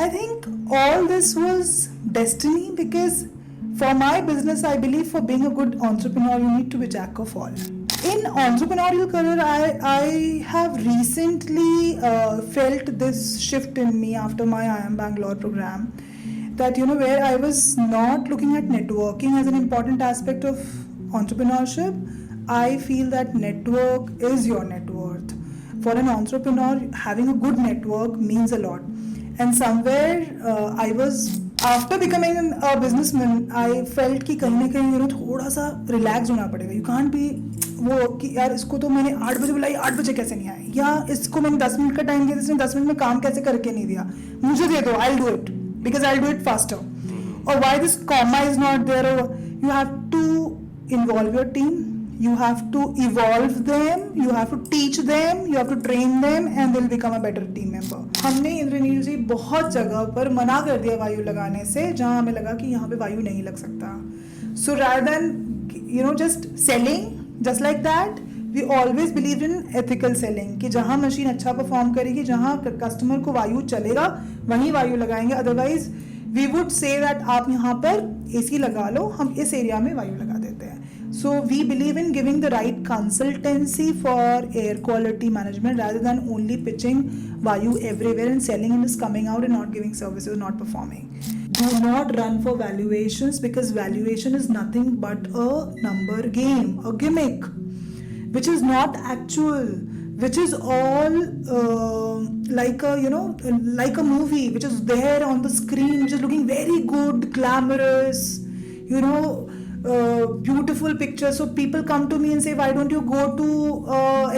I think all this was destiny because for my business, I believe for being a good entrepreneur, you need to be jack of all. In entrepreneurial career, I have recently felt this shift in me after my I Am Bangalore program that where I was not looking at networking as an important aspect of entrepreneurship. I feel that network is your net worth. For an entrepreneur, having a good network means a lot. And somewhere I was after becoming a businessman, I felt कि कहीं ना कहीं थोड़ा सा relax होना पड़ेगा. You can't be वो कि यार इसको तो मैंने 8 बजे बुलाई, 8 बजे कैसे नहीं आए, या इसको मैंने 10 मिनट का टाइम दिया, इसने 10 मिनट में काम कैसे करके नहीं दिया, मुझे दे दो, I'll do it because I'll do it faster. Or why this comma is not there. You have to involve your team, you have to evolve them, you have to teach them, you have to train them, and they'll become a better team member. हमने इंद्रनील जी बहुत जगह पर मना कर दिया वायु लगाने से जहाँ हमें लगा कि यहाँ पे वायु नहीं लग सकता. So rather than just selling just like that, we always believed in ethical selling कि जहाँ मशीन अच्छा परफॉर्म करेगी, जहाँ कस्टमर को वायु चलेगा वहीं वायु लगाएंगे. Otherwise we would say that आप यहाँ पर एसी लगा लो, हम इस एरिया में वायु लगा देते हैं. So we believe in giving the right consultancy for air quality management rather than only pitching Vayu everywhere and selling and just coming out and not giving services, not performing. Do not run for valuations because valuation is nothing but a number game, a gimmick, which is not actual, which is all like a like a movie which is there on the screen, which is looking very good, glamorous, beautiful pictures. So people come to me and say, why don't you go to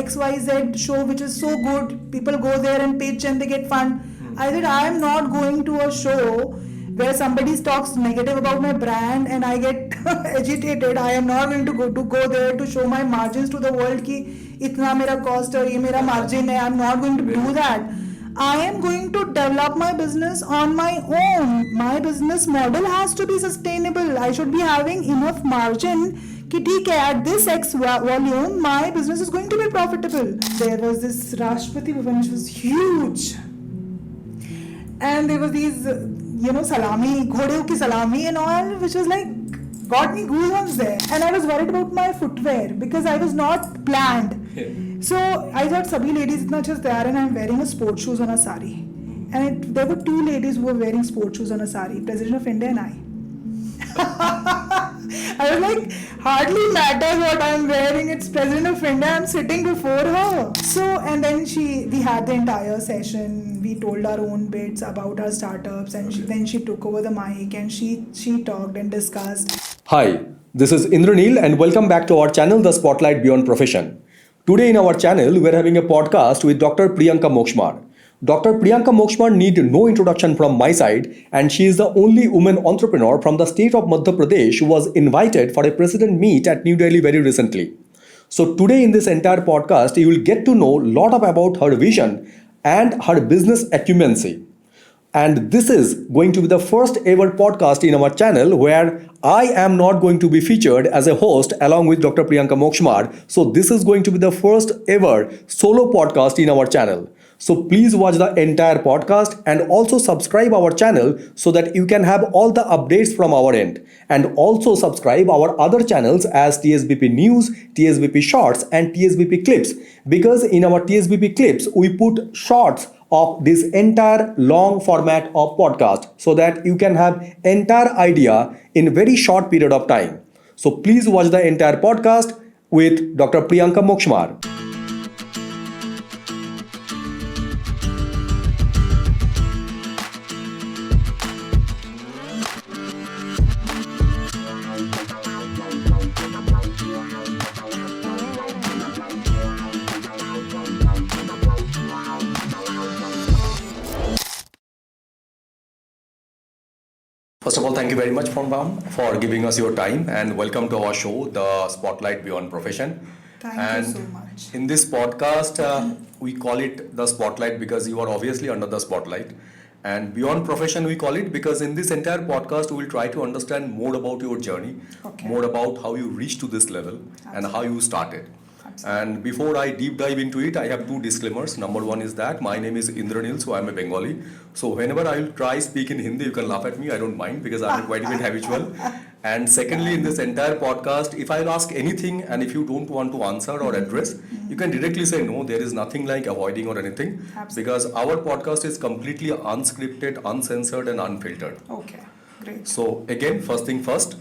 XYZ show which is so good, people go there and pitch and they get fun. I said, I am not going to a show where somebody talks negative about my brand and I get agitated. I am not going to go there to show my margins to the world ki itna mera cost hai, ye mera margin hai. I am not going to do that. I am going to develop my business on my own. My business model has to be sustainable. I should be having enough margin कि ठीक है, at this X volume, my business is going to be profitable. There was this Rashtrapati Bhavan which was huge. And there was these, salami, ghodeo ki salami and all, which was like, got me goosebumps there. And I was worried about my footwear because I was not planned. So I thought sabhi ladies itna achha tayar and I'm wearing a sports shoes on a sari. And there were 2 ladies who were wearing sports shoes on a sari, President of India and I. I was like, hardly matters what I'm wearing, it's President of India, I'm sitting before her. So, and then we had the entire session, we told our own bits about our startups, and then she took over the mic and she talked and discussed. Hi, this is Indraneel and welcome back to our channel, The Spotlight Beyond Profession. Today in our channel, we're having a podcast with Dr. Priyanka Mokshmar. Dr. Priyanka Mokshmar need no introduction from my side, and she is the only woman entrepreneur from the state of Madhya Pradesh who was invited for a president meet at New Delhi very recently. So today in this entire podcast, you will get to know a lot about her vision and her business acumen. And this is going to be the first ever podcast in our channel where I am not going to be featured as a host along with Dr. Priyanka Mokshmar. So this is going to be the first ever solo podcast in our channel. So please watch the entire podcast and also subscribe our channel so that you can have all the updates from our end. And also subscribe our other channels as TSBP News, TSBP Shorts and TSBP Clips. Because in our TSBP Clips, we put shorts of this entire long format of podcast so that you can have entire idea in very short period of time. So please watch the entire podcast with Dr. Priyanka Mokshmar. First of all, thank you very much, Pramam, for giving us your time and welcome to our show, The Spotlight Beyond Profession. Thank you so much. In this podcast, we call it The Spotlight because you are obviously under the spotlight. And Beyond Profession, we call it because in this entire podcast, we will try to understand more about your journey, more about how you reached to this level and how you started. And before I deep dive into it, I have two disclaimers. Number one is that my name is Indranil, so I'm a Bengali. So whenever I will try speak in Hindi, you can laugh at me. I don't mind because I'm quite a bit habitual. And secondly, in this entire podcast, if I'll ask anything and if you don't want to answer or address, you can directly say no. There is nothing like avoiding or anything. Absolutely. Because our podcast is completely unscripted, uncensored, and unfiltered. Okay, great. So again, first thing first,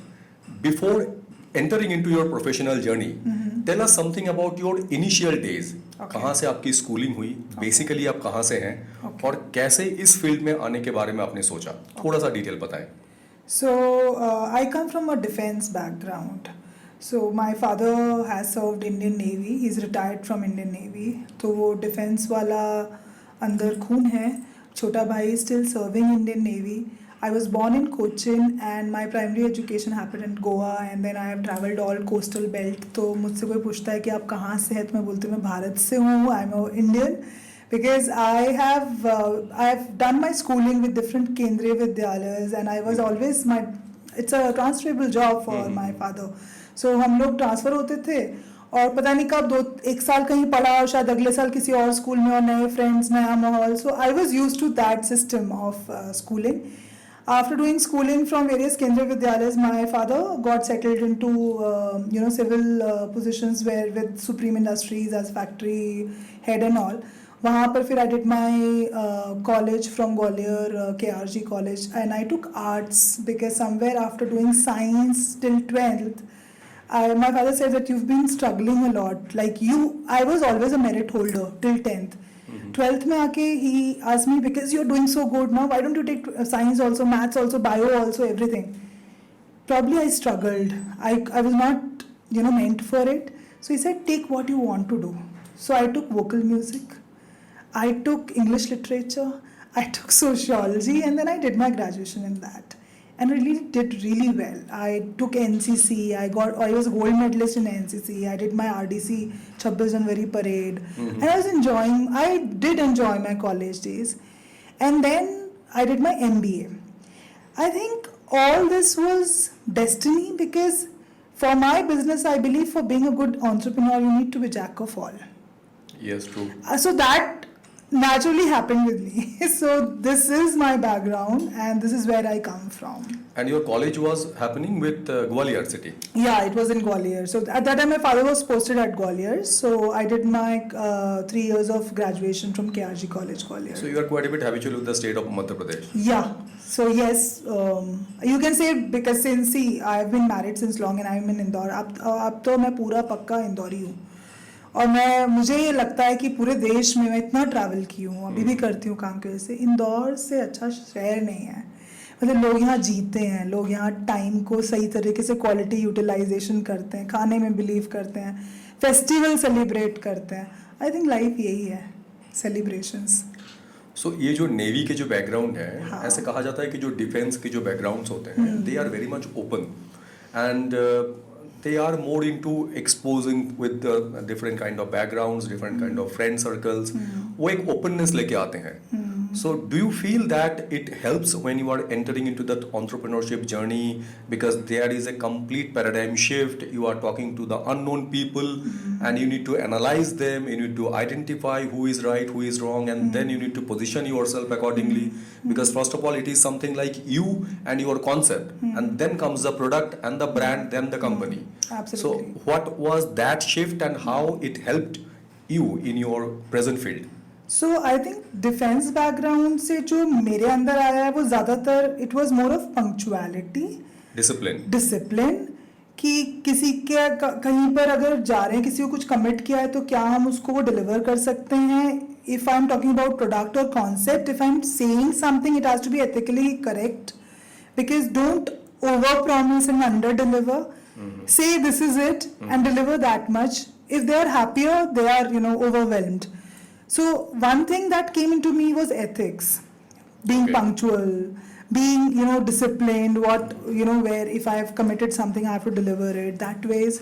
before entering into your professional journey, tell us something about your initial days. Okay. कहाँ से आपकी schooling हुई, basically आप कहाँ से हैं, और कैसे इस फील्ड में आने के बारे में आपने सोचा, थोड़ा सा डिटेल बताएं. So, I come from a defense background. So, my father has served Indian Navy. He's retired from Indian Navy. तो वो defense वाला अंदर खून है. छोटा भाई is still serving Indian Navy. I was born in Cochin and my primary education happened in Goa and then I have traveled all coastal belt. तो मुझसे कोई पूछता है कि आप कहाँ से हैं तो मैं बोलती हूँ मैं भारत से हूँ. I'm an Indian. Because I have done my schooling with different Kendriya Vidyalayas and I was always it's a transferable job for my father. So हम लोग ट्रांसफ़र होते थे और पता नहीं कब एक साल कहीं पढ़ा और शायद अगले साल किसी और स्कूल में और नए फ्रेंड्स नया माहौल. So I was used to that system of schooling. After doing schooling from various Kendriya Vidyalayas, my father got settled into civil positions with Supreme Industries as factory head and all. वहाँ पर फिर I did my college from Gwalior, KRG college, and I took arts because somewhere after doing science till 12th, my father said that you've been struggling a lot. Like I was always a merit holder till 10th. 12th में आके he asked me because you're doing so good now, why don't you take science also, maths also, bio also, everything. Probably I struggled. I was not meant for it. So he said take what you want to do. So I took vocal music. I took English literature, I took sociology, and then I did my graduation in that. And really did really well. I took NCC, I was a gold medalist in NCC, I did my RDC 26 January parade. And I did enjoy my college days. And then I did my MBA. I think all this was destiny because for my business, I believe for being a good entrepreneur, you need to be jack of all. Yes, true. So that naturally happened with me. So this is my background and this is where I come from. And your college was happening with Gwalior city. Yeah, it was in Gwalior. So at that time my father was posted at Gwalior. So I did my 3 years of graduation from KRG College, Gwalior. So you are quite a bit habitual with the state of Madhya Pradesh. Yeah. So yes, you can say because since I have been married since long and I am in Indore. अब तो मैं पूरा पक्का इंदौरी हूँ. और मुझे ये लगता है कि पूरे देश में मैं इतना ट्रैवल की हूँ, अभी भी करती हूँ काम की वजह से. इंदौर से अच्छा शहर नहीं है. मतलब लोग यहाँ जीते हैं, लोग यहाँ टाइम को सही तरीके से क्वालिटी यूटिलाइजेशन करते हैं, खाने में बिलीव करते हैं, फेस्टिवल सेलिब्रेट करते हैं. आई थिंक लाइफ यही है, सेलिब्रेशंस. सो ये जो नेवी के जो बैकग्राउंड है, ऐसे कहा जाता है कि जो डिफेंस के जो बैकग्राउंड्स होते हैं, they are very much open and they are more into exposing with the different kind of backgrounds, different kind of friend circles. वो एक openness लेके आते हैं. So do you feel that it helps when you are entering into that entrepreneurship journey because there is a complete paradigm shift? You are talking to the unknown people and you need to analyze them, you need to identify who is right, who is wrong, and then you need to position yourself accordingly because first of all it is something like you and your concept and then comes the product and the brand, then the company. Absolutely. So what was that shift and how it helped you in your present field? So I think defense background से जो मेरे अंदर आया है वो ज़्यादातर it was more of punctuality, discipline कि किसी के कहीं पर अगर जा रहे हैं, किसी को कुछ कमिट किया है तो क्या हम उसको वो डिलीवर कर सकते हैं. If I'm talking about product or concept, if I'm saying something, it has to be ethically correct because don't over promise and under deliver. Say this is it and deliver that much. If they are happier, they are overwhelmed. So one thing that came into me was ethics, being punctual, being disciplined. Where if I have committed something, I have to deliver it that ways.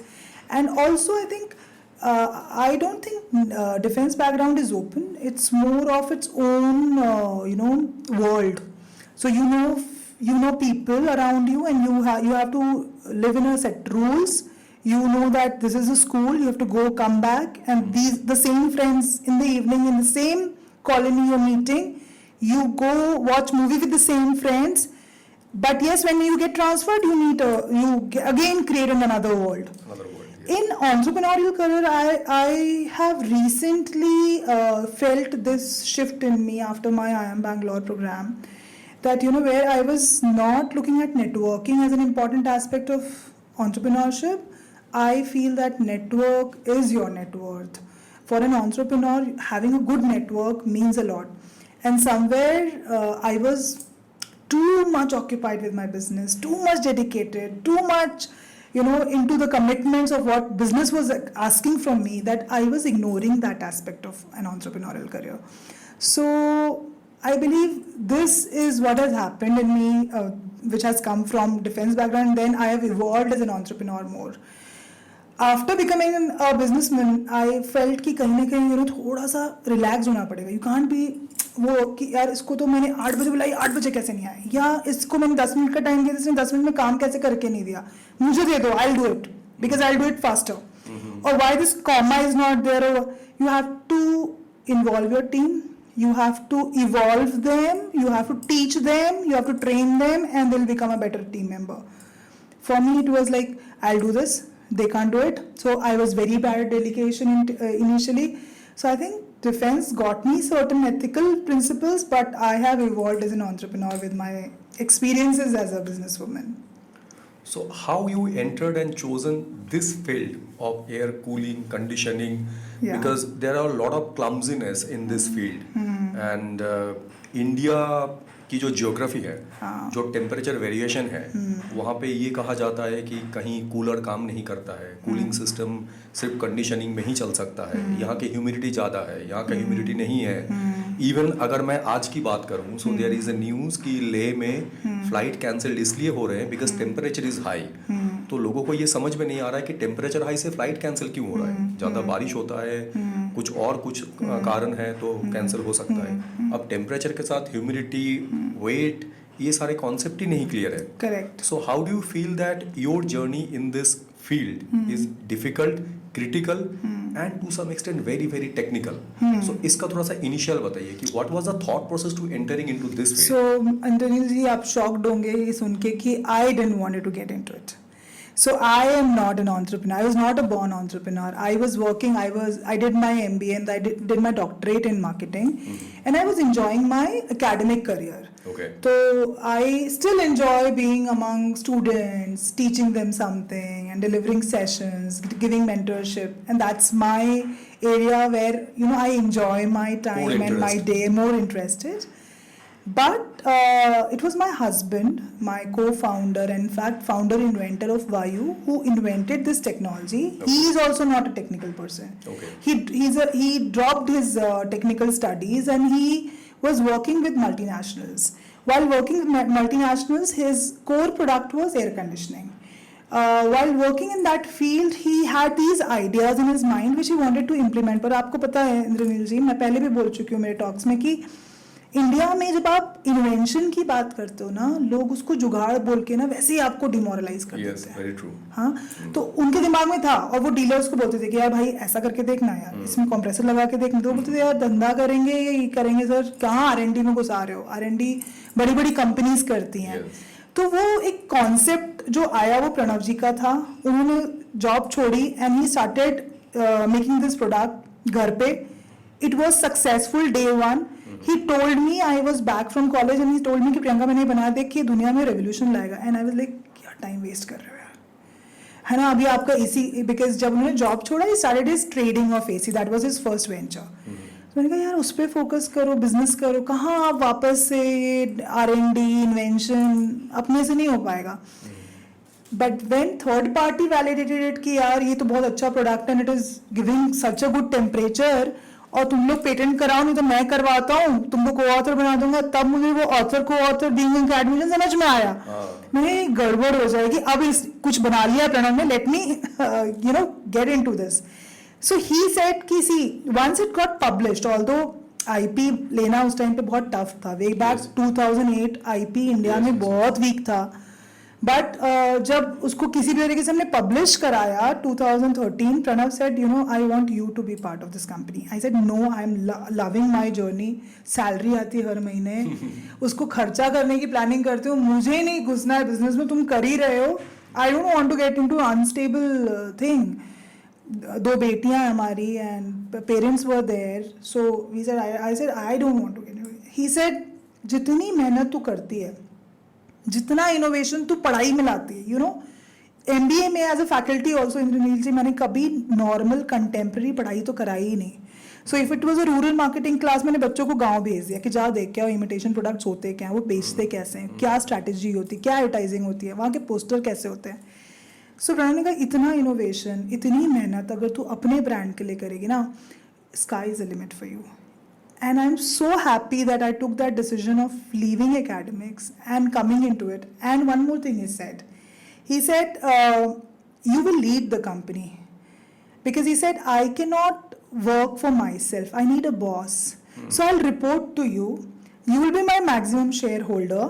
And also I think I don't think defense background is open. It's more of its own world. So you know people around you and you have to live in a set rules. You know that this is a school, you have to go, come back, and the same friends in the evening in the same colony you're meeting, you go watch movie with the same friends. But yes, when you get transferred, again create another world. In entrepreneurial career, I have recently felt this shift in me after my IIM Bangalore program, that where I was not looking at networking as an important aspect of entrepreneurship. I feel that network is your net worth. For an entrepreneur, having a good network means a lot. And somewhere I was too much occupied with my business, too much dedicated, too much into the commitments of what business was asking from me, that I was ignoring that aspect of an entrepreneurial career. So I believe this is what has happened in me, which has come from defense background. Then I have evolved as an entrepreneur more. After becoming a businessman, I felt कि कहीं ना कहीं थोड़ा सा relax होना पड़ेगा. You can't be वो कि यार इसको तो मैंने 8 बजे बुलाई, 8 बजे कैसे नहीं आया, या इसको मैंने 10 मिनट का टाइम दिया, इसने 10 मिनट में काम कैसे करके नहीं दिया, मुझे दे दो, I'll do it because I'll do it faster. Or why this comma is not there. Or you have to involve your team, you have to evolve them, you have to teach them, you have to train them, and they'll become a better team member. For me, it was like, I'll do this, they can't do it. So I was very bad at delegation initially. So I think defense got me certain ethical principles, but I have evolved as an entrepreneur with my experiences as a businesswoman. So how you entered and chosen this field of air cooling, conditioning? Yeah. Because there are a lot of clumsiness in this field. And India की जो geography है, जो temperature variation है, वहाँ पे ये कहा जाता है कि कहीं कूलर काम नहीं करता है, कूलिंग सिस्टम सिर्फ कंडीशनिंग में ही चल सकता है, यहाँ की ह्यूमिडिटी ज़्यादा है, यहाँ का ह्यूमिडिटी नहीं है. इवन अगर मैं आज की बात करूँ, so there is a news कि लेह में फ्लाइट कैंसिल्ड इसलिए हो रहे हैं बिकॉज टेम्परेचर इज़ हाई. तो लोगों को ये समझ में नहीं आ रहा है कि टेम्परेचर हाई से फ्लाइट कैंसिल क्यों हो रहा है. ज़्यादा बारिश होता है, कुछ कारण है तो कैंसिल हो सकता है. अब टेम्परेचर के साथ ह्यूमिडिटी, वेट, ये सारे कॉन्सेप्ट ही नहीं क्लियर है. Correct. So how do you feel that your journey in this field is difficult, critical and to some extent very very technical. So इसका थोड़ा सा इनिशियल बताइए कि what was the thought process to entering into this field. So Indranil ji, आप shocked होंगे ये सुन के कि I didn't want to get into it. So I am not an entrepreneur. I was not a born entrepreneur. I was working. I did my MBA and I did my doctorate in marketing, and I was enjoying my academic career. Okay. So I still enjoy being among students, teaching them something, and delivering sessions, giving mentorship, and that's my area where I enjoy my time and my day, more interested. But it was my husband, my co-founder, and in fact founder inventor of Vayu, who invented this technology. Okay. He is also not a technical person. Okay. He dropped his technical studies and he was working with multinationals. While working with multinationals, his core product was air conditioning. While working in that field, he had these ideas in his mind which he wanted to implement. पर आपको पता है इंद्रनील जी, मैं पहले भी बोल चुकी हूँ मेरे टॉक्स में कि इंडिया में जब आप इन्वेंशन की बात करते हो ना, लोग उसको जुगाड़ बोल के ना वैसे ही आपको डिमोरलाइज कर देते हैं. Very true. हाँ, तो उनके दिमाग में था और वो डीलर्स को बोलते थे कि यार भाई ऐसा करके देखना, यार इसमें कंप्रेसर लगा के देखना. तो बोलते थे यार धंधा करेंगे ये करेंगे सर, कहाँ R&D में घुसा रहे हो. R&D बड़ी बड़ी कंपनीज करती हैं. तो वो एक कॉन्सेप्ट जो आया वो प्रणव जी का था. उन्होंने जॉब छोड़ी and he started making this product घर पे. It was successful day one. He told me, I was back from college and he told me कि प्रियंका मैंने बनाया देख कि दुनिया में रेवोल्यूशन लाएगा. एंड आई वाज लाइक क्या टाइम वेस्ट कर रहे हो यार, है ना. अभी आपका AC, बिकॉज जब उन्होंने जॉब छोड़ा he started his trading of AC. That was his first venture. तो मैंने कहा यार उस पर फोकस करो, बिजनेस करो. कहाँ आप वापस से R&D इन्वेंशन अपने से नहीं हो पाएगा. But when third party validated it कि यार ये तो बहुत अच्छा product and it is giving such a good temperature, और तुम लोग पेटेंट कराओ नहीं तो मैं करवाता हूँ, तुमको को ऑथर बना दूंगा. तब मुझे वो ऑथर को ऑथर बीइंग एकेडमिशियन समझ में आया. मैंने गड़बड़ हो जाएगी, अब कुछ बना लिया प्रणव ने, let me get into this. So he said कि see once it got published, although IP लेना उस टाइम पे बहुत टफ था. वे बैक 2008 IP इंडिया में बहुत वीक था. बट जब उसको किसी भी तरीके से हमने पब्लिश कराया 2013, Pranav said, you know, I want you to be part of this company. I said no, I am loving my journey. Salary आती है हर महीने, उसको खर्चा करने की प्लानिंग करते हो. मुझे नहीं घुसना है बिजनेस में, तुम कर ही रहे हो. I don't want to get into unstable thing. 2 बेटियां हमारी and parents were there. So we said, I said I don't want to get. He said जितनी मेहनत तू करती है, जितना इनोवेशन तू पढ़ाई में लाती है, यू नो, MBA में as a faculty also Indranil ji, मैंने कभी नॉर्मल कंटेम्प्रेरी पढ़ाई तो कराई ही नहीं. So if it was a rural marketing class, मैंने बच्चों को गांव भेज दिया कि जा देख क्या इमिटेशन प्रोडक्ट्स होते क्या हैं, वो बेचते कैसे हैं, क्या स्ट्रैटेजी होती है, क्या एडवर्टाइजिंग होती है, वहाँ के पोस्टर कैसे होते हैं. सो प्रणव ने कहा इतना इनोवेशन, इतनी मेहनत अगर तू अपने ब्रांड के लिए करेगी ना, sky is the limit for you. And I'm so happy that I took that decision of leaving academics and coming into it. And one more thing he said. He said, you will lead the company. Because he said, I cannot work for myself. I need a boss. So I'll report to you. You will be my maximum shareholder.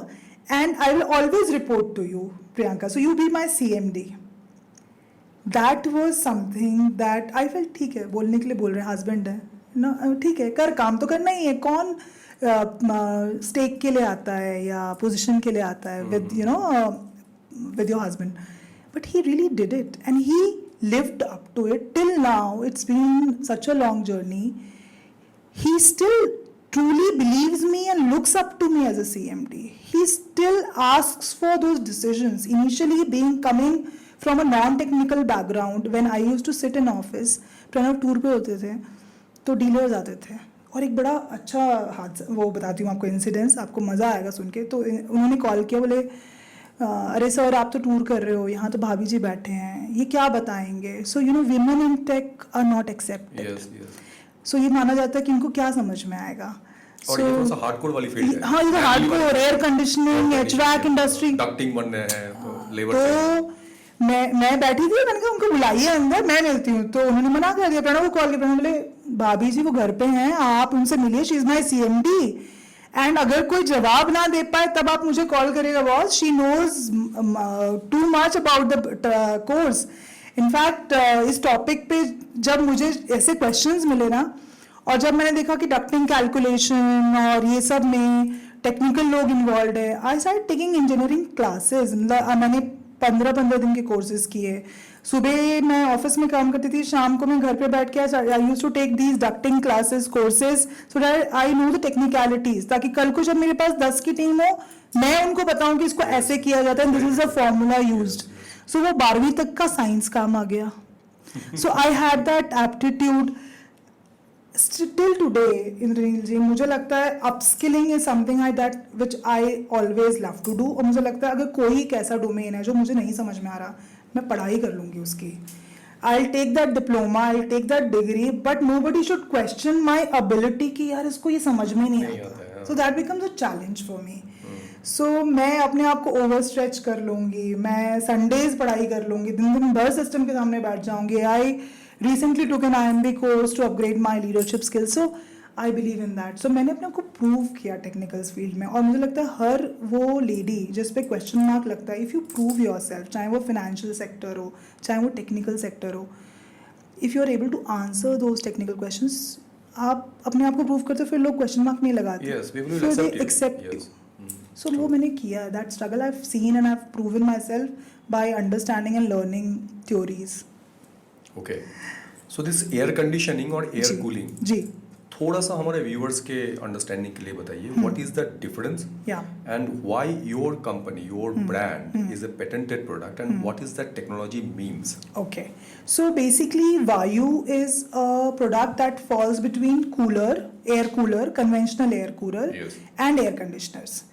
And I will always report to you, Priyanka. So you be my CMD. That was something that I felt, ठीक है, बोलने के लिए बोल रहे हैं, husband है ना, ठीक है, कर, काम तो करना ही है. कौन स्टेक के लिए आता है या पोजीशन के लिए आता है with, you know, with your husband. But he really did it and he lived up to it till now. It's been such a long journey. He still truly believes me and looks up to me as a CMD. He still asks for those decisions. Initially, coming from a non-technical background, when I used to sit in office, Pranav tour पे होते थे तो dealers आते थे. और एक बड़ा अच्छा हादसा, वो बताती हूँ आपको इंसिडेंस, आपको मज़ा आएगा सुन के. तो उन्होंने कॉल किया, बोले अरे सर आप तो टूर कर रहे हो, यहाँ तो भाभी जी बैठे हैं, ये क्या बताएंगे. So you know, women in tech are not accepted. So ये माना जाता है कि इनको क्या समझ में आएगा. और ये थोड़ा सा हार्डकोर वाली फील्ड है. हाँ, ये hardcore, air conditioning, HVAC industry, ducting बन रहे हैं, तो लेबर. तो मैं बैठी थी, मैंने कहा उनको बुलाइए अंदर, मैं मिलती हूँ. तो उन्होंने मना कर दिया. प्रणव को कॉल किया, प्रणव बोले भाभी जी वो घर पे हैं, आप उनसे मिलिए, she is my CMD. And अगर कोई जवाब ना दे पाए तब आप मुझे कॉल करिएगा boss. She knows too much about the course. In fact इस टॉपिक पे जब मुझे ऐसे क्वेश्चंस मिले ना, और जब मैंने देखा कि डक्टिंग कैलकुलेशन और ये सब में टेक्निकल लोग इन्वॉल्व है, I start taking engineering classes. मैंने 15 दिन के कोर्सेज किए. सुबह मैं ऑफिस में काम करती थी, शाम को मैं घर पे बैठ के I used to take these ducting classes, courses, so that I know the technicalities, ताकि कल को जब मेरे पास 10 की टीम हो, मैं उनको बताऊं कि इसको ऐसे किया जाता है, this is a formula used. So वो 12वीं तक का साइंस काम आ गया. So I had that aptitude. Till today, Indranil ji, मुझे लगता है upskilling is something which I always love to do. और मुझे लगता है अगर कोई एक ऐसा डोमेन है जो मुझे नहीं समझ में आ रहा, मैं पढ़ाई कर लूंगी उसकी. I'll take that diploma, I'll take that degree, but nobody should question my ability कि यार इसको ये समझ में नहीं आता. So that becomes a challenge for me. So मैं अपने आप को ओवर स्ट्रेच कर लूंगी, मैं संडेज पढ़ाई कर लूंगी, दिन भर सिस्टम के सामने बैठ जाऊंगी. I recently took an IMB course to upgrade my leadership skills. So I believe in that. So मैंने अपने आप को प्रूव किया टेक्निकल्स फील्ड में. और मुझे लगता है हर वो लेडी जिस पे क्वेश्चन मार्क लगता है, if you prove yourself, चाहे वो फाइनेंशियल सेक्टर हो, चाहे वो टेक्निकल सेक्टर हो, if you are able to answer those technical questions, आप अपने आप को प्रूव करते हो, फिर लोग क्वेश्चन मार्क नहीं लगाते, फिर दे एक्सेप्ट यू. सो वो मैंने किया. That struggle I have seen and I have proven my self by understanding and learning theories. Okay, so this air conditioning और एयर कूलिंग, जी, थोड़ा सा हमारे व्यूअर्स के अंडरस्टैंडिंग के लिए बताइए. What is the difference and why your company, your brand is a patented product and what is that technology means? Okay, so basically Vayu is a product that falls between air cooler, conventional air cooler, yes, and air conditioners.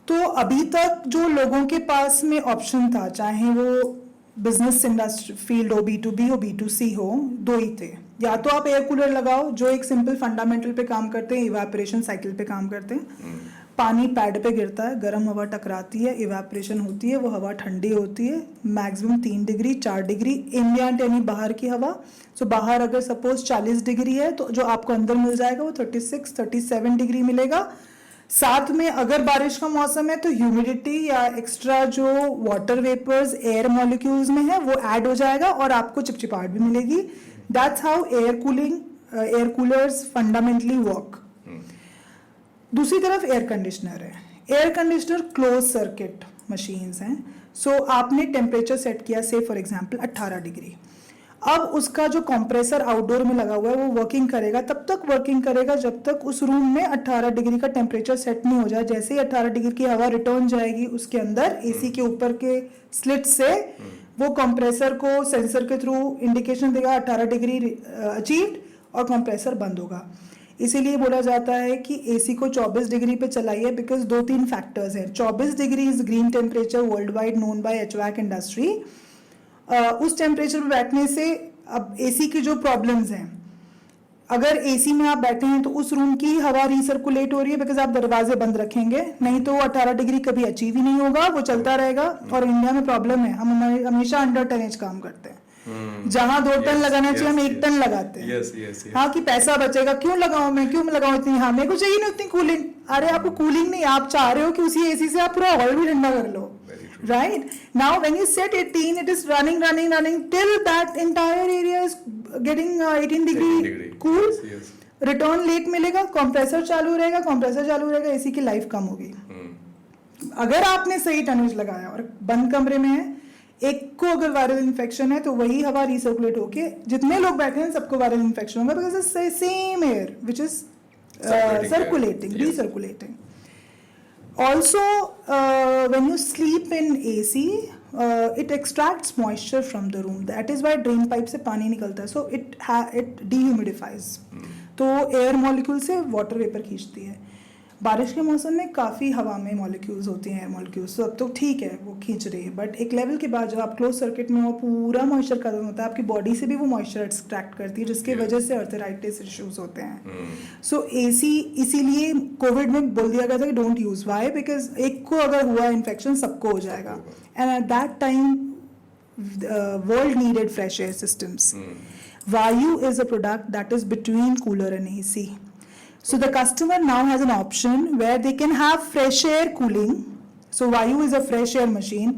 तो अभी तक जो लोगों के पास में option था, चाहे वो बिजनेस इंडस्ट्री फील्ड हो, B2B हो, B2C हो, 2 ही थे. या तो आप एयर कूलर लगाओ जो एक सिंपल फंडामेंटल पे काम करते हैं, इवेपोरेशन साइकिल पे काम करते हैं. पानी पैड पे गिरता है, गर्म हवा टकराती है, इवेपोरेशन होती है, वो हवा ठंडी होती है, मैक्सिमम 3 डिग्री 4 डिग्री एम्बिएंट यानी बाहर की हवा. सो बाहर अगर सपोज 40 डिग्री है तो जो आपको अंदर मिल जाएगा वो 36-37 डिग्री मिलेगा. साथ में अगर बारिश का मौसम है तो ह्यूमिडिटी या एक्स्ट्रा जो वाटर वेपर्स एयर मॉलिक्यूल्स में है वो ऐड हो जाएगा और आपको चिपचिपाहट भी मिलेगी. That's how air coolers fundamentally work. दूसरी तरफ एयर कंडीशनर है. Air conditioner close circuit machines हैं. सो आपने टेम्परेचर सेट किया से फॉर एग्जांपल 18 डिग्री. अब उसका जो कंप्रेसर आउटडोर में लगा हुआ है वो वर्किंग करेगा, तब तक वर्किंग करेगा जब तक उस रूम में 18 डिग्री का टेम्परेचर सेट नहीं हो जाए. जैसे ही 18 डिग्री की हवा रिटर्न जाएगी उसके अंदर एसी के ऊपर के स्लिट से वो कंप्रेसर को सेंसर के थ्रू इंडिकेशन देगा 18 डिग्री अचीव्ड और कंप्रेसर बंद होगा. इसीलिए बोला जाता है कि एसी को 24 डिग्री पे चलाइए बिकॉज 2-3 फैक्टर्स हैं. 24 degree is green temperature world wide known by HVAC industry. उस टेम्परेचर पे बैठने से अब एसी की जो प्रॉब्लम्स हैं, अगर एसी में आप बैठे हैं तो उस रूम की हवा रिसर्कुलेट हो रही है बिकॉज आप दरवाजे बंद रखेंगे, नहीं तो 18 डिग्री कभी अचीव ही नहीं होगा, वो चलता रहेगा. और इंडिया में प्रॉब्लम है, हम हमेशा अंडर टनेज काम करते हैं. जहां 2 टन लगाना चाहिए हम 1 टन लगाते हैं. हाँ कि पैसा बचेगा, क्यों लगाऊं मैं, क्यों लगाऊं इतनी, हाँ मेरे को चाहिए नहीं उतनी कूलिंग. अरे आपको कूलिंग नहीं, आप चाह रहे हो कि उसी एसी से आप पूरा हॉल भी ठंडा कर लो. Right now, when you set 18, it is running till that entire area is getting 18 degree cool. Yes. Return late मिलेगा, कंप्रेसर चालू रहेगा, एसी की लाइफ कम होगी. अगर आपने सही टनेज लगाया और बंद कमरे में है, एक को अगर वायरल इन्फेक्शन है तो वही हवा रिसर्कुलेट होके जितने लोग बैठे हैं सबको वायरल इन्फेक्शन होगा because it's same air which is recirculating. Also, when you sleep in AC, it extracts moisture from the room. That is why drain pipe से पानी निकलता है. So it dehumidifies. तो air molecule से water vapor खींचती है. बारिश के मौसम में काफ़ी हवा में मॉलिक्यूल्स होती हैं, एयर मॉलिक्यूल्स. तो अब तो ठीक है वो खींच रही है, बट एक लेवल के बाद जब आप क्लोज सर्किट में हो पूरा मॉइस्चर खत्म होता है, आपकी बॉडी से भी वो मॉइस्चर एक्सट्रैक्ट करती है जिसकी वजह से अर्थराइटिस इश्यूज होते हैं. सो एसी इसीलिए कोविड में बोल दिया गया था कि डोंट यूज. व्हाई? बिकॉज एक को अगर हुआ इन्फेक्शन सबको हो जाएगा. And eight that time world needed fresh air systems. Vayu is a product that is between cooler and AC. So the customer now has an option where they can have fresh air cooling. So Vayu is a fresh air machine.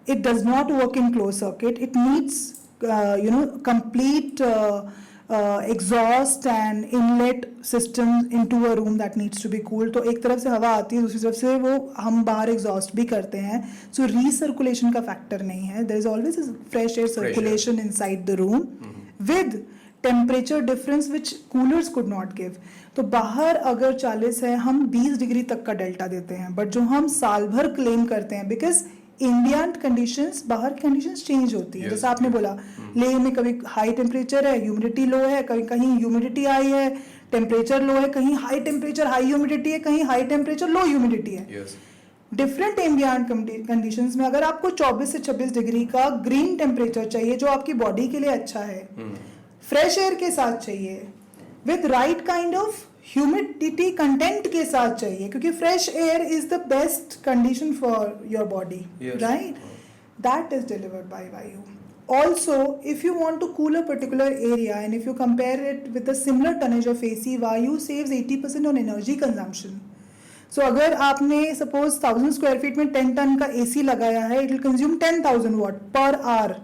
It does not work in closed circuit. It needs complete exhaust and inlet system into a room that needs to be cooled. तो एक तरफ से हवा आती है, दूसरी तरफ से वो हम बाहर एग्जॉस्ट भी करते हैं. So recirculation का फैक्टर नहीं है. There is always a fresh air circulation inside the room with temperature difference which coolers could not give. तो बाहर अगर 40 है हम 20 डिग्री तक का डेल्टा देते हैं, बट जो हम साल भर क्लेम करते हैं बिकॉज इंडियन कंडीशंस, बाहर कंडीशंस चेंज होती है. जैसा आपने बोला लेह में कभी हाई टेम्परेचर है, ह्यूमिडिटी लो है, कभी कहीं ह्यूमिडिटी हाई है, टेम्परेचर लो है, कहीं हाई टेम्परेचर हाई ह्यूमिडिटी है, कहीं हाई टेम्परेचर लो ह्यूमिडिटी है. डिफरेंट एम्बिएंट कंडीशंस में अगर आपको 24 से 26 डिग्री का ग्रीन टेम्परेचर चाहिए जो आपकी बॉडी के लिए अच्छा है, फ्रेश एयर के साथ चाहिए, with right kind of humidity content के साथ चाहिए, क्योंकि fresh air is the best condition for your body, right? That is delivered by वायु. Also, if you want to cool a particular area and if you compare it with the similar tonnage of AC, Vayu saves 80% on energy consumption. So अगर आपने suppose 1000 square feet में 10 ton का AC लगाया है, it will consume 10,000 watt per hour.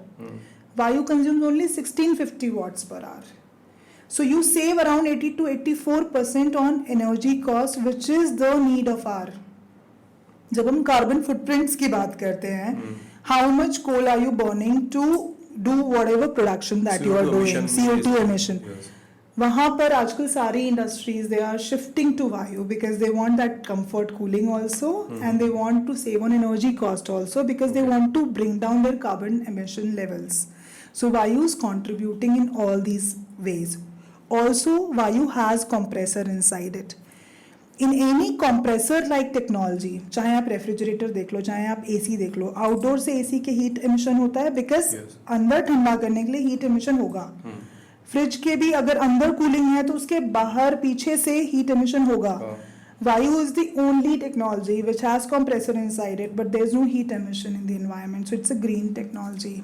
Vayu consumes only 1650 watts per hour. So you save around 80 to 84% on energy cost, which is the need of hour. जब हम carbon footprints की बात करते हैं, how much coal are you burning to do whatever production that you are doing, CO2 emission. वहाँ पर आजकल सारी industries they are shifting to Vayu because they want that comfort cooling also and they want to save on energy cost also because they want to bring down their carbon emission levels. So Vayu is contributing in all these ways. Also Vayu has compressor inside it. In any compressor like technology, चाहे आप refrigerator देख लो, चाहे आप AC देख लो, outdoor से AC के हीट एमिशन होता है बिकॉज अंदर ठंडा करने के लिए हीट एमिशन होगा. फ्रिज के भी अगर अंदर कूलिंग है तो उसके बाहर पीछे से हीट एमिशन होगा. Vayu is the only technology which has compressor inside it, but there is no heat emission in the environment, so it's a green technology.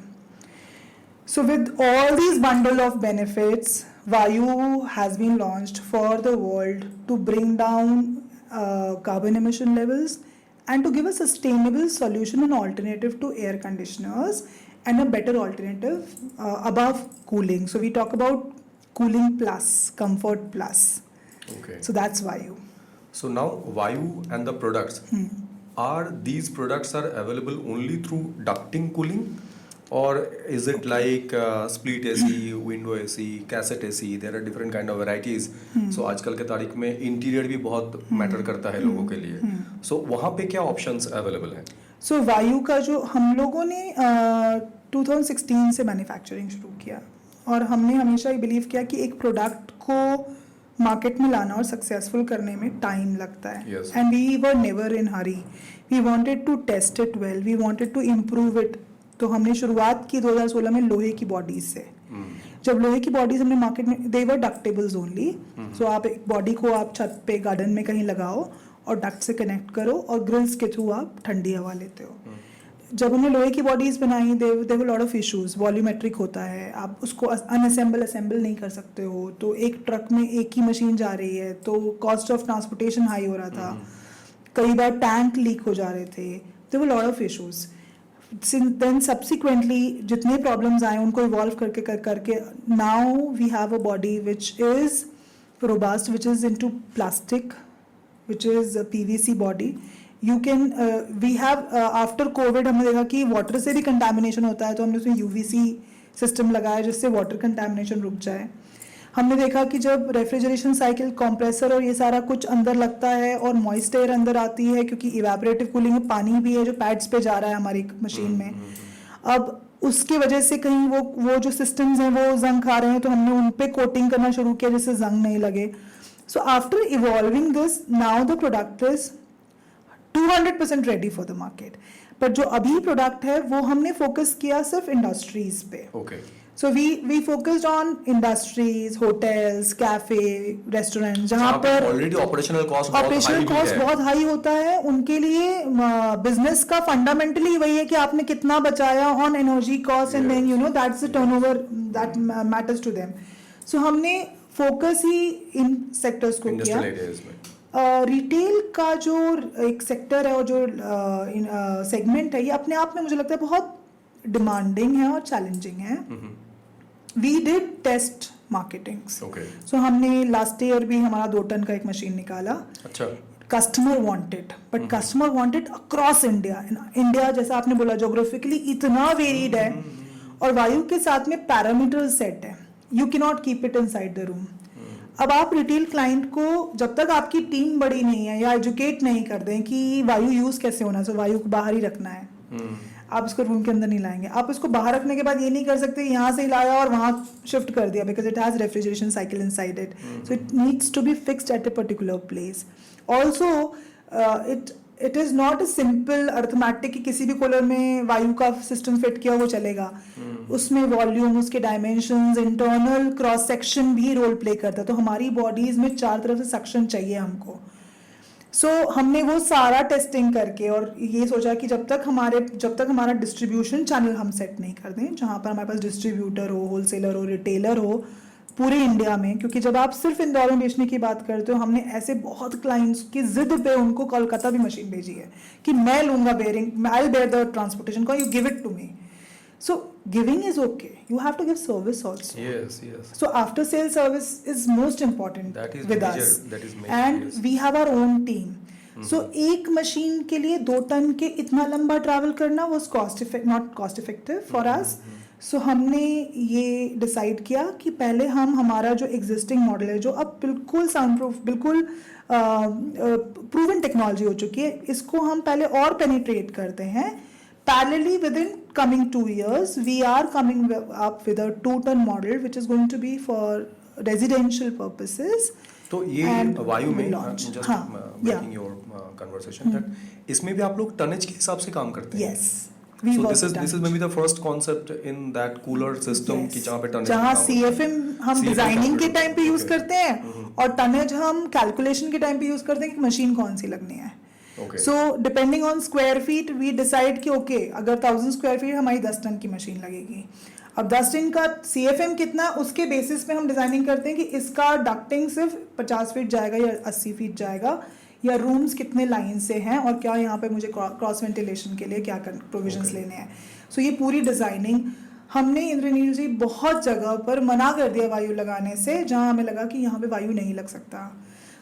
So with all these bundle of benefits, Vayu has been launched for the world to bring down carbon emission levels and to give a sustainable solution and alternative to air conditioners and a better alternative above cooling. So we talk about cooling plus, comfort plus. Okay. So that's Vayu. So now Vayu and the products, are these products are available only through ducting cooling, or is it like split AC, window AC, cassette AC? There are different kind of varieties. So आजकल के तारीख में interior भी बहुत matter करता है लोगों के लिए. So वहाँ पे क्या ऑप्शंस अवेलेबल हैं? So वायु का जो हम लोगों ने 2016 से मैन्युफैक्चरिंग शुरू किया और हमने हमेशा ये बिलीव किया कि एक प्रोडक्ट को मार्केट में लाना और सक्सेसफुल करने में टाइम लगता है. Yes. And we were never in hurry. We wanted to test it well, we wanted to improve it. तो हमने शुरुआत की 2016 में लोहे की बॉडीज से. जब लोहे की बॉडीज हमने मार्केट में, दे वर डक्टेबल्स ओनली. सो आप एक बॉडी को आप छत पे गार्डन में कहीं लगाओ और डक्ट से कनेक्ट करो और ग्रिल्स के थ्रू आप ठंडी हवा लेते हो. जब हमने लोहे की बॉडीज बनाई, they were lot of issues. Volumetric होता है, आप उसको अनअसेंबल नहीं कर सकते हो. तो एक ट्रक में एक ही मशीन जा रही है तो कॉस्ट ऑफ ट्रांसपोर्टेशन हाई हो रहा था. कई बार टैंक लीक हो जा रहे थे. They were lot of issues. Then subsequently जितने प्रॉब्लम्स आए उनको इवॉल्व करके now we have a body which is robust, which is into plastic, which is a PVC body. You can we have after COVID हमने देखा कि water से भी contamination होता है तो हमने उसमें UVC सिस्टम लगाया जिससे वाटर कंटामिनेशन रुक जाए. हमने देखा कि जब रेफ्रिजरेशन साइकिल, कंप्रेसर और ये सारा कुछ अंदर लगता है और मॉइस्ट एयर अंदर आती है क्योंकि इवेपोरेटिव कूलिंग में पानी भी है जो पैड्स पे जा रहा है हमारी मशीन में. अब उसकी वजह से कहीं वो जो सिस्टम्स हैं वो जंग खा रहे हैं तो हमने उन पे कोटिंग करना शुरू किया जिससे जंग नहीं लगे. So after evolving this, now the product is 200% ready for the market. But जो अभी प्रोडक्ट है वो हमने फोकस किया सिर्फ इंडस्ट्रीज पे. Okay. So we focused on industries, hotels, cafe, restaurants जहाँ पर ऑलरेडी ऑपरेशनल कॉस्ट बहुत हाई होता है. उनके लिए बिजनेस का फंडामेंटली वही है कि आपने कितना बचाया on energy cost and then you know that's the turnover that matters to them. So हमने फोकस ही इन सेक्टर्स को किया. रिटेल का जो एक सेक्टर है और जो सेगमेंट है ये अपने आप में मुझे लगता है बहुत डिमांडिंग है और चैलेंजिंग है. We did test marketing. So हमने लास्ट ईयर भी हमारा 2 टन का एक मशीन निकाला. अच्छा. Customer wanted, but customer wanted across India. India जैसा आपने बोला जोग्राफिकली इतना वेरिड है और वायु के साथ में पैरामीटर सेट है. You can not keep it inside the room. अब आप रिटेल क्लाइंट को जब तक आपकी टीम बड़ी नहीं है या एजुकेट नहीं कर दें कि वायु यूज कैसे होना है, वायु को बाहर ही रखना है. आप इसको रूम के अंदर नहीं लाएंगे. आप इसको बाहर रखने के बाद ये नहीं कर सकते यहाँ से ही लाया और वहाँ शिफ्ट कर दिया because it has refrigeration cycle inside it. So it needs to be fixed at a particular place. Also it is not a simple arithmetic कि किसी भी कूलर में वायु का सिस्टम फिट किया वो चलेगा. उसमें वॉल्यूम, उसके डायमेंशंस, इंटरनल क्रॉस सेक्शन भी रोल प्ले करता है. तो हमारी बॉडीज में 4 तरफ से सक्शन चाहिए हमको. सो हमने वो सारा टेस्टिंग करके और ये सोचा कि जब तक हमारा डिस्ट्रीब्यूशन चैनल हम सेट नहीं कर दें जहाँ पर हमारे पास डिस्ट्रीब्यूटर हो, होलसेलर हो, रिटेलर हो पूरे इंडिया में. क्योंकि जब आप सिर्फ इंदौर में बेचने की बात करते हो, हमने ऐसे बहुत क्लाइंट्स की जिद पे उनको कोलकाता भी मशीन भेजी है कि मैं लूंगा bearing, I bear the transportation का, you give it to me. So giving is okay. You have to give service also. Yes. So after sale service is most important that is with major, us. that is major, and yes. we have our own team. So एक machine के लिए 2 ton के इतना लंबा travel करना was not cost effective for us. So हमने ये decide किया कि पहले हम हमारा जो एग्जिस्टिंग मॉडल है जो अब बिल्कुल साउंड प्रूफ, बिल्कुल प्रूवन टेक्नोलॉजी हो चुकी है, इसको हम पहले और पेनिट्रेट करते हैं. Parallelly, within coming 2 years, we are coming up with a 2 ton model, which is going to be for residential purposes. तो ये वायु में just breaking your conversation that इसमें भी आप लोग टनेज के हिसाब से काम करते हैं. Yes. So this is maybe the first concept in that cooler system कि जहाँ पे टनेज, जहाँ CFM हम डिजाइनिंग के टाइम पे यूज करते हैं और टनेज हम कैलकुलेशन के टाइम पे यूज करते हैं कि मशीन कौन सी लगनी है. Okay. So depending on square feet we decide कि okay अगर 1000 स्क्वायर फीट हमारी 10 टन की मशीन लगेगी. अब 10 टन का CFM कितना, उसके बेसिस पे हम डिजाइनिंग करते हैं कि इसका डक्टिंग सिर्फ 50 फीट जाएगा या 80 फीट जाएगा या रूम्स कितने लाइन से हैं और क्या यहाँ पे मुझे क्रॉस वेंटिलेशन के लिए क्या प्रोविजंस लेने हैं. सो ये पूरी डिज़ाइनिंग हमने इंद्रनील जी बहुत जगह पर मना कर दिया वायु लगाने से, जहाँ हमें लगा कि यहाँ पे वायु नहीं लग सकता.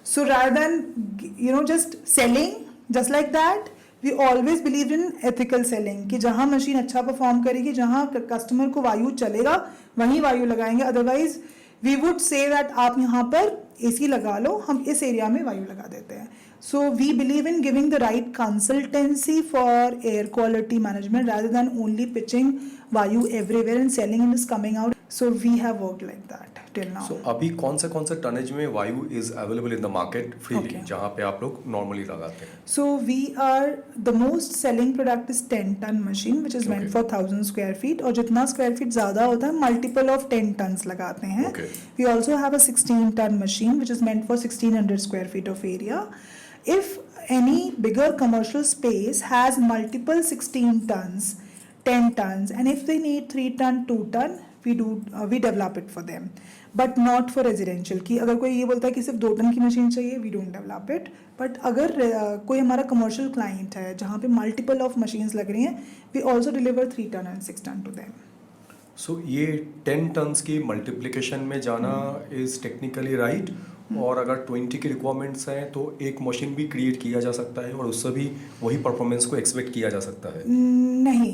सो rather than just selling just like that, we always believed in ethical selling कि जहाँ मशीन अच्छा परफॉर्म करेगी, जहाँ कस्टमर को वायु चलेगा वहीं वायु लगाएंगे. Otherwise we would say that आप यहाँ पर AC लगा लो, हम इस एरिया में वायु लगा देते हैं. So we believe in giving the right consultancy for air quality management rather than only pitching vayu everywhere and selling and just coming out. So we have worked like that till now. So अभी कौन से tonnage में वायु is available in the market freely, Okay. जहाँ पे आप लोग normally लगाते हैं? So we are the most selling product is 10-ton machine which is meant Okay. for 1000 square feet, और जितना square feet ज़्यादा होता है multiple of 10 tons लगाते हैं. Okay. We also have a 16-ton machine which is meant for 1600 square feet of area. If any bigger commercial space has multiple 16 tons, 10 tons, and if they need 3 ton, 2 ton, we develop it for them, but not for residential. कि अगर कोई ये बोलता है कि सिर्फ 2 ton की machine चाहिए, we don't develop it. But अगर कोई हमारा commercial client है जहाँ पे multiple of machines लग रही हैं, we also deliver 3 ton and 6 ton to them. सो ये 10 टन्स की मल्टीप्लिकेशन में जाना इज टेक्निकली राइट, और अगर 20 की रिक्वायरमेंट्स हैं तो एक मशीन भी क्रिएट किया जा सकता है और उससे भी वही परफॉर्मेंस को एक्सपेक्ट किया जा सकता है? नहीं,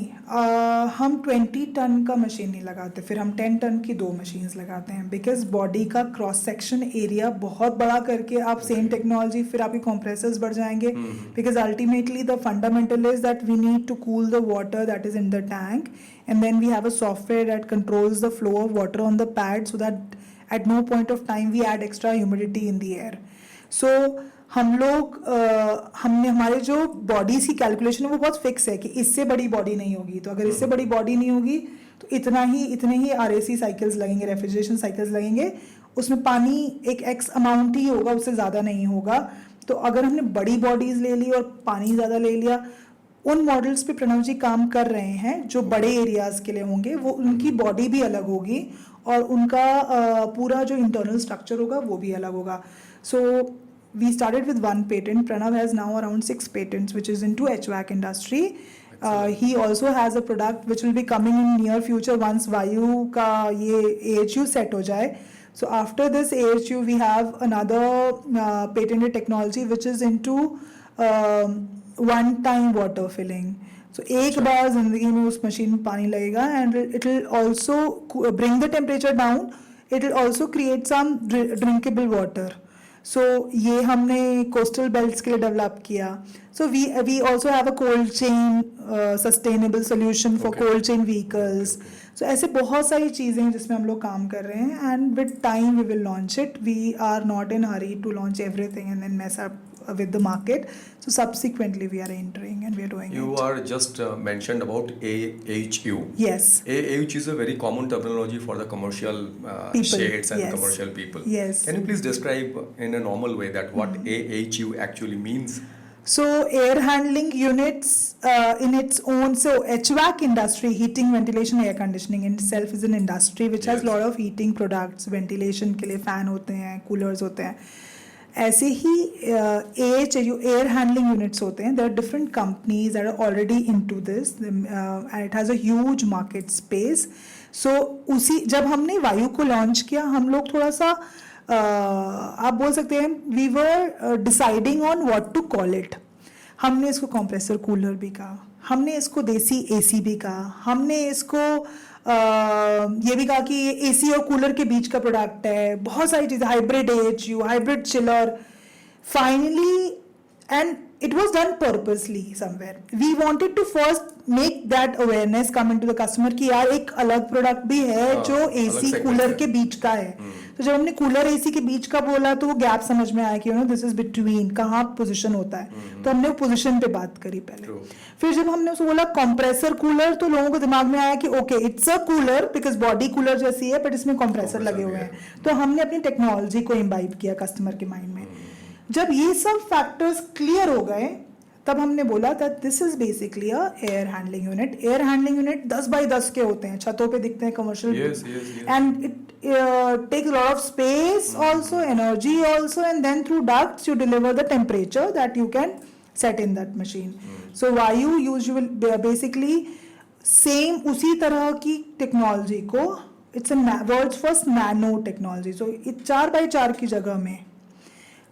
हम 20 टन का मशीन नहीं लगाते, फिर हम 10 टन की 2 मशीन्स लगाते हैं, बिकॉज बॉडी का क्रॉस सेक्शन एरिया बहुत बड़ा करके आप सेम टेक्नोलॉजी, फिर आपके कंप्रेसर्स बढ़ जाएंगे, because ultimately the fundamental is that we need to cool the water that is in the tank, and then we have a software that controls the flow of water on the pad so that at no point of time we add extra humidity in the air. So हम लोग हमने हमारे जो bodies की calculation है वो बहुत fix है कि इससे बड़ी बॉडी नहीं होगी, तो अगर इससे बड़ी बॉडी नहीं होगी तो इतने ही RAC साइकिल्स लगेंगे, रेफ्रिजरेशन साइकिल्स लगेंगे, उसमें पानी एक एक्स अमाउंट ही होगा, उससे ज़्यादा नहीं होगा. तो अगर हमने बड़ी बॉडीज ले ली और पानी ज़्यादा ले लिया, उन मॉडल्स पे प्रणव जी काम कर रहे हैं जो बड़े एरियाज के लिए होंगे, वो उनकी बॉडी भी अलग होगी और उनका पूरा जो इंटरनल स्ट्रक्चर होगा वो भी अलग होगा. So we started with 1 patent. Pranav has now around 6 patents which is into HVAC industry. He also has a product which will be coming in near future once वायु का ये AHU set हो जाए. So after this AHU we have another patented technology which is into one time water filling. So एक बार जिंदगी में उस machine में पानी लगेगा and it will also bring the temperature down. It will also create some drinkable water. So ये हमने coastal belts के लिए डेवलप किया. So we also have a cold chain sustainable solution for cold chain vehicles. So ऐसे बहुत सारी चीज़ें हैं जिसमें हम लोग काम कर रहे हैं, and with time we will launch it. We are not in hurry to launch everything and then mess up with the market. So subsequently we are entering and we are doing You it. are just mentioned about AHU. Yes. AHU is a very common terminology for the commercial People, shades and yes. commercial people. Yes. Can you please describe in a normal way that what AHU actually means? So air handling units in its own, so HVAC industry, heating, ventilation, air conditioning in itself is an industry which has Yes. lot of heating products. Ventilation के लिए fan होते हैं, coolers होते हैं. ऐसे ही AHU air handling units होते हैं. There are different companies that are already into this and it has a huge market space. So उसी जब हमने वायु को लॉन्च किया, हम लोग थोड़ा सा आप बोल सकते हैं we were deciding on what to call it. हमने इसको कंप्रेसर कूलर भी कहा, हमने इसको देसी AC भी कहा, हमने इसको ये भी कहा कि ये AC और कूलर के बीच का प्रोडक्ट है, बहुत सारी चीज़ें, hybrid AHU, hybrid chiller. Finally and it was done purposely somewhere. We wanted to first make that awareness come into the customer कि यार एक अलग प्रोडक्ट भी है जो AC कूलर के बीच का है. तो जब हमने कूलर AC के बीच का बोला तो वो गैप समझ में आया कि दिस इज बिटवीन, कहाँ पोजीशन होता है. तो हमने वो पोजीशन पे बात करी पहले. फिर जब हमने उसको बोला कंप्रेसर कूलर, तो लोगों को दिमाग में आया कि okay it's a cooler because body cooler जैसी है बट इसमें कंप्रेसर लगे हुए हैं. तो हमने अपनी टेक्नोलॉजी को इम्बाइब किया कस्टमर के माइंड में. जब ये सब फैक्टर्स क्लियर हो गए तब हमने बोला that this is basically a air handling unit. Air handling unit 10x10 के होते हैं, छतों पे दिखते हैं commercial, and it takes a lot of space also, energy also, and then through ducts you deliver the temperature that you can set in that machine. So vayu usual basically same उसी तरह की technology को, it's world's first nano technology. So 4x4 की जगह में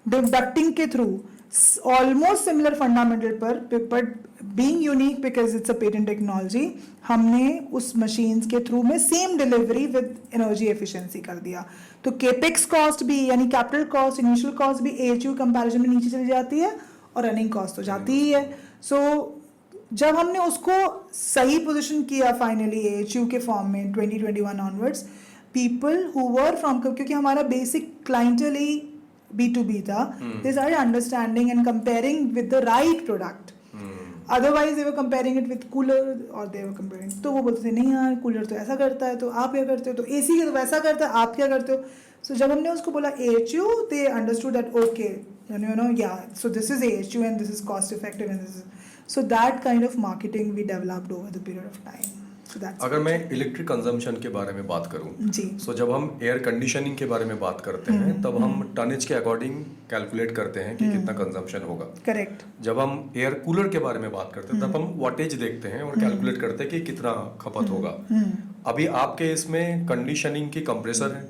ducting के through almost similar fundamental पर, but being unique because it's a patent technology, हमने उस मशीन्स के थ्रू में same delivery with energy efficiency कर दिया. तो केपेक्स कॉस्ट भी, यानी कैपिटल कॉस्ट, इनिशियल कॉस्ट भी AHU कंपैरिजन में नीचे चली जाती है और रनिंग कॉस्ट तो जाती ही है. सो जब हमने उसको सही पोजीशन किया फाइनली AHU के फॉर्म में 2021 onwards, people who were from, क्योंकि हमारा बेसिक क्लाइंटल ही B2B था, they started understanding and comparing with the right product. Otherwise they were comparing it with cooler, or they were comparing, तो वो बोलते थे नहीं यार कूलर तो ऐसा करता है, तो आप क्या करते हो, तो AC तो वैसा करता है, आप क्या करते हो. So जब हमने उसको बोला AHU, they understood that okay, yeah, so this is AHU and this is cost effective and this is, so that kind of marketing we developed over the period of time. So that's अगर मैं electric consumption के बारे में बात करूं, जी, सो जब हम air conditioning के बारे में बात करते हैं तब हम टनेज के अकॉर्डिंग कैलकुलेट करते हैं कि कितना कंजम्पशन होगा. करेक्ट. जब हम एयर कूलर के बारे में बात करते हैं तब हम वाटेज देखते हैं और कैलकुलेट करते हैं कि कितना खपत होगा. अभी आपके इसमें कंडीशनिंग की कंप्रेसर है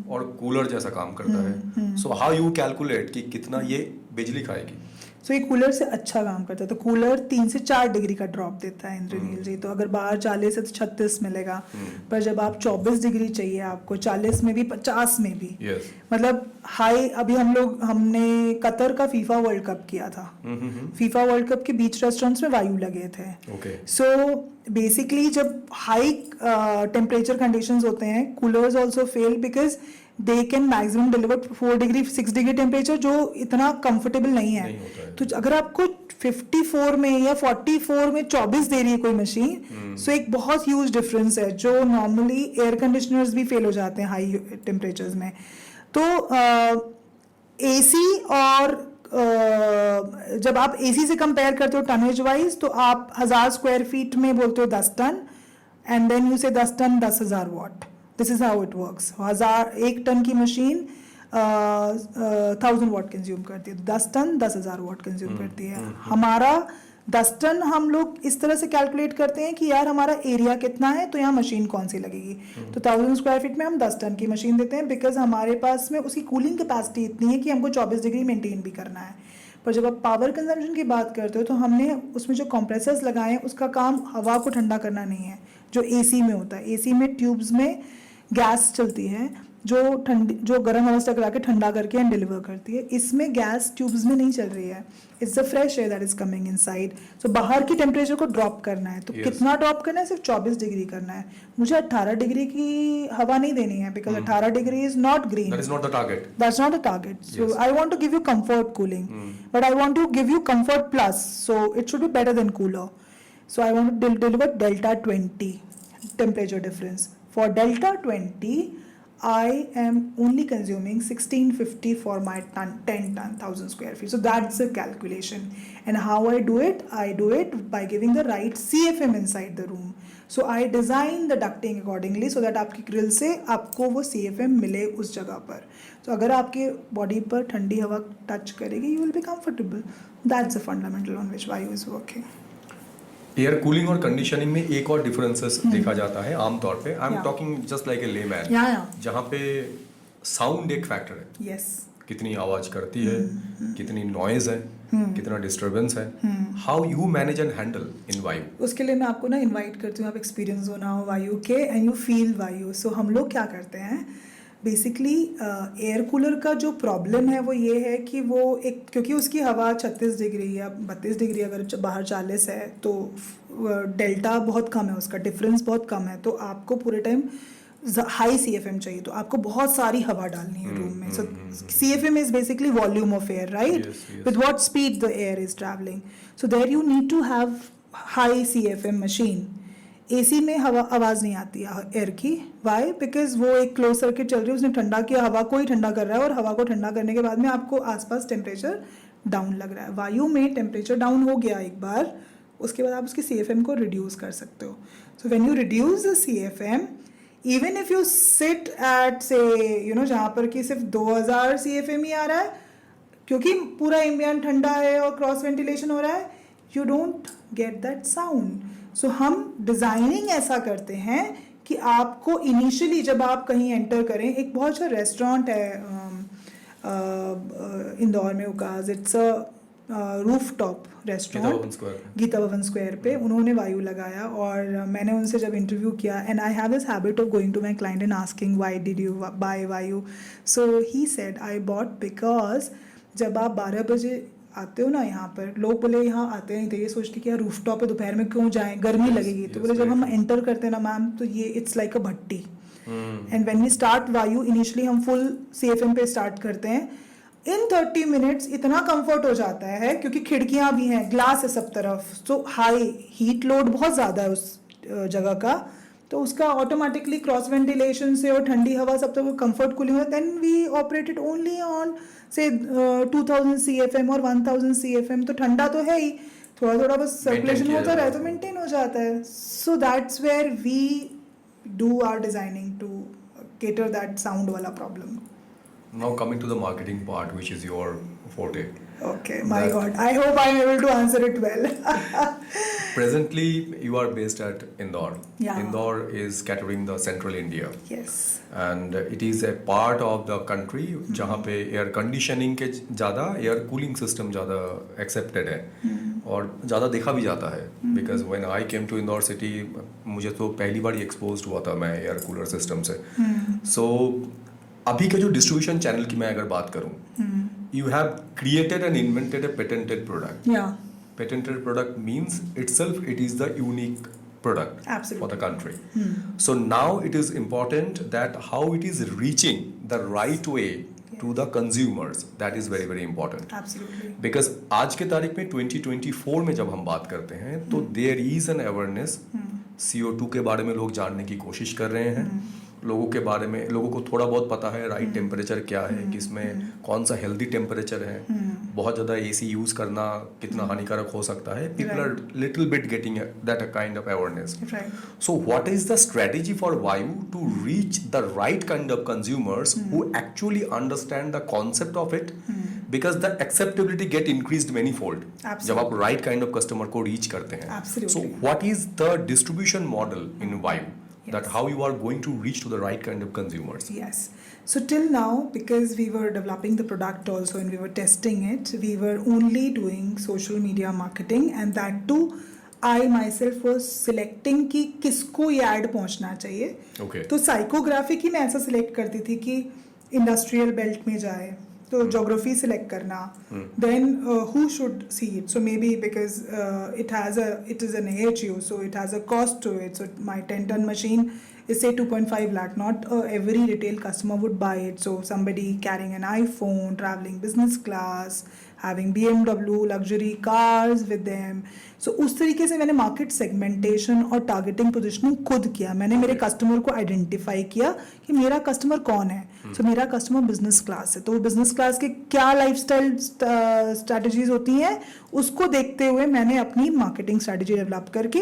और कूलर जैसा काम करता है. सो हाउ यू कैलकुलेट कि कितना ये बिजली खाएगी. सो ये कूलर से अच्छा काम करता है. तो कूलर 3 से 4 डिग्री का ड्रॉप देता है इंद्रनील जी. तो अगर बाहर 40 से 36 मिलेगा, पर जब आप 24 डिग्री चाहिए आपको, 40 में भी 50 में भी, मतलब हाई. अभी हमने कतर का फीफा वर्ल्ड कप किया था. फीफा वर्ल्ड कप के बीच रेस्टोरेंट्स में वायु लगे थे. सो बेसिकली जब हाई टेम्परेचर कंडीशंस होते हैं, coolers also fail because they can maximum deliver 4 degree 6 degree temperature, जो इतना कंफर्टेबल नहीं है. तो अगर आपको 54 में या 44 में 24 दे रही है कोई मशीन, सो एक बहुत ह्यूज डिफरेंस है, जो नॉर्मली एयर कंडीशनर्स भी फेल हो जाते हैं हाई टेम्परेचर्स में. तो AC और जब आप AC से कंपेयर करते हो टनेज वाइज, तो आप 1000 स्क्वायर फीट में बोलते हो 10 ton, and then you say 10 ton 10,000 watt. This is how it works. 1 ton की मशीन 1000 वॉट कंज्यूम करती है, 10 टन 10,000 वॉट कंज्यूम करती है. हमारा 10 टन हम लोग इस तरह से कैलकुलेट करते हैं कि यार हमारा एरिया कितना है, तो यहाँ मशीन कौन सी लगेगी. तो 1000 स्क्वायर फीट में हम 10 टन की मशीन देते हैं, बिकॉज हमारे पास में उसकी कूलिंग कैपेसिटी इतनी है कि हमको 24 डिग्री मेंटेन भी करना है. पर जब आप पावर कंजम्पशन की बात करते हो, तो हमने उसमें जो कंप्रेसर्स लगाए हैं उसका काम हवा को ठंडा करना नहीं है, जो AC में होता है. AC में ट्यूब्स में गैस चलती है जो गर्म हवा से टकरा के ठंडा करके एंड डिलीवर करती है. इसमें गैस ट्यूब्स में नहीं चल रही है, it's the fresh air that is coming inside. So बाहर की टेम्परेचर को ड्रॉप करना है, तो कितना ड्रॉप करना है, सिर्फ 24 डिग्री करना है. मुझे 18 डिग्री की हवा नहीं देनी है, because 18 degree is not green. That is not the target. That's not a target. So I want to give you comfort cooling, but I want to give you comfort plus. So it should be better than cooler. So I want to deliver delta 20 temperature difference. For delta 20, I am only consuming 1650 for my 10 ton 1000 square feet. So that's the calculation. And how I do it by giving the right CFM inside the room. So I design the ducting accordingly so that आपकी grill से आपको वो CFM मिले उस जगह पर. तो अगर आपके बॉडी पर ठंडी हवा टच करेगी, you will be comfortable. That's the fundamental on which Vayu is working. Air cooling और कंडीशनिंग में एक और डिफरेंसेस देखा जाता है आमतौर पे. I am talking just like a layman, जहाँ पे साउंड एक फैक्टर है. Yes. कितनी आवाज करती है, कितनी नॉइज है, कितना डिस्टरबेंस है. How you manage and handle in वायु. उसके लिए मैं आपको ना इनवाइट करती हूँ, आप एक्सपीरियंस होना हो वायु के, एंड यू फील वायु. सो हम लोग क्या करते हैं बेसिकली, एयर कूलर का जो प्रॉब्लम है वो ये है कि वो एक, क्योंकि उसकी हवा 36 डिग्री या 32 डिग्री, अगर बाहर 40 है तो डेल्टा बहुत कम है, उसका डिफरेंस बहुत कम है. तो आपको पूरे टाइम हाई CFM चाहिए, तो आपको बहुत सारी हवा डालनी है रूम में. So CFM is basically volume of air, right, with what speed the air is travelling. So there you need to have high CFM machine. AC में हवा आवाज़ नहीं आती है एयर की. वाई? बिकॉज वो एक क्लोज सर्किट चल रही है, उसने ठंडा किया, हवा को ही ठंडा कर रहा है, और हवा को ठंडा करने के बाद में आपको आसपास टेम्परेचर डाउन लग रहा है। वायु में टेम्परेचर डाउन हो गया एक बार, उसके बाद आप उसकी CFM को रिड्यूस कर सकते हो। सो when you reduce the CFM, even if you sit at से जहाँ पर कि सिर्फ 2000 CFM ही आ रहा है, क्योंकि पूरा एम्बिएंट ठंडा है और क्रॉस वेंटिलेशन हो रहा है, you don't get that sound. So हम डिज़ाइनिंग ऐसा करते हैं कि आपको इनिशियली जब आप कहीं एंटर करें, एक बहुत अच्छा रेस्टोरेंट है इंदौर में उकाज, it's a roof top restaurant Geeta Bhawan square पे, उन्होंने वायु लगाया और मैंने उनसे जब इंटरव्यू किया, and I have this habit of going to my client and asking why did you buy Vayu, so he said I bought because जब आप 12 बजे आते हो ना यहाँ पर, लोग बोले यहाँ आते नहीं थे, ये सोचते कि यार रूफ टॉप है, दोपहर में क्यों जाएं, गर्मी लगेगी, तो बोले जब हम एंटर करते हैं ना मैम, तो ये इट्स लाइक अ भट्टी, and when we start Vayu, initially हम फुल CFM पे स्टार्ट करते हैं, इन 30 मिनट्स इतना कंफर्ट हो जाता है, क्योंकि खिड़कियाँ भी हैं, ग्लास है सब तरफ, सो हाई हीट लोड बहुत ज़्यादा है उस जगह का, तो उसका ऑटोमेटिकली क्रॉस वेंटिलेशन से और ठंडी हवा सब तक कंफर्ट कूलिंग है। Then we operated only on say 2000 CFM और 1000 CFM, तो ठंडा तो है ही, थोड़ा थोड़ा बस सर्कुलेशन होता रहे तो मेंटेन हो जाता है। So that's where we do our designing to cater that sound wala problem. Now coming to the marketing part, which is your forte. Okay, my God, I hope I'm able to answer it well. Presently, you are based at Indore. Yeah. Indore is catering the central India. Yes. And it is a part of the country जहाँ पे air conditioning के ज़्यादा air cooling system ज़्यादा accepted है और ज़्यादा देखा भी जाता है, because when I came to Indore city, मुझे तो पहली बार ही exposed हुआ था मैं air cooler system से. So अभी के जो distribution channel की मैं अगर बात करूँ, you have created and invented a patented product. Yeah. Patented product means itself it is the unique product. Absolutely. For the country. So now it is important that how it is reaching the right way to the consumers. That is very very important. Absolutely. Because आज के तारीख में 2024 में जब हम बात करते हैं तो there is an awareness. CO2 के बारे में लोग जानने की कोशिश कर रहे हैं, लोगों के बारे में लोगों को थोड़ा बहुत पता है राइट टेम्परेचर क्या है, किसमें कौन सा हेल्दी टेम्परेचर है, बहुत ज़्यादा AC यूज़ करना कितना हानिकारक हो सकता है. People are little bit getting that kind of awareness. So what is the strategy for Vayu to reach the right kind of consumers who actually understand the concept of it, because the acceptability get increased many fold जब आप right kind of customer को reach करते हैं. So what is the distribution model in Vayu? Yes. That how you are going to reach to the right kind of consumers. Yes. So till now, because we were developing the product also and we were testing it, we were only doing social media marketing, and that too I myself was selecting कि किसको ये ad पहुंचना चाहिए. Okay. तो psychography की मैं ऐसा select करती थी कि इंडस्ट्रियल बेल्ट में जाए तो जोग्राफी सिलेक्ट करना, then who should see it, so maybe because it is an AHU, so it has a cost to it. So my 10-ton machine is say 2.5 lakh. Not every retail customer would buy it. So somebody carrying an iPhone, traveling business class, having BMW luxury cars with them. So उस तरीके से मैंने market segmentation और targeting positioning खुद किया. मैंने मेरे customer को आइडेंटिफाई किया कि मेरा कस्टमर कौन है. सो मेरा कस्टमर बिजनेस क्लास है, तो बिजनेस क्लास के क्या लाइफस्टाइल स्ट्रैटेजीज होती हैं उसको देखते हुए मैंने अपनी मार्केटिंग स्ट्रैटेजी डेवलप करके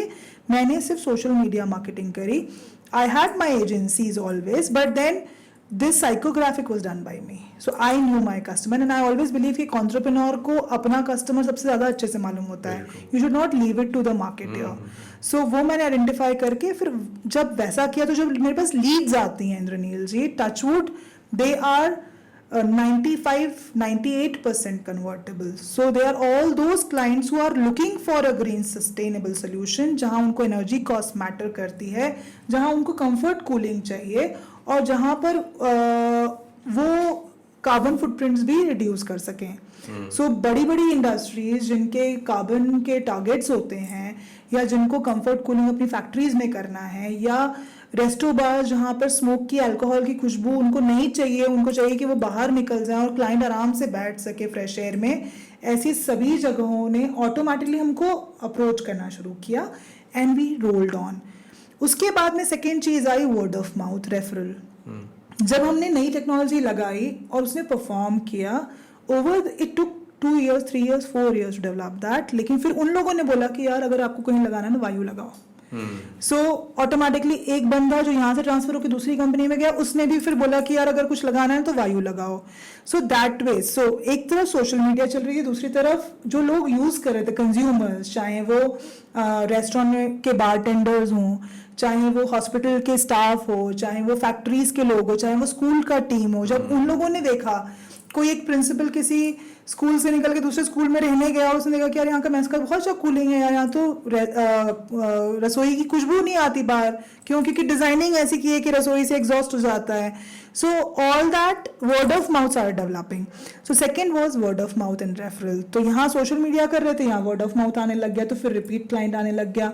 मैंने सिर्फ सोशल मीडिया मार्केटिंग करी. I had my agencies always, but then this psychographic was done by me. So I knew my customer, and I always believe कि entrepreneur को अपना customer सबसे ज़्यादा अच्छे से मालूम होता है. You should not leave it to the marketer. So वो मैंने identify करके फिर जब वैसा किया तो जब मेरे पास leads आती हैं इंद्रनील जी, touchwood, they are 95-98% convertible. So they are all those clients who are looking for a green sustainable solution, जहाँ उनको energy cost matter करती है, जहाँ उनको comfort cooling चाहिए और जहाँ पर वो कार्बन फुटप्रिंट्स भी रिड्यूस कर सकें. सो बड़ी बड़ी इंडस्ट्रीज जिनके कार्बन के टारगेट्स होते हैं या जिनको कंफर्ट कूलिंग अपनी फैक्ट्रीज में करना है, या रेस्टो बार जहाँ पर स्मोक की अल्कोहल की खुशबू उनको नहीं चाहिए, उनको चाहिए कि वो बाहर निकल जाए और क्लाइंट आराम से बैठ सके फ्रेश एयर में, ऐसी सभी जगहों ने ऑटोमेटिकली हमको अप्रोच करना शुरू किया एंड वी रोल्ड ऑन. उसके बाद में second cheese I word of mouth referral. जब हमने नई टेक्नोलॉजी लगाई और उसने परफॉर्म किया, over it took 2 years, 3 years, 4 years to develop that. लेकिन फिर उन लोगों ने बोला कि यार अगर आपको कहीं लगाना है ना वायु लगाओ. सो ऑटोमेटिकली एक बंदा जो यहाँ से ट्रांसफर होकर दूसरी कंपनी में गया उसने भी फिर बोला कि यार अगर कुछ लगाना है तो वायु लगाओ. So that way. सो एक तरफ सोशल मीडिया चल रही है, दूसरी तरफ जो लोग यूज कर रहे थे कंज्यूमर्स, चाहे वो रेस्टोरेंट के बारटेंडर्स हों, चाहे वो हॉस्पिटल के स्टाफ हो, चाहे वो फैक्ट्रीज के लोग हो, चाहे वो स्कूल का टीम हो, जब उन लोगों ने देखा कोई एक प्रिंसिपल किसी स्कूल से निकल के दूसरे स्कूल में रहने गया, उसने देखा कि यार यहाँ का मेस का बहुत अच्छा कूलिंग है यार, यहाँ तो रसोई की खुशबू नहीं आती बाहर, क्योंकि डिजाइनिंग ऐसी की है कि रसोई से एग्जॉस्ट हो जाता है. So all that word of mouth are developing. So second was word of mouth and referral. तो यहाँ सोशल मीडिया कर रहे थे, यहाँ वर्ड ऑफ माउथ आने लग गया, तो फिर रिपीट क्लाइंट आने लग गया.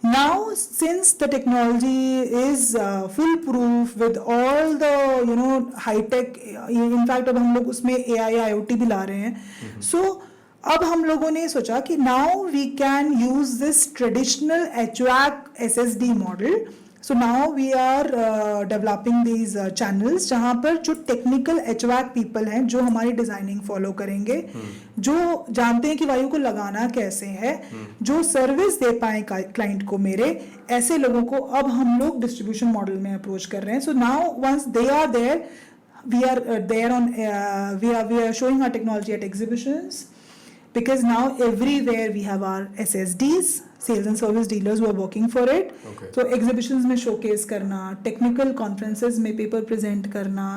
Now, since the technology is foolproof with all the high tech, in fact अब हम लोग उसमें AI IoT भी ला रहे हैं. So अब हम लोगों ने सोचा कि now we can use this traditional HVAC SSD model. So now we are developing these channels जहाँ पर जो technical HVAC people हैं जो हमारी डिजाइनिंग फॉलो करेंगे, जो जानते हैं कि वायु को लगाना कैसे है, जो सर्विस दे पाए क्लाइंट को मेरे, ऐसे लोगों को अब हम लोग डिस्ट्रीब्यूशन मॉडल में अप्रोच कर रहे हैं. So now once they are there, we are there on we are showing our technology at exhibitions, because now everywhere we have our SSDs, sales and service dealers who are working for it. Okay. So exhibitions में showcase करना, technical conferences में paper present करना,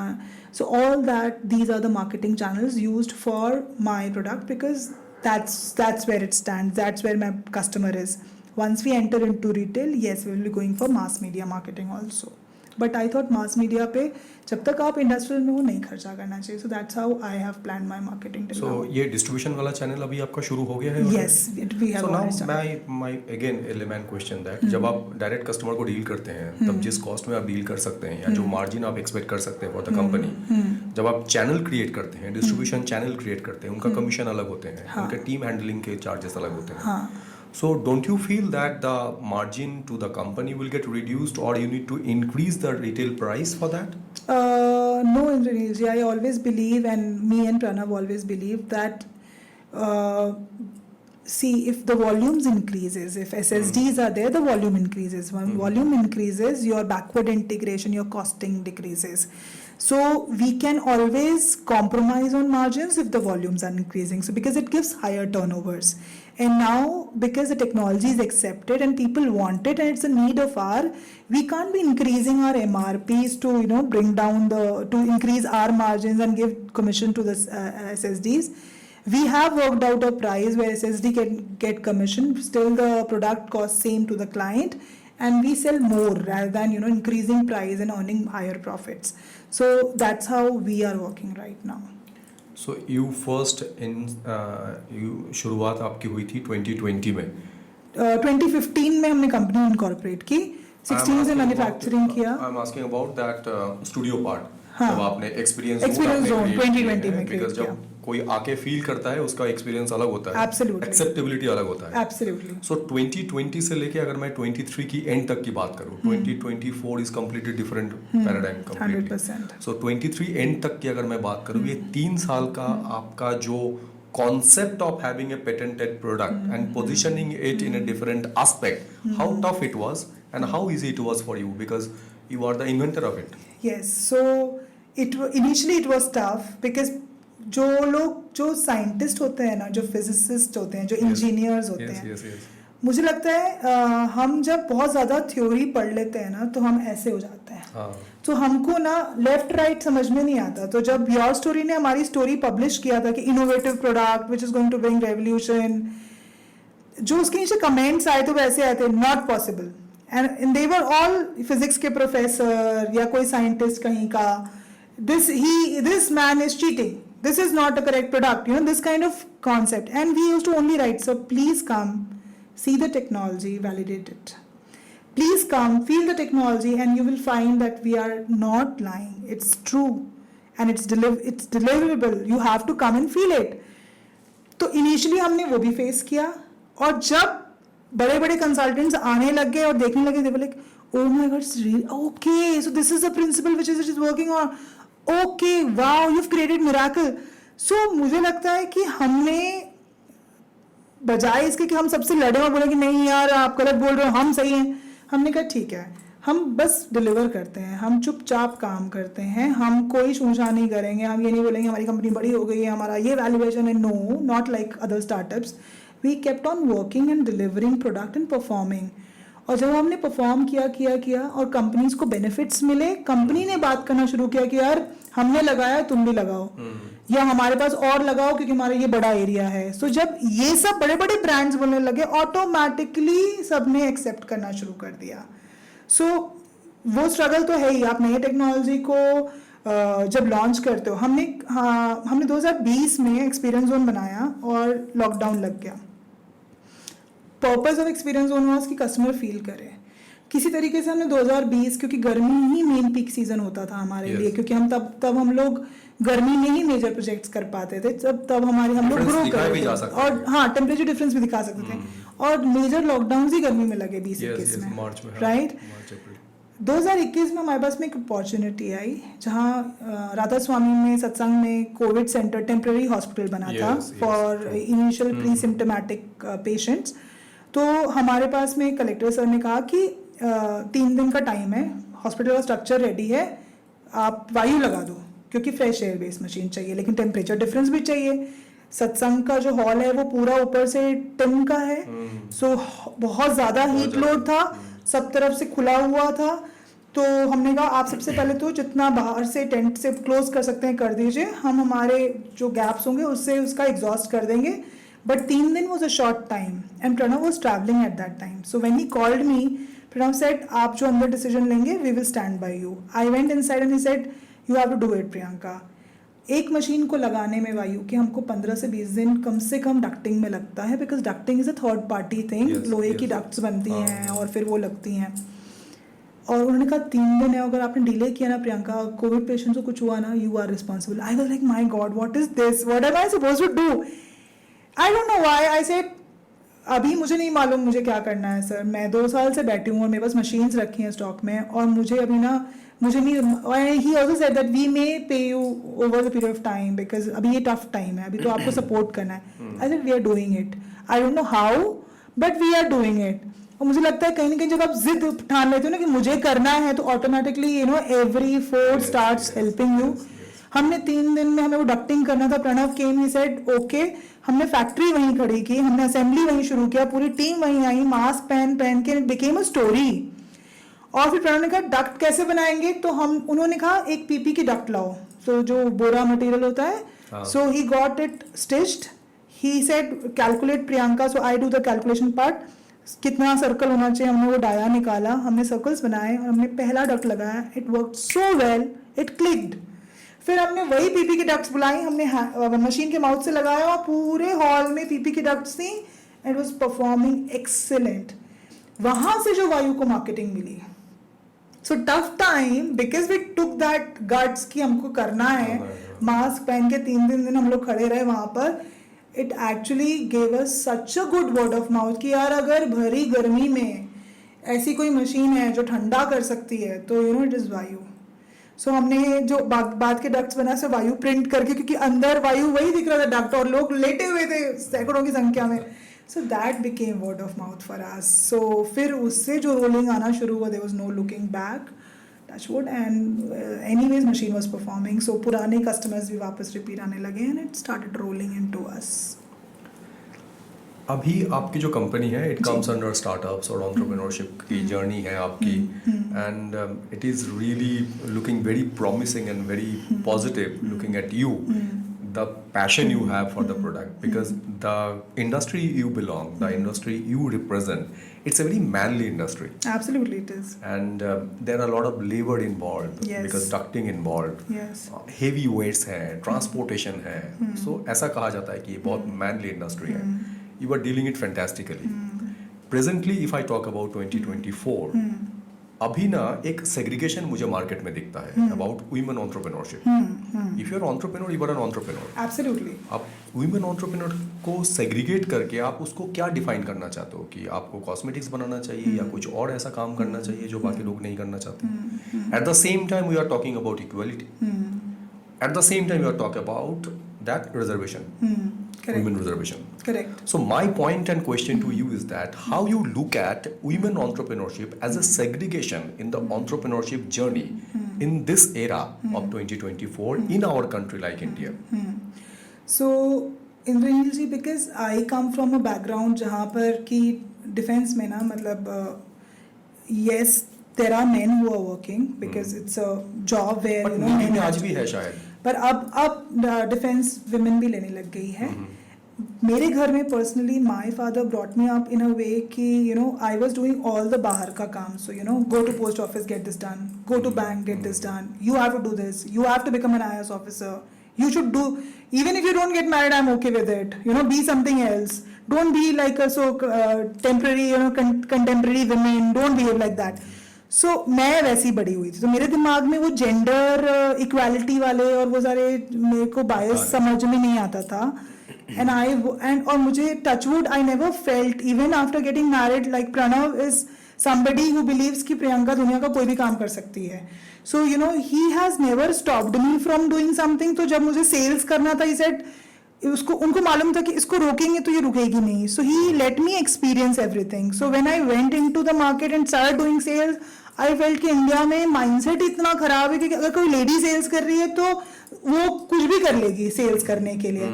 so all that, these are the marketing channels used for my product, because that's where it stands, that's where my customer is. Once we enter into retail, yes, we will be going for mass media marketing also. But I thought mass media पे जब तक आप industrial में हो नहीं खर्चा करना चाहिए. So that's how I have planned my marketing till now. So ये डिस्ट्रीब्यूशन वाला चैनल अभी आपका शुरू हो गया है? Yes, we have already So now my again element question that जब आप डायरेक्ट कस्टमर को डील करते हैं तब जिस कॉस्ट में आप डील कर सकते हैं या जो मार्जिन आप एक्सपेक्ट कर सकते हैं फॉर द कंपनी, जब आप चैनल क्रिएट करते हैं, डिस्ट्रीब्यूशन चैनल क्रिएट करते हैं, उनका कमीशन अलग होते हैं, उनके टीम हैंडलिंग के चार्जेस अलग होते हैं. So don't you feel that the margin to the company will get reduced, or you need to increase the retail price for that? No, Indraneelji, I always believe, and me and Pranav always believe that see, if the volumes increases, if SSDs are there, the volume increases. When volume increases, your backward integration, your costing decreases. So we can always compromise on margins if the volumes are increasing. So because it gives higher turnovers. And now, because the technology is accepted and people want it and it's a need of our, we can't be increasing our MRPs to bring down to increase our margins and give commission to the SSDs. We have worked out a price where SSD can get commission, still the product costs same to the client, and we sell more rather than increasing price and earning higher profits. So that's how we are working right now. So you first शुरुआत आपकी हुई थी 2020 में. 2015 में हमने company incorporate की, 16 से manufacturing किया. I'm asking about that studio part. हाँ. जब आपने एक्सपीरियंस जोन 2020 में बिकॉज जब कोई आके फील करता है उसका एक्सपीरियंस अलग होता है, Absolutely. एक्सेप्टेबिलिटी अलग होता है. Absolutely. सो 2020 से लेके अगर मैं 23 की एंड तक की बात करूं, 2024 is completely different paradigm completely. 100%. So 23 and तक की अगर मैं बात करूं, ये 3 साल का आपका जो concept of having a patented product and positioning it in a different aspect, how tough it was and how easy it was for you, because you are the inventor of it. Yes, so initially it was tough because जो scientist होते हैं ना, जो physicist होते हैं, जो engineers होते हैं, मुझे लगता है हम जब बहुत ज़्यादा थ्योरी पढ़ लेते हैं ना तो हम ऐसे हो जाते हैं. तो हमको ना लेफ्ट राइट समझ में नहीं आता. तो जब योर स्टोरी ने हमारी स्टोरी पब्लिश किया था कि innovative product which is going to bring revolution, जो उसके नीचे कमेंट्स आए थे वैसे आए थे, not possible, and they were all physics के प्रोफेसर या कोई साइंटिस्ट कहीं का. This man is cheating, this is not a correct product, this kind of concept. And we used to only write, so please come, see the technology, validate it. Please come, feel the technology, and you will find that we are not lying. It's true. And it's deliverable. You have to come and feel it. तो initially हमने वो भी face किया, और जब बड़े बड़े consultants आने लग गए और देखने लगे, they were like, oh my God, it's real. Okay, so this is the principle which is working on. Okay, wow, you've created miracle. सो मुझे लगता है कि हमने बजाय इसके कि हम सबसे लड़े और बोले कि नहीं यार आप गलत बोल रहे हो हम सही हैं, हमने कहा ठीक है हम बस डिलीवर करते हैं, हम चुपचाप काम करते हैं, हम कोई शूशा नहीं करेंगे, हम ये नहीं बोलेंगे हमारी कंपनी बड़ी हो गई है, हमारा ये वैल्यूएशन है, no, not like other startups. We kept on working and delivering product and performing. और जब हमने परफॉर्म किया और कंपनीज को बेनिफिट्स मिले, कंपनी ने बात करना शुरू किया कि यार हमने लगाया तुम भी लगाओ, या हमारे पास और लगाओ क्योंकि हमारा ये बड़ा एरिया है। सो जब ये सब बड़े बड़े ब्रांड्स बोलने लगे, ऑटोमेटिकली सबने एक्सेप्ट करना शुरू कर दिया। सो वो स्ट्रगल तो है ही, आप नई टेक्नोलॉजी को जब लॉन्च करते हो, हमने 2020 में एक्सपीरियंस जोन बनाया और लॉकडाउन लग गया। Purpose of experience zone was कि कस्टमर फील करे किसी तरीके से। हमने 2020, क्योंकि गर्मी ही मेन पीक सीजन होता था हमारे लिए, क्योंकि हम तब हम लोग गर्मी में ही मेजर प्रोजेक्ट्स कर पाते थे, तब हम लोग ग्रो कर रहे थे और हाँ टेम्परेचर डिफरेंस भी दिखा सकते थे। और मेजर लॉकडाउन ही गर्मी में लगे 2021 में, राइट। 2021 में हमारे पास में एक अपॉर्चुनिटी आई जहाँ राधा स्वामी में सत्संग में कोविड सेंटर टेम्पररी हॉस्पिटल बना था for initial pre symptomatic patients. तो हमारे पास में कलेक्टर सर ने कहा कि 3 दिन का टाइम है, हॉस्पिटल का स्ट्रक्चर रेडी है, आप वायु लगा दो क्योंकि फ्रेश एयर बेस्ड मशीन चाहिए लेकिन टेम्परेचर डिफरेंस भी चाहिए। सत्संग का जो हॉल है वो पूरा ऊपर से टिन का है, सो बहुत ज़्यादा हीट लोड था, सब तरफ से खुला हुआ था। तो हमने कहा आप सबसे पहले तो जितना बाहर से टेंट से क्लोज कर सकते हैं कर दीजिए, हम हमारे जो गैप्स होंगे उससे उसका एग्जॉस्ट कर देंगे। बट 3 दिन was a short time and Pranav was travelling at that time. So when he called me, Pranav said आप जो अंदर डिसीजन लेंगे we will stand by you. I went inside and he said you have to do it Priyanka. एक machine को लगाने में वायु के हमको 15 से 20 दिन कम से कम डक्टिंग में लगता है, because ducting is a third party thing, लोहे की डक्ट्स बनती हैं और फिर वो लगती हैं। और उन्होंने कहा 3 दिन है, अगर आपने डिले किया ना प्रियंका, कोविड पेशेंट को कुछ हुआ ना, you are responsible. I was like my God what is this, what am I supposed to do. I don't know why I said अभी मुझे नहीं मालूम मुझे क्या करना है सर, मैं 2 साल से बैठी हूँ और मेरे पास मशीन्स रखी हैं स्टॉक में और मुझे अभी ना मुझे नहीं। He also said that we may pay you over the period of time because अभी ये टफ टाइम है, अभी तो आपको सपोर्ट करना है। I said we are doing it, I don't know how but we are doing it. और मुझे लगता है कहीं ना कहीं जब आप जिद ठान लेते हो ना कि मुझे करना है तो automatically every force starts helping you. हमने 3 दिन में हमें वो डक्टिंग करना था। प्रणव केम, ही सेड ओके। हमने फैक्ट्री वहीं खड़ी की, हमने असेंबली वहीं शुरू किया, पूरी टीम वहीं आई, मास्क पहन के, इट बिकेम अ स्टोरी। और फिर प्रणव ने कहा डक्ट कैसे बनाएंगे, तो उन्होंने कहा एक पीपी की डक्ट लाओ, तो जो बोरा मटेरियल होता है। So he got it stitched, he said calculate Priyanka, so I do the calculation part, कितना सर्कल होना चाहिए, हमने वो डाया निकाला, हमने सर्कल्स बनाए और हमने पहला डक्ट लगाया। It worked so well, it clicked. फिर हमने वही पीपी की डक्ट्स बुलाई, हमने मशीन के माउथ से लगाया और पूरे हॉल में पीपी की डक्ट्स थी, इट वाज परफॉर्मिंग एक्सीलेंट। वहां से जो वायु को मार्केटिंग मिली। So tough time because we took that guts कि हमको करना है, मास्क पहन के 3 दिन हम लोग खड़े रहे वहां पर। It actually gave us such a good word of mouth कि यार अगर भरी गर्मी में ऐसी कोई मशीन है जो ठंडा कर सकती है तो इट इज वायु। सो हमने जो बाद के डक्ट्स बनाए से वायु प्रिंट करके, क्योंकि अंदर वायु वही दिख रहा था डक्ट और लोग लेटे हुए थे सैकड़ों की संख्या में। So that became word of mouth for us. So फिर उससे जो रोलिंग आना शुरू हुआ, there was no looking back, touch wood, and anyways machine was performing. So पुराने कस्टमर्स भी वापस रिपीट आने लगे and it started rolling into us. अभी आपकी जो कंपनी है इट कम्स अंडर स्टार्टअप्स और एंटरप्रेन्योरशिप की जर्नी है आपकी, and it is really looking very promising and very positive looking at you, the passion you have for the product, because the industry you belong, the industry you represent, it's a very manly industry. Absolutely it is. And there are a lot of labor involved, Yes. because ducting involved, Yes. heavy weights है, transportation है, so ऐसा कहा जाता है कि ये बहुत manly industry है. You are dealing it fantastically. Presently, if I talk about 2024, अभी ना एक सेग्रीगेशन मुझे मार्केट में दिखता है about women entrepreneurship. If you are entrepreneur, you are an entrepreneur. Absolutely. आप वुमेन एंटरप्रेन्योर को सेग्रीगेट करके आप उसको क्या डिफाइन करना चाहते हो कि आपको कॉस्मेटिक्स बनाना चाहिए या कुछ और ऐसा काम करना चाहिए जो बाकी लोग नहीं करना चाहते. At the same time we are talking about equality. At the same time we are talking about that reservation, Correct. women reservation. Correct. So my point and question to you is that how you look at women entrepreneurship as a segregation in the entrepreneurship journey in this era of 2024 in our country like India. So Indraneel ji, because I come from a background जहाँ पर कि defence में ना मतलब yes there are men who are working because it's a job where But Navy में आज भी है शायद. पर अब डिफेंस विमेन भी लेने लग गई है. मेरे घर में personally my father brought me up in a way कि you know I was doing all the बाहर का काम. So you know go to post office get this done, go to bank get this done, you have to do this, you have to become an IAS officer, you should do, even if you don't get married, I'm okay with it, you know, be something else, don't be like a temporary, you know, contemporary women, don't behave like that. So मैं वैसी बड़ी हुई थी, तो मेरे दिमाग में वो जेंडर इक्वालिटी वाले और वो सारे मेरे को बायस समझ में नहीं आता था. and और मुझे touch wood I never felt even after getting married like Pranav is somebody who believes कि प्रियंका दुनिया का कोई भी काम कर सकती है. So you know he has never stopped me from doing something. तो जब मुझे सेल्स करना था, he said उनको मालूम था कि इसको रोकेंगे तो ये रुकेगी नहीं. So he let me experience everything. So when I went into the market and started doing sales, I felt कि इंडिया में माइंडसेट इतना खराब है कि अगर कोई लेडी सेल्स कर रही है तो वो कुछ भी कर लेगी सेल्स करने के लिए.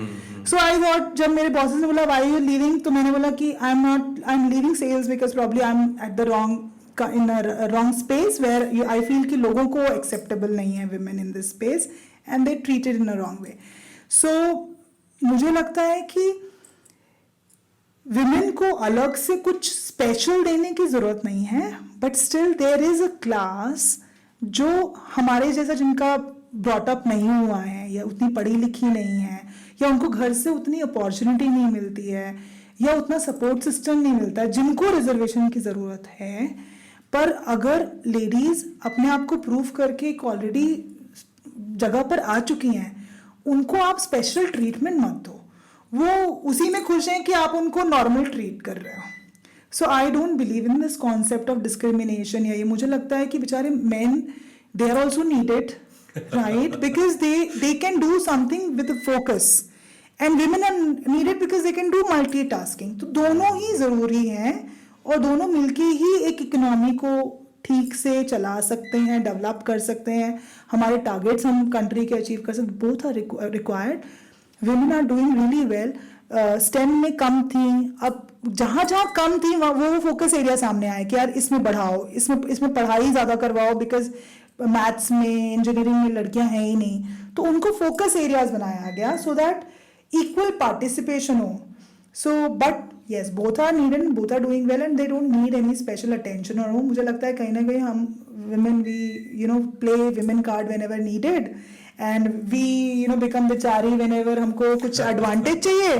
सो आई वॉट, जब मेरे बॉसेस ने बोला वाई यू लीविंग, तो मैंने बोला कि I am leaving sales because probably I am at the wrong space where I feel कि लोगों को एक्सेप्टेबल नहीं है women in this space and they treated in a wrong way. So मुझे लगता है कि विमेन को अलग से कुछ स्पेशल देने की जरूरत नहीं है, but still there is a class जो हमारे जैसा जिनका ब्रॉटअप नहीं हुआ है या उतनी पढ़ी लिखी नहीं है या उनको घर से उतनी अपॉर्चुनिटी नहीं मिलती है या उतना सपोर्ट सिस्टम नहीं मिलता है, जिनको रिजर्वेशन की ज़रूरत है. पर अगर लेडीज़ अपने आप को प्रूव करके एक ऑलरेडी जगह पर आ चुकी हैं, उनको आप स्पेशल ट्रीटमेंट मत दो. वो उसी में खुश हैं कि आप उनको नॉर्मल ट्रीट कर रहे हो. So I don't believe in this concept of discrimination. या ये मुझे लगता है कि बेचारे men they are also needed, right? Because they can do something with a focus, and women are needed because they can do multitasking. तो दोनों ही ज़रूरी हैं और दोनों मिलके ही एक इकोनॉमी को ठीक से चला सकते हैं, डेवलप कर सकते हैं, हमारे टारगेट्स हम कंट्री के अचीव कर सकते. Both are required. women are doing really well. STEM में कम थी, अब जहाँ जहाँ कम थी वो फोकस एरिया सामने आए कि यार इसमें बढ़ाओ, इसमें पढ़ाई ज़्यादा करवाओ, बिकॉज मैथ्स में इंजीनियरिंग में लड़कियां हैं ही नहीं. तो उनको फोकस एरियाज बनाया गया सो दैट इक्वल पार्टिसिपेशन हो. So but yes, both are needed, both are doing well and they don't need any special attention. और मुझे लगता है कहीं ना कहीं हम women, we you know play women card whenever needed and we you know become बेचारी whenever हमको कुछ एडवांटेज चाहिए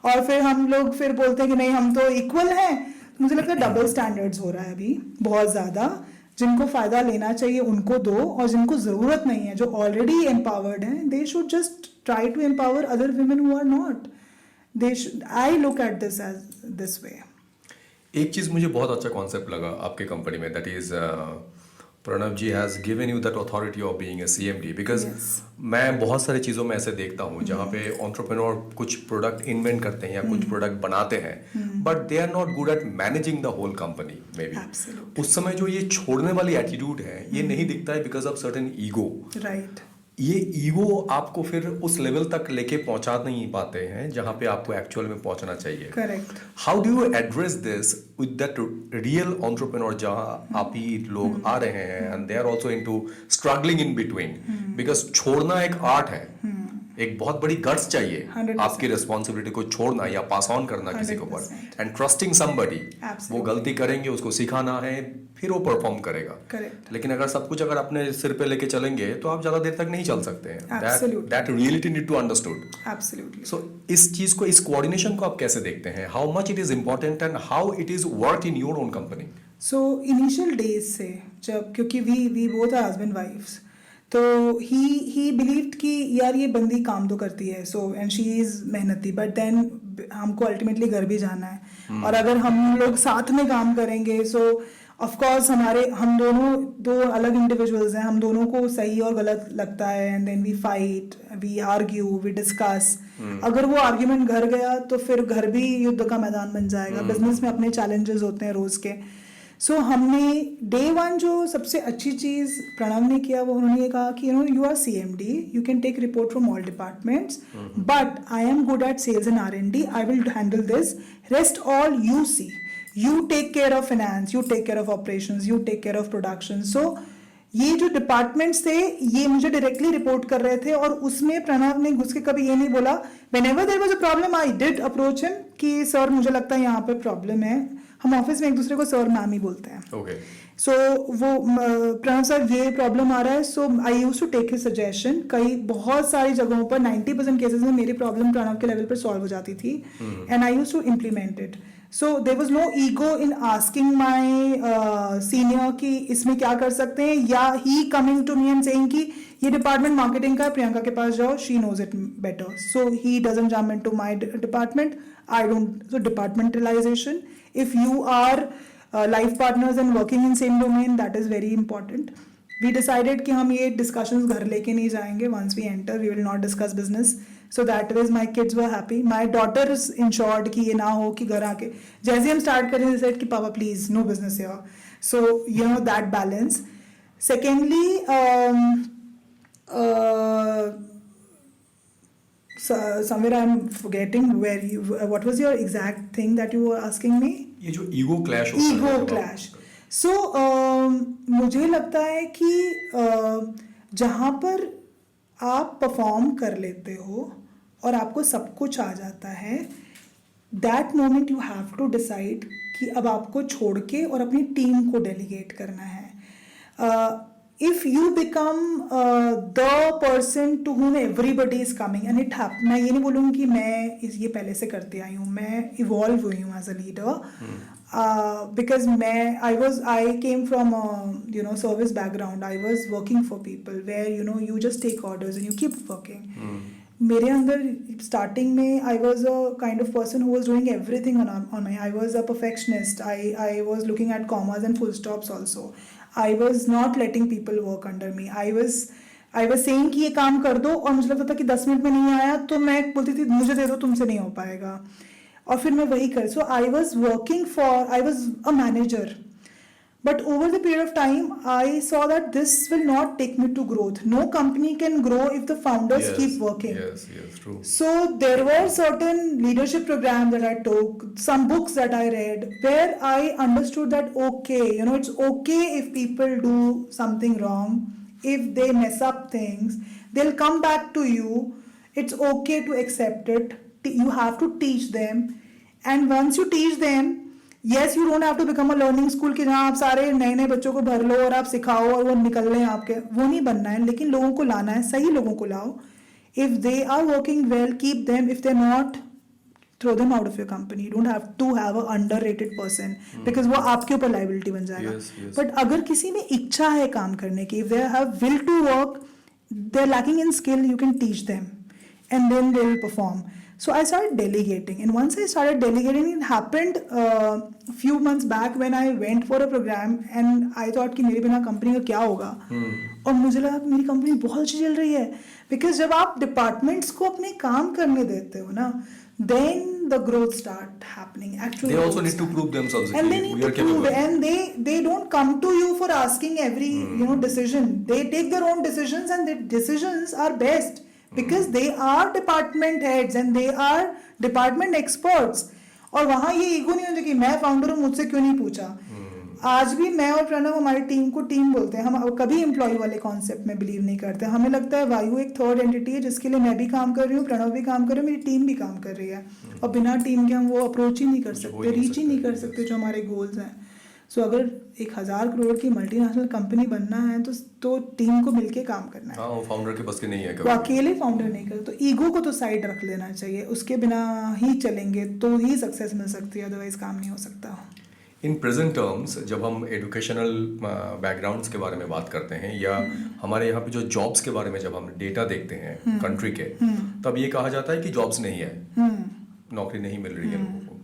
और फिर हम लोग फिर बोलते हैं कि नहीं हम तो इक्वल हैं. मुझे लगता है डबल स्टैंडर्ड्स हो रहा है अभी बहुत ज़्यादा. जिनको फ़ायदा लेना चाहिए उनको दो और जिनको ज़रूरत नहीं है, जो ऑलरेडी एम्पावर्ड हैं, they should just try to empower other women who are not. I look at this as this way. एक चीज़ मुझे बहुत अच्छा कॉन्सेप्ट लगा आपके कंपनी में, that is Pranav ji has given you that authority of being a CMD. Because मैं बहुत सारी चीज़ों में ऐसे देखता हूँ जहाँ पे एंटरप्रेन्योर कुछ प्रोडक्ट इन्वेंट करते हैं या कुछ प्रोडक्ट बनाते हैं, but they are not good at managing the whole company. Maybe उस समय जो ये छोड़ने वाली एटीट्यूड है ये नहीं दिखता है because of certain ego. Right. ये ईगो आपको फिर उस लेवल तक लेके पहुंचा नहीं पाते हैं जहां पे आपको एक्चुअल में पहुंचना चाहिए. Correct. How do you address this with that real entrepreneur जहां आप ही लोग आ रहे हैं and they are also into struggling in between, because छोड़ना एक आर्ट है. एक बहुत बड़ी गट्स चाहिए 100%. आपकी रिस्पॉन्सिबिलिटी को छोड़ना या पास ऑन करना किसी के ऊपर, एंड ट्रस्टिंग समबडी. वो गलती करेंगे, उसको सिखाना है, फिर वो परफॉर्म करेगा. Correct. लेकिन अगर सब कुछ अगर अपने सिर पे लेके चलेंगे तो आप ज्यादा देर तक नहीं चल सकते हैं. Absolutely. That reality need to understood. Absolutely. So इस चीज को, इस कोऑर्डिनेशन को आप कैसे देखते हैं? How much it is important and how it is work in your own company? So initial days से जब, क्योंकि we both are husband wifes, तो ही बिलीव्ड कि यार ये बंदी काम तो करती है, सो एंड शी इज़ मेहनती, बट देन हमको अल्टीमेटली घर भी जाना है, और अगर हम लोग साथ में काम करेंगे सो ऑफ कोर्स हम दोनों दो अलग इंडिविजुअल्स हैं, हम दोनों को सही और गलत लगता है, and then we fight, we argue, we discuss. अगर वो आर्ग्यूमेंट घर गया तो फिर घर भी युद्ध का मैदान बन जाएगा। बिजनेस में अपने चैलेंजेस होते हैं रोज के। सो हमने डे 1 जो सबसे अच्छी चीज़ प्रणव ने किया वो उन्होंने ये कहा कि you are CMD, you can take report from all departments, but I am good at sales and R&D, I will handle this, rest all you see, you take care of finance, you take care of operations, you take care of production. So ये जो departments थे ये मुझे directly report कर रहे थे, और उसमें प्रणव ने घुस के कभी ये नहीं बोला, whenever there was a problem I did approach him कि सर मुझे लगता है यहाँ पे प्रॉब्लम है। हम ऑफिस में एक दूसरे को सर मैम ही बोलते हैं। ओके। सो वो प्रणव सर ये प्रॉब्लम आ रहा है, so I use to take his suggestion. कई बहुत सारी जगहों पर 90% केसेस में मेरी प्रॉब्लम प्रणव के लेवल पर सॉल्व हो जाती थी, and I use to implement it. So there was no ego in asking my senior कि इसमें क्या कर सकते हैं, या he coming to me and saying कि ये डिपार्टमेंट मार्केटिंग का है, प्रियंका के पास जाओ, she knows it better. So he doesn't jump into my department, I don't. So departmentalization, if you are life partners and working in same domain, that is very important. We decided कि हम ये discussions घर लेके नहीं जाएंगे. Once we enter, we will not discuss business. So that was my kids were happy. My daughter is ensured कि ये ना हो कि घर आके जैसे हम start करें they said कि पापा please no business here. So you know that balance. Secondly, somewhere I'm forgetting what was your exact thing that you were asking me? ये जो ईगो क्लैश होता है, ईगो क्लैश। सो मुझे लगता है कि जहाँ पर आप परफॉर्म कर लेते हो और आपको सब कुछ आ जाता है, that moment you have to decide कि अब आपको छोड़ के और अपनी टीम को डेलीगेट करना है। If you become the person to whom everybody is coming and it happen, मैं ये नहीं बोलूँगी कि मैं ये पहले से करते आई हूँ, मैं इवॉल्व हुई हूँ as a leader, because I came from a service background. I was working for people where you just take orders and you keep working. मेरे अंदर स्टार्टिंग में I was a kind of person who was doing everything on my. I was a perfectionist. I was looking at commas and full stops also. I was not letting people work under me. I was saying कि ये काम कर दो, और मुझे लगता था कि 10 मिनट में नहीं आया तो मैं बोलती थी मुझे दे दो, तुमसे नहीं हो पाएगा, और फिर मैं वही कर। So I was a manager. But over the period of time, I saw that this will not take me to growth. No company can grow if the founders keep working. Yes, true. So there were certain leadership programs that I took, some books that I read, where I understood that it's okay if people do something wrong. If they mess up things, they'll come back to you. It's okay to accept it. You have to teach them. And once you teach them, yes, you don't have to become a learning school कि जहाँ आप सारे नए नए बच्चों को भर लो और आप सिखाओ और वो निकल रहे हैं आपके, वो नहीं बनना है, लेकिन लोगों को लाना है, सही लोगों को लाओ. If they are working well, keep them. If they're not, throw them out of your company. You don't have to have a underrated person because वो आपके ऊपर liability बन जाएगा. Yes. But अगर किसी में इच्छा है काम करने की, if they have will to work, they're lacking in skill, you can teach them and then they will perform. So I started delegating, and once I started delegating, it happened a few months back when I went for a program and I thought कि मेरे बिना company का क्या होगा, और मुझे लगा कि मेरी कंपनी बहुत अच्छी चल रही है, because जब आप डिपार्टमेंट्स को अपने काम करने देते हो ना, then the growth start happening. Actually, they also need to prove themselves, and they need to prove, and they don't come to you for asking every decision. They take their own decisions, and the decisions are best. Because they are department heads and they are department experts. और वहाँ ये ego नहीं होता कि मैं founder हूँ, मुझसे क्यों नहीं पूछा. आज भी मैं और प्रणव हमारी टीम को टीम बोलते हैं. हम कभी एम्प्लॉय वाले कॉन्सेप्ट में बिलीव नहीं करते. हमें लगता है वायु एक थर्ड एंटिटी है जिसके लिए मैं भी काम कर रही हूँ, प्रणव भी काम कर रही है, मेरी टीम भी काम कर रही है, और बिना टीम के हम वो अप्रोच ही नहीं कर सकते, रीच ही नहीं कर सकते जो हमारे गोल्स हैं. सो अगर 1000 करोड़ की मल्टीनेशनल कंपनी बनना है तो टीम को मिलके काम करना है. वो फाउंडर के बस के नहीं है, वो अकेले फाउंडर नहीं कर. तो ईगो को तो साइड रख लेना चाहिए, उसके बिना ही चलेंगे तो ही सक्सेस मिल सकती है, अदरवाइज काम नहीं हो सकता. इन प्रेजेंट टर्म्स जब हम एजुकेशनल बैकग्राउंड्स के बारे में बात करते हैं या हमारे यहाँ पे जो जॉब्स के बारे में जब हम डेटा देखते हैं कंट्री के, तब ये कहा जाता है कि जॉब्स नहीं है, नौकरी नहीं मिल रही है लोगों को।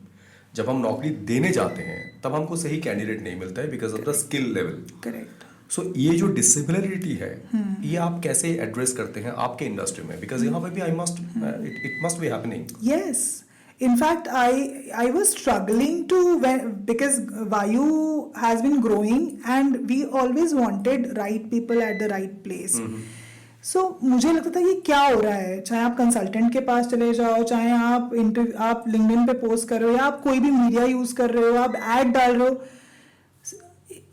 जब हम नौकरी देने जाते हैं तब हमको सही कैंडिडेट नहीं मिलता है because of the skill level. Correct. So ये जो डिसिमिलरिटी है ये आप कैसे एड्रेस करते हैं आपके इंडस्ट्री में, बिकॉज यहाँ पे भी it must be happening. Yes. In fact, I was struggling to because Vayu has been growing and we always wanted right people at the right place. So मुझे लगता था कि क्या हो रहा है, चाहे आप कंसल्टेंट के पास चले जाओ, चाहे आप लिंक्डइन पे पोस्ट कर रहे हो या आप कोई भी मीडिया यूज कर रहे हो, आप ऐड डाल रहे हो,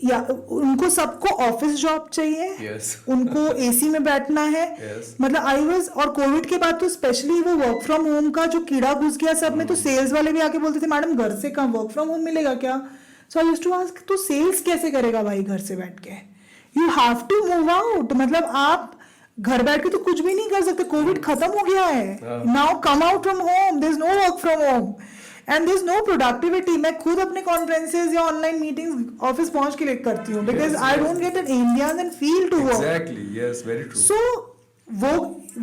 या उनको सबको ऑफिस जॉब चाहिए। yes. उनको एसी में बैठना है। yes. मतलब आई वाज, और कोविड के बाद तो स्पेशली वो वर्क फ्रॉम होम का जो कीड़ा घुस गया सब में, तो सेल्स वाले भी आके बोलते थे मैडम घर से कहाँ वर्क फ्रॉम होम मिलेगा क्या। So I used to ask तो सेल्स कैसे करेगा भाई घर से बैठ के, you have to move out. मतलब आप घर बैठ के तो कुछ भी नहीं कर सकते, कोविड खत्म हो गया है। Now come out from home, there is no work from home and there is no productivity. मैं खुद अपने कॉन्फ्रेंसेस या ऑनलाइन मीटिंग्स ऑफिस पहुंच के करती हूँ because I don't get an ambience and feel to work. Exactly, yes, very true. So वो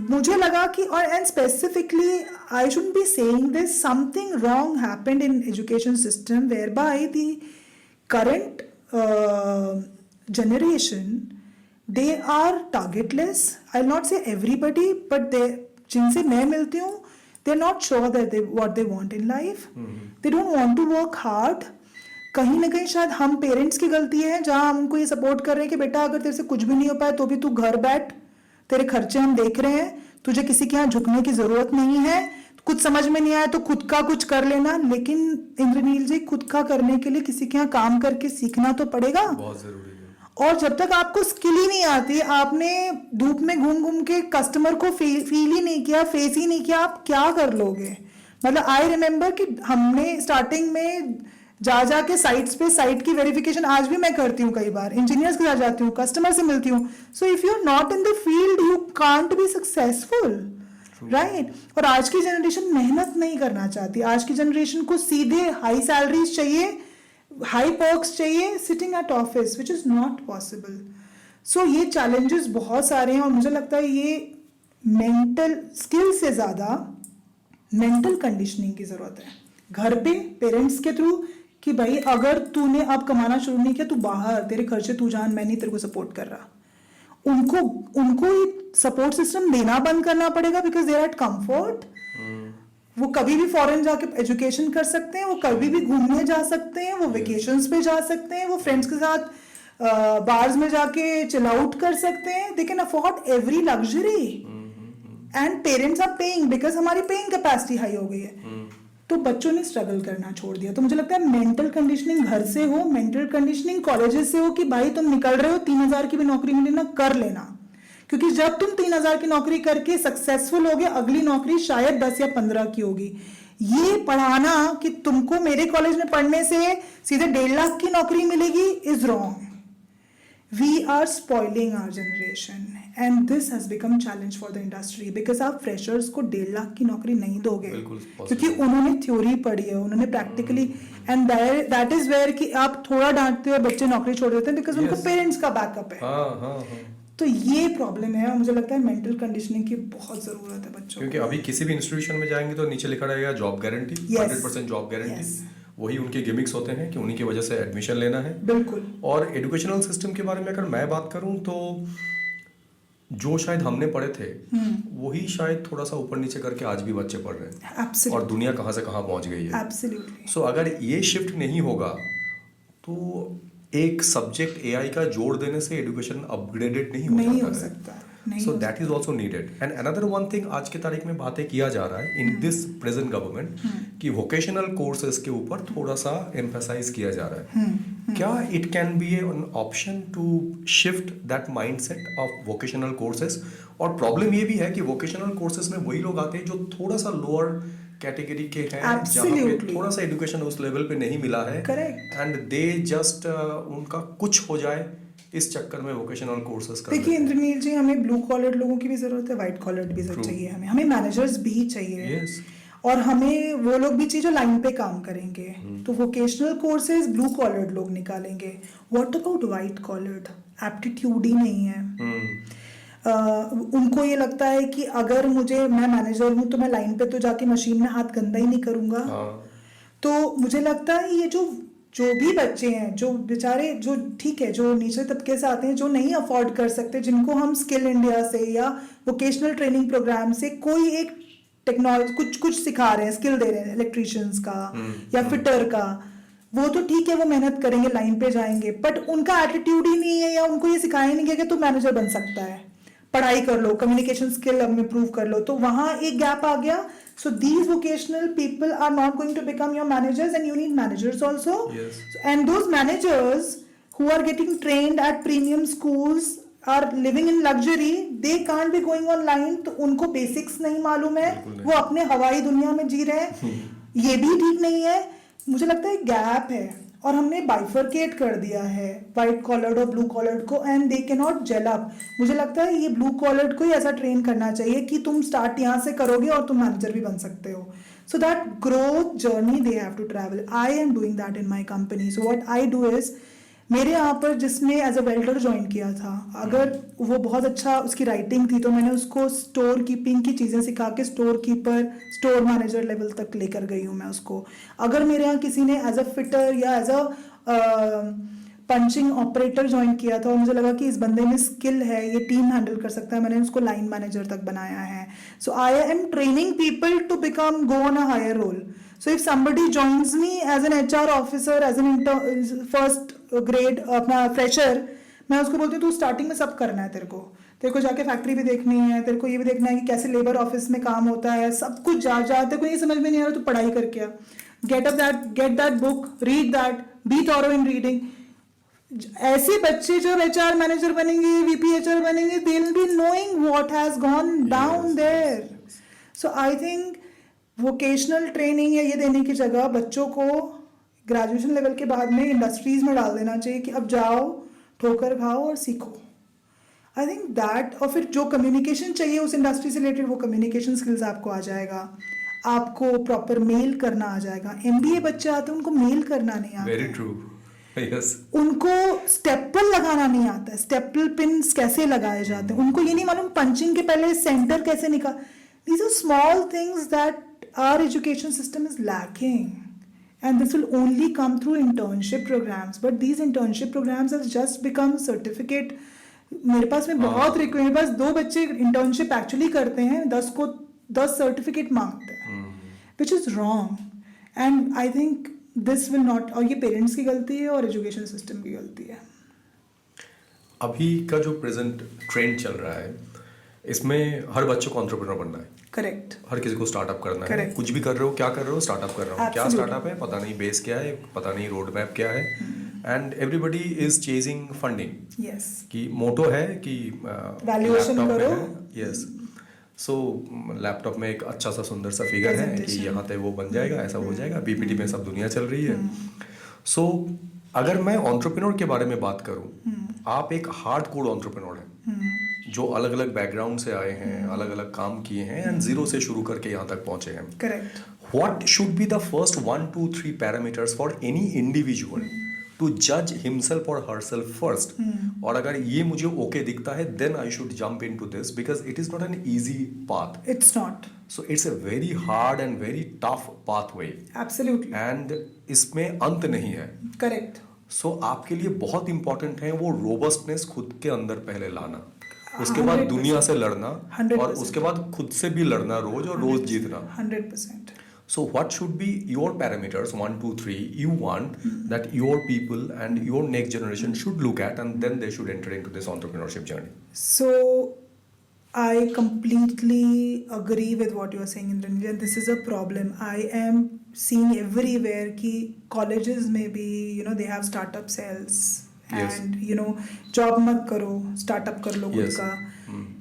मुझे लगा कि, और and specifically I shouldn't be saying this, something wrong happened in education system where by the current generation, they are targetless. I'll not say everybody, but they, जिनसे मैं मिलती हूँ, they're not sure that what they want in life. They don't want to work hard. कहीं ना कहीं शायद हम parents की गलती है जहाँ हम उनको ये सपोर्ट कर रहे हैं कि बेटा अगर तेरे से कुछ भी नहीं हो पाए तो भी तू घर बैठ, तेरे खर्चे हम देख रहे हैं, तुझे किसी के यहाँ झुकने की जरूरत नहीं है, कुछ समझ में नहीं आया तो खुद का कुछ कर लेना। लेकिन इंद्रनील जी, खुद का करने के लिए किसी के यहाँ काम करके सीखना तो पड़ेगा, बहुत जरूरी है। और जब तक आपको स्किल ही नहीं आती, आपने धूप में घूम घूम के कस्टमर को फील ही नहीं किया, फेस ही नहीं किया, आप क्या कर लोगे। मतलब आई रिमेम्बर कि हमने स्टार्टिंग में जा के साइट्स पे, साइट की वेरिफिकेशन आज भी मैं करती हूँ, कई बार इंजीनियर्स के साथ जाती हूँ, कस्टमर से मिलती हूँ। So if you are not in the field you can't be successful, right. और आज की जनरेशन मेहनत नहीं करना चाहती, आज की जनरेशन को सीधे हाई सैलरीज चाहिए, हाई पर्क्स चाहिए, sitting at office, which is not possible. So ये चैलेंजेस बहुत सारे हैं और मुझे लगता है ये मेंटल स्किल से ज्यादा मेंटल कंडीशनिंग की जरूरत है घर पे, पेरेंट्स के थ्रू, कि भाई अगर तूने अब कमाना शुरू नहीं किया, तू बाहर, तेरे खर्चे तू जान, मैं नहीं तेरे को सपोर्ट कर रहा। उनको सपोर्ट सिस्टम देना बंद करना पड़ेगा बिकॉज देर एट कंफर्ट। वो कभी भी फॉरेन जाके एजुकेशन कर सकते हैं, वो कभी भी घूमने जा सकते हैं, वो वेकेशंस पे जा सकते हैं, वो फ्रेंड्स के साथ बार्स में जाके चिल आउट कर सकते हैं। They can afford every luxury and parents are paying because हमारी पेइंग कैपेसिटी हाई हो गई है। तो बच्चों ने स्ट्रगल करना छोड़ दिया। तो मुझे लगता है मेंटल कंडीशनिंग घर से हो, मेंटल कंडीशनिंग कॉलेजेस से हो कि भाई तुम निकल रहे हो, 3,000 की भी नौकरी मिले ना, कर लेना, क्योंकि जब तुम 3,000 की नौकरी करके सक्सेसफुल होगे, अगली नौकरी शायद 10 या 15 की होगी। ये पढ़ाना कि तुमको मेरे कॉलेज में पढ़ने से सीधे 1.5 लाख की नौकरी मिलेगी is wrong. We are spoiling our generation and this has become challenge for the industry because आप फ्रेशर्स को 1.5 लाख की नौकरी नहीं दोगे क्योंकि उन्होंने थ्योरी पढ़ी है, उन्होंने practically, and that is where कि आप थोड़ा डांटते हो और बच्चे नौकरी छोड़ देते हैं बिकॉज उनको पेरेंट्स का बैकअप है। तो ये प्रॉब्लम है और मुझे लगता है मेंटल कंडीशनिंग की बहुत जरूरत है बच्चों क्योंकि अभी किसी भी इंस्टीट्यूशन में जाएंगे तो नीचे लिखा रहेगा जॉब गारंटी, 100% जॉब गारंटी। वही उनके गिमिक्स होते हैं कि उन्हीं की वजह से एडमिशन लेना है। बिल्कुल। और एजुकेशनल सिस्टम के बारे में अगर मैं बात करूं तो जो शायद हमने पढ़े थे वही शायद थोड़ा सा ऊपर नीचे करके आज भी बच्चे पढ़ रहे हैं। Absolutely. और दुनिया कहाँ से कहाँ पहुंच गई है। Absolutely. सो अगर ये शिफ्ट नहीं होगा तो एक सब्जेक्ट एआई का जोड़ देने से एजुकेशन अपग्रेडेड नहीं हो सकता। So that is also needed. And another one thing आज की तारीख में बातें किया जा रहा है इन दिस प्रेजेंट गवर्नमेंट कि वोकेशनल कोर्सेज के ऊपर थोड़ा सा एम्फेसाइज किया जा रहा है। क्या it can be an option to shift that mindset of vocational courses? और प्रॉब्लम ये भी है कि वोकेशनल कोर्सेज में वही लोग आते हैं जो थोड़ा सा लोअर कैटेगरी के हैं, जहाँ पे थोड़ा सा एजुकेशन उस लेवल पे नहीं मिला है, एंड दे जस्ट उनका कुछ हो जाए इस चक्कर में वोकेशनल कोर्सेज कर। देखिए इंद्रनील जी, हमें ब्लू कॉलर लोगों की भी जरूरत है, व्हाइट कॉलर भी चाहिए, हमें मैनेजर्स भी चाहिए। yes. और हमें वो लोग भी चाहिए जो लाइन पे काम करेंगे। तो वोकेशनल कोर्सेज ब्लू कॉलर्ड लोग निकालेंगे। What about white collared? Aptitude ही नहीं है। उनको ये लगता है कि अगर मैं मैनेजर हूँ तो मैं लाइन पे तो जाके मशीन में हाथ गंदा ही नहीं करूँगा। तो मुझे लगता है ये जो भी बच्चे हैं, जो बेचारे, जो ठीक है, जो नीचे तबके से आते हैं, जो नहीं अफोर्ड कर सकते, जिनको हम स्किल इंडिया से या वोकेशनल ट्रेनिंग प्रोग्राम से कोई एक टेक्नोलॉजी कुछ सिखा रहे हैं, स्किल दे रहे हैं, इलेक्ट्रिशियंस का या फिटर का, वो तो ठीक है, वो मेहनत करेंगे, लाइन पे जाएंगे, बट उनका एटीट्यूड ही नहीं है या उनको ये सिखाया नहीं गया कि तू मैनेजर बन सकता है, पढ़ाई कर लो, कम्युनिकेशन स्किल इम्प्रूव कर लो, तो वहां एक गैप आ गया. So these vocational people are not going to become your managers, and you need managers also. Yes. And those managers who are getting trained at premium schools are living in luxury. They can't be going online. तो उनको basics नहीं मालूम है, वो अपने हवाई दुनिया में जी रहे हैं. ये भी ठीक नहीं है. मुझे लगता है गैप है और हमने बाइफरकेट कर दिया है वाइट कॉलर्ड और ब्लू कॉलर्ड को, and they can not gel up. मुझे लगता है ये ब्लू कॉलर्ड को ही ऐसा ट्रेन करना चाहिए कि तुम स्टार्ट यहाँ से करोगे और तुम मैनेजर भी बन सकते हो. So that growth journey they have to travel. I am doing that in my company. So what I do is, मेरे यहाँ पर जिसने एज अ वेल्डर ज्वाइन किया था, अगर वो बहुत अच्छा उसकी राइटिंग थी तो मैंने उसको स्टोर कीपिंग की चीज़ें सिखा के store keeper, store manager level तक लेकर गई हूँ मैं उसको. अगर मेरे यहाँ किसी ने एज अ फिटर या as a punching operator join किया था और मुझे लगा कि इस बंदे में स्किल है, ये टीम हैंडल कर सकता है, मैंने उसको लाइन मैनेजर तक बनाया है. So I am training people to become go on a higher role. So if somebody joins me as an HR officer, as an first grade अपना fresher, मैं उसको बोलती हूँ तू स्टार्टिंग में सब करना है, तेरे को जाके फैक्ट्री भी देखनी है, तेरे को ये भी देखना है कि कैसे लेबर ऑफिस में काम होता है, सब कुछ जा तेरे को ये समझ में नहीं आ रहा तो पढ़ाई करके आ, get that book, read that, be thorough in reading. ऐसे बच्चे जब HR मैनेजर बनेंगे, VP HR बनेंगे, they will be knowing what has gone down there. So I think vocational training या ये देने की जगह बच्चों को ग्रेजुएशन लेवल के बाद में इंडस्ट्रीज में डाल देना चाहिए कि अब जाओ, ठोकर खाओ और सीखो. आई थिंक दैट, और फिर जो कम्युनिकेशन चाहिए उस इंडस्ट्री से रिलेटेड, वो कम्युनिकेशन स्किल्स आपको आ जाएगा, आपको प्रॉपर मेल करना आ जाएगा. MBA बच्चे आते हैं, उनको मेल करना नहीं आता. Very true. Yes. उनको स्टेपल लगाना नहीं आता है, स्टेपल पिन्स कैसे लगाए जाते हैं उनको ये नहीं मालूम, पंचिंग के पहले सेंटर कैसे निकाल. These are small things that our education system is lacking, and this will only come through internship programs. But these internship programs have just become certificate. मेरे पास में बहुत मेरे पास 2 बच्चे इंटर्नशिप एक्चुअली करते हैं, 10 सर्टिफिकेट मांगते हैं, which is wrong. And I think this will not, और ये पेरेंट्स की गलती है और एजुकेशन सिस्टम की गलती है. अभी का जो प्रेजेंट ट्रेंड चल रहा है, इसमें हर बच्चे को एंटरप्रेन्योर बनना है. करेक्ट. हर किसी को स्टार्टअप करना है. Correct. कुछ भी कर रहे हो, क्या कर रहे हो, स्टार्टअप कर रहा हूँ. क्या Absolutely. स्टार्टअप है पता नहीं, बेस क्या है पता नहीं, रोड मैप क्या है, and everybody is chasing funding. Yes. कि मोटो है कि Valuation करो. यस. सो लैपटॉप में एक अच्छा सा सुंदर सा फिगर है कि यहाँ तक वो बन जाएगा, ऐसा हो जाएगा. PPT में सब दुनिया चल रही है. सो अगर मैं एंटरप्रेन्योर के बारे में बात करूँ, आप एक हार्ड कोर एंटरप्रेन्योर हैं जो अलग अलग बैकग्राउंड से आए हैं, अलग अलग काम किए हैं, एंड जीरो से शुरू करके यहाँ तक पहुंचे हैं. Correct. What should be the first 1, 2, 3 parameters for any individual to judge himself or herself first? और अगर ये मुझे ओके दिखता है, then I should jump into this because it is not an easy path. It's not. So it's a very hard and very tough pathway. Absolutely. And इसमें अंत नहीं है. करेक्ट. So आपके लिए बहुत इंपॉर्टेंट है वो रोबस्टनेस खुद के अंदर पहले लाना, उसके बाद दुनिया से लड़ना, 100%. और उसके बाद खुद से भी लड़ना रोज और रोज जीतना. 100%. So what should be your parameters 1, 2, 3 you want that your people and your next generation should look at, and then they should enter into this entrepreneurship journey? So I completely agree with what you are saying, Indranil, and this is a problem. I am seeing everywhere कि colleges में भी they have startup cells. Yes. And job मत करो, startup कर लो खुद Yes. का.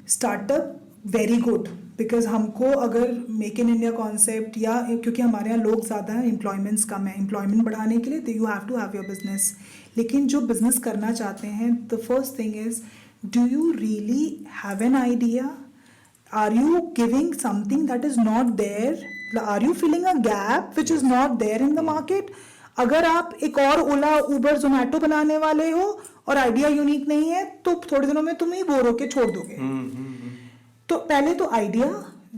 Startup very good, because हमको अगर मेक इन इंडिया कॉन्सेप्ट या क्योंकि हमारे यहाँ लोग ज़्यादा हैं, एम्प्लॉयमेंट्स कम है, एम्प्लॉयमेंट बढ़ाने के लिए you have to have your business. लेकिन जो बिजनेस करना चाहते हैं, the first thing is, do you really have an idea? Are you giving something that is not there? Are you filling a gap which is not there in the market? अगर आप एक और ओला उबर जोमेटो बनाने वाले हो और आइडिया यूनिक नहीं है तो थोड़े दिनों में तुम ही बोर होके छोड़ दोगे। तो पहले तो idea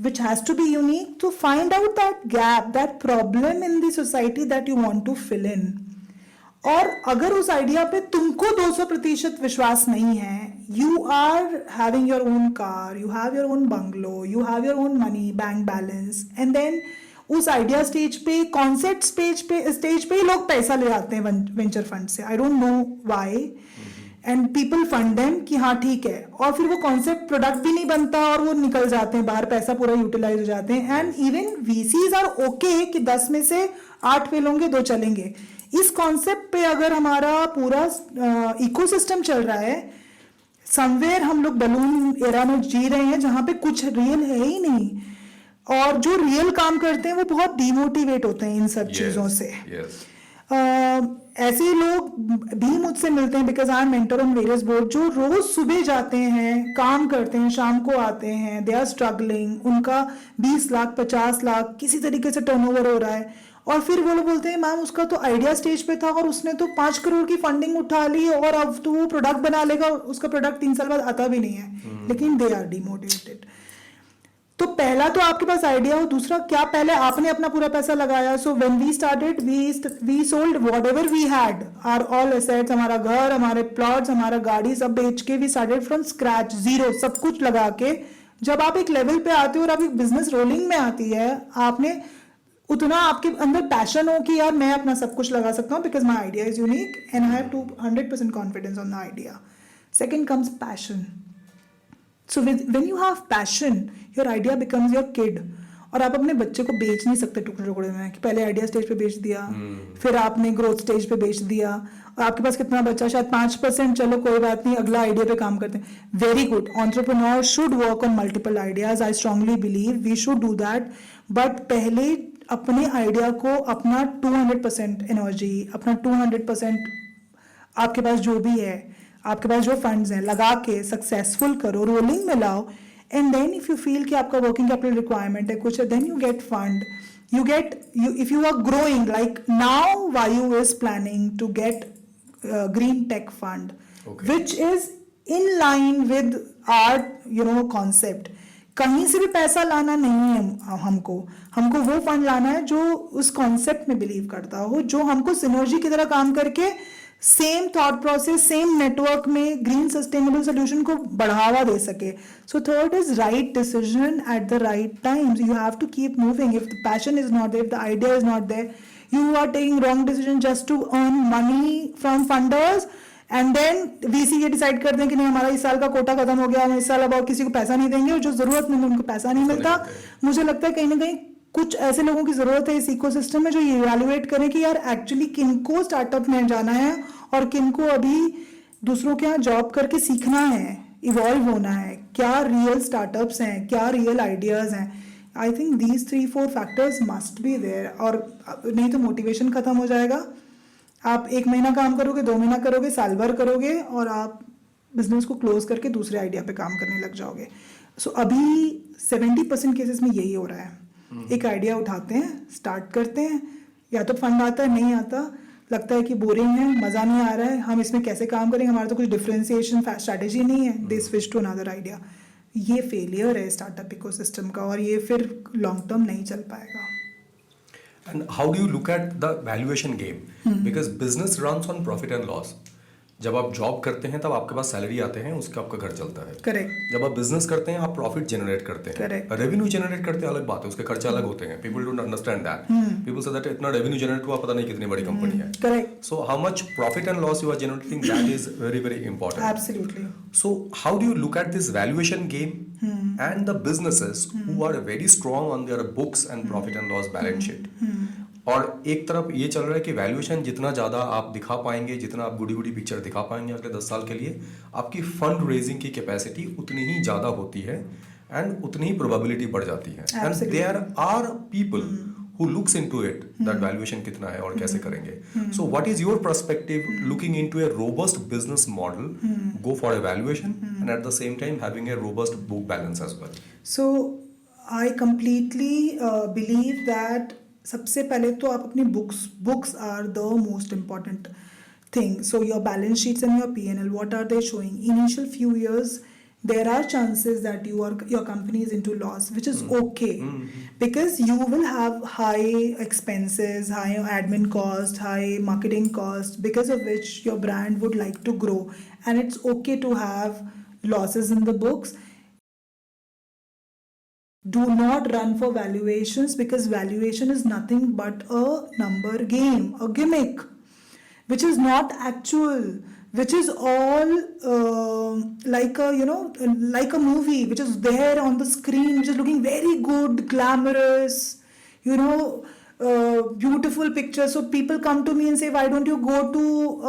which has to be unique, to find out that gap, that problem in the society that you want to fill in. और अगर उस आइडिया पे तुमको 200% विश्वास नहीं है, you are having your own car, you have your own bungalow, you have your own money, bank balance, and then उस idea stage पे, कॉन्सेप्ट स्टेज पे लोग पैसा ले आते हैं वेंचर फंड से। आई don't know why, and people fund them कि हाँ ठीक है, और फिर वो कॉन्सेप्ट प्रोडक्ट भी नहीं बनता और वो निकल जाते हैं बाहर, पैसा पूरा यूटिलाइज हो जाते हैं। And even VCs are okay कि 10 में से 8 फेल होंगे, 2 चलेंगे। इस कॉन्सेप्ट पे अगर हमारा पूरा इकोसिस्टम चल रहा है, समवेयर हम लोग बलून एरा में जी रहे हैं जहां पे कुछ रियल है ही नहीं, और जो रियल काम करते हैं वो बहुत डिमोटिवेट होते हैं इन सब चीजों से। ऐसे लोग भी मुझसे मिलते हैं because I am mentor on various board, जो रोज सुबह जाते हैं, काम करते हैं, शाम को आते हैं, दे आर स्ट्रगलिंग, उनका 20 लाख 50 लाख किसी तरीके से टर्नओवर हो रहा है, और फिर वो लोग बोलते हैं मैम उसका तो आइडिया स्टेज पे था और उसने तो 5 करोड़ की फंडिंग उठा ली और अब तो वो प्रोडक्ट बना लेगा, उसका प्रोडक्ट 3 साल बाद आता भी नहीं है, लेकिन दे आर डिमोटिवेटेड। तो पहला तो आपके पास आइडिया हो, दूसरा क्या पहले आपने अपना पूरा पैसा लगाया। So when we started we sold whatever we had, our all assets, हमारा घर, हमारे प्लॉट्स, हमारा गाड़ी सब बेच के we started from scratch, zero, सब कुछ लगा के। जब आप एक लेवल पे आते हो और आप एक बिजनेस रोलिंग में आती है, आपने उतना आपके अंदर पैशन हो कि यार मैं अपना सब कुछ लगा सकता हूँ because my idea is unique and I have 200% confidence on the idea. Second comes passion. So when you have passion, your idea becomes your kid. और आप अपने बच्चे को बेच नहीं सकते टुकड़े टुकड़े में कि पहले आइडिया स्टेज पे बेच दिया, फिर आपने ग्रोथ स्टेज पे बेच दिया, और आपके पास कितना बचा, शायद 5%, चलो कोई बात नहीं, अगला आइडिया पे काम करते हैं। Very good, entrepreneur should work on multiple ideas, I strongly believe we should do that, but पहले अपने आइडिया को अपना 200% एनर्जी, अपना 200% आपके पास जो भी है, आपके पास जो फंड्स हैं, लगा के सक्सेसफुल करो, रोलिंग में लाओ, and then if you feel कि आपका वर्किंग कैपिटल रिक्वायरमेंट है कुछ, then you get fund, you get if you are growing like now Vayu is planning to get green tech fund which is in line with our concept. कहीं से भी पैसा लाना नहीं है हमको वो फंड लाना है जो उस कॉन्सेप्ट में बिलीव करता हो, जो हमको सिनर्जी की तरह काम करके same thought process, same network में ग्रीन सस्टेनेबल सोल्यूशन को बढ़ावा दे सके। So third is right decision at the right times. You have to keep moving. If the passion is not there, if the idea is not there, you are taking wrong decision just to earn money from funders, and then VC ये decide कर दें कि नहीं हमारा इस साल का कोटा खत्म हो गया, हम इस साल अब और किसी को पैसा नहीं देंगे, और जो जरूरत नहीं उनको पैसा नहीं मिलता। मुझे लगता है कहीं ना कहीं कुछ ऐसे लोगों की जरूरत है इस इकोसिस्टम में जो ये इवैल्यूएट करें कि यार एक्चुअली किनको स्टार्टअप में जाना है और किनको अभी दूसरों के यहाँ जॉब करके सीखना है, इवॉल्व होना है, क्या रियल स्टार्टअप्स हैं, क्या रियल आइडियाज हैं। I think these 3-4 factors must be there, और नहीं तो मोटिवेशन खत्म हो जाएगा। आप 1 महीना काम करोगे, 2 महीना करोगे, साल भर करोगे, और आप बिजनेस को क्लोज करके दूसरे आइडिया पे काम करने लग जाओगे। सो अभी 70% केसेस में यही हो रहा है। एक आइडिया उठाते हैं, स्टार्ट करते हैं, या तो फंड आता है, नहीं आता, लगता है कि बोरिंग है, मजा नहीं आ रहा है, हम इसमें कैसे काम करेंगे, हमारा तो कुछ डिफरेंशिएशन स्ट्रैटेजी नहीं है, they switch to another idea. ये फेलियर है स्टार्टअप इकोसिस्टम का, और ये फिर लॉन्ग टर्म नहीं चल पाएगा। And how do you look at the valuation game? Because business runs on profit and loss. जब आप जॉब करते हैं तब आपके पास सैलरी आते हैं, उसका आपका घर चलता है। करेक्ट। जब आप बिजनेस करते हैं आप प्रॉफिट जनरेट करते हैं। करेक्ट। रेवेन्यू जनरेट करते हैं अलग बात है, उसके खर्चे अलग होते हैं। People don't understand that. People say that इतना रेवेन्यू जनरेट हुआ, पता नहीं कितनी बड़ी कंपनी है। Correct. So how much profit and loss you are generating, that is very very important. Absolutely. So how do you look at this valuation game and the businesses who are very strong on their books and profit and loss balance sheet? और एक तरफ ये चल रहा है कि valuation जितना ज़्यादा आप दिखा पाएंगे, जितना आप गुडी गुडी पिक्चर दिखा पाएंगे अगले 10 साल के लिए, आपकी फंड रेजिंग की कैपेसिटी उतनी ही ज़्यादा होती है एंड उतनी ही प्रोबेबिलिटी बढ़ जाती है। And there are people who looks into it that valuation कितना है और कैसे करेंगे। So what is your perspective looking into a robust business model, go for a valuation and at the same time having a robust book balance as well? So I completely believe that सबसे पहले तो आप अपनी books are the most important thing. So your balance sheets and your P&L, what are they showing? Initial few years, there are chances that your company is into loss, which is okay, because you will have high expenses, high admin cost, high marketing cost, because of which your brand would like to grow, and it's okay to have losses in the books. Do not run for valuations, because valuation is nothing but a number game, a gimmick, which is not actual, which is all like a like a movie which is there on the screen, which is looking very good, glamorous, beautiful pictures. So people come to me and say, why don't you go to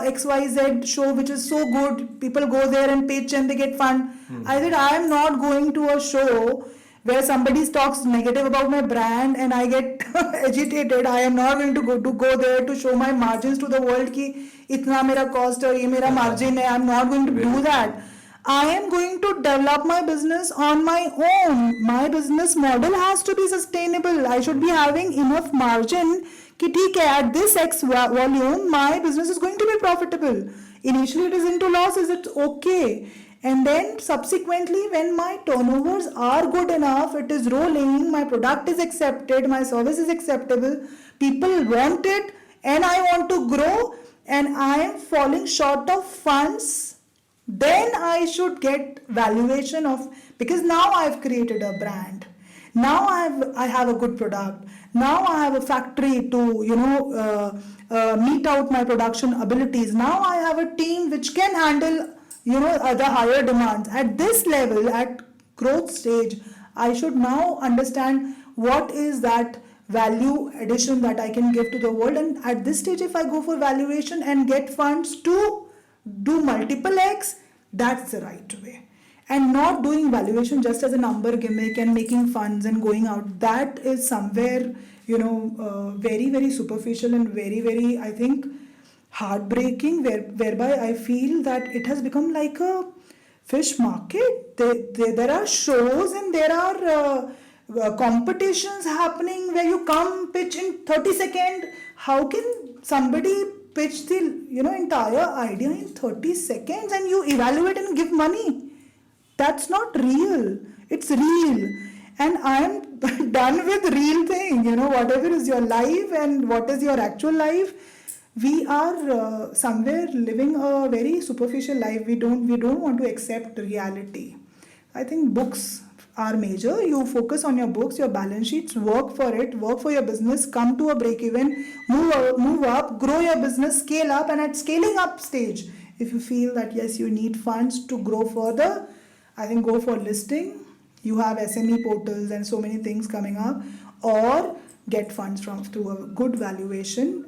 XYZ show which is so good? People go there and pitch and they get fun. I said, I am not going to a show where somebody talks negative about my brand and I get agitated. I am not going to go there to show my margins to the world कि इतना मेरा cost और ये मेरा margin है. I am not going to do that. I am going to develop my business on my own. My business model has to be sustainable. I should be having enough margin कि ठीक है, at this X volume my business is going to be profitable. Initially it is into losses, it's okay. And then subsequently, when my turnovers are good enough, it is rolling, my product is accepted, my service is acceptable, people want it, and I want to grow, and I am falling short of funds, then I should get valuation of, because now I have created a brand. Now I have a good product. Now I have a factory to meet out my production abilities. Now I have a team which can handle the higher demands. At this level, at growth stage, I should now understand what is that value addition that I can give to the world. And at this stage, if I go for valuation and get funds to do multiple X, that's the right way. And not doing valuation just as a number gimmick and making funds and going out, that is somewhere very, very superficial and very, very, I think, heartbreaking, whereby I feel that it has become like a fish market. There are shows and there are competitions happening where you come pitch in 30 seconds. How can somebody pitch the entire idea in 30 seconds and you evaluate and give money? That's not real. It's real. And I am done with real thing. Whatever is your life and what is your actual life, we are somewhere living a very superficial life. We don't want to accept reality. I think books are major. You focus on your books, your balance sheets, work for it, work for your business, come to a break even, move up, grow your business, scale up, and at scaling up stage, if you feel that yes, you need funds to grow further, I think go for listing. You have SME portals and so many things coming up, or get funds through a good valuation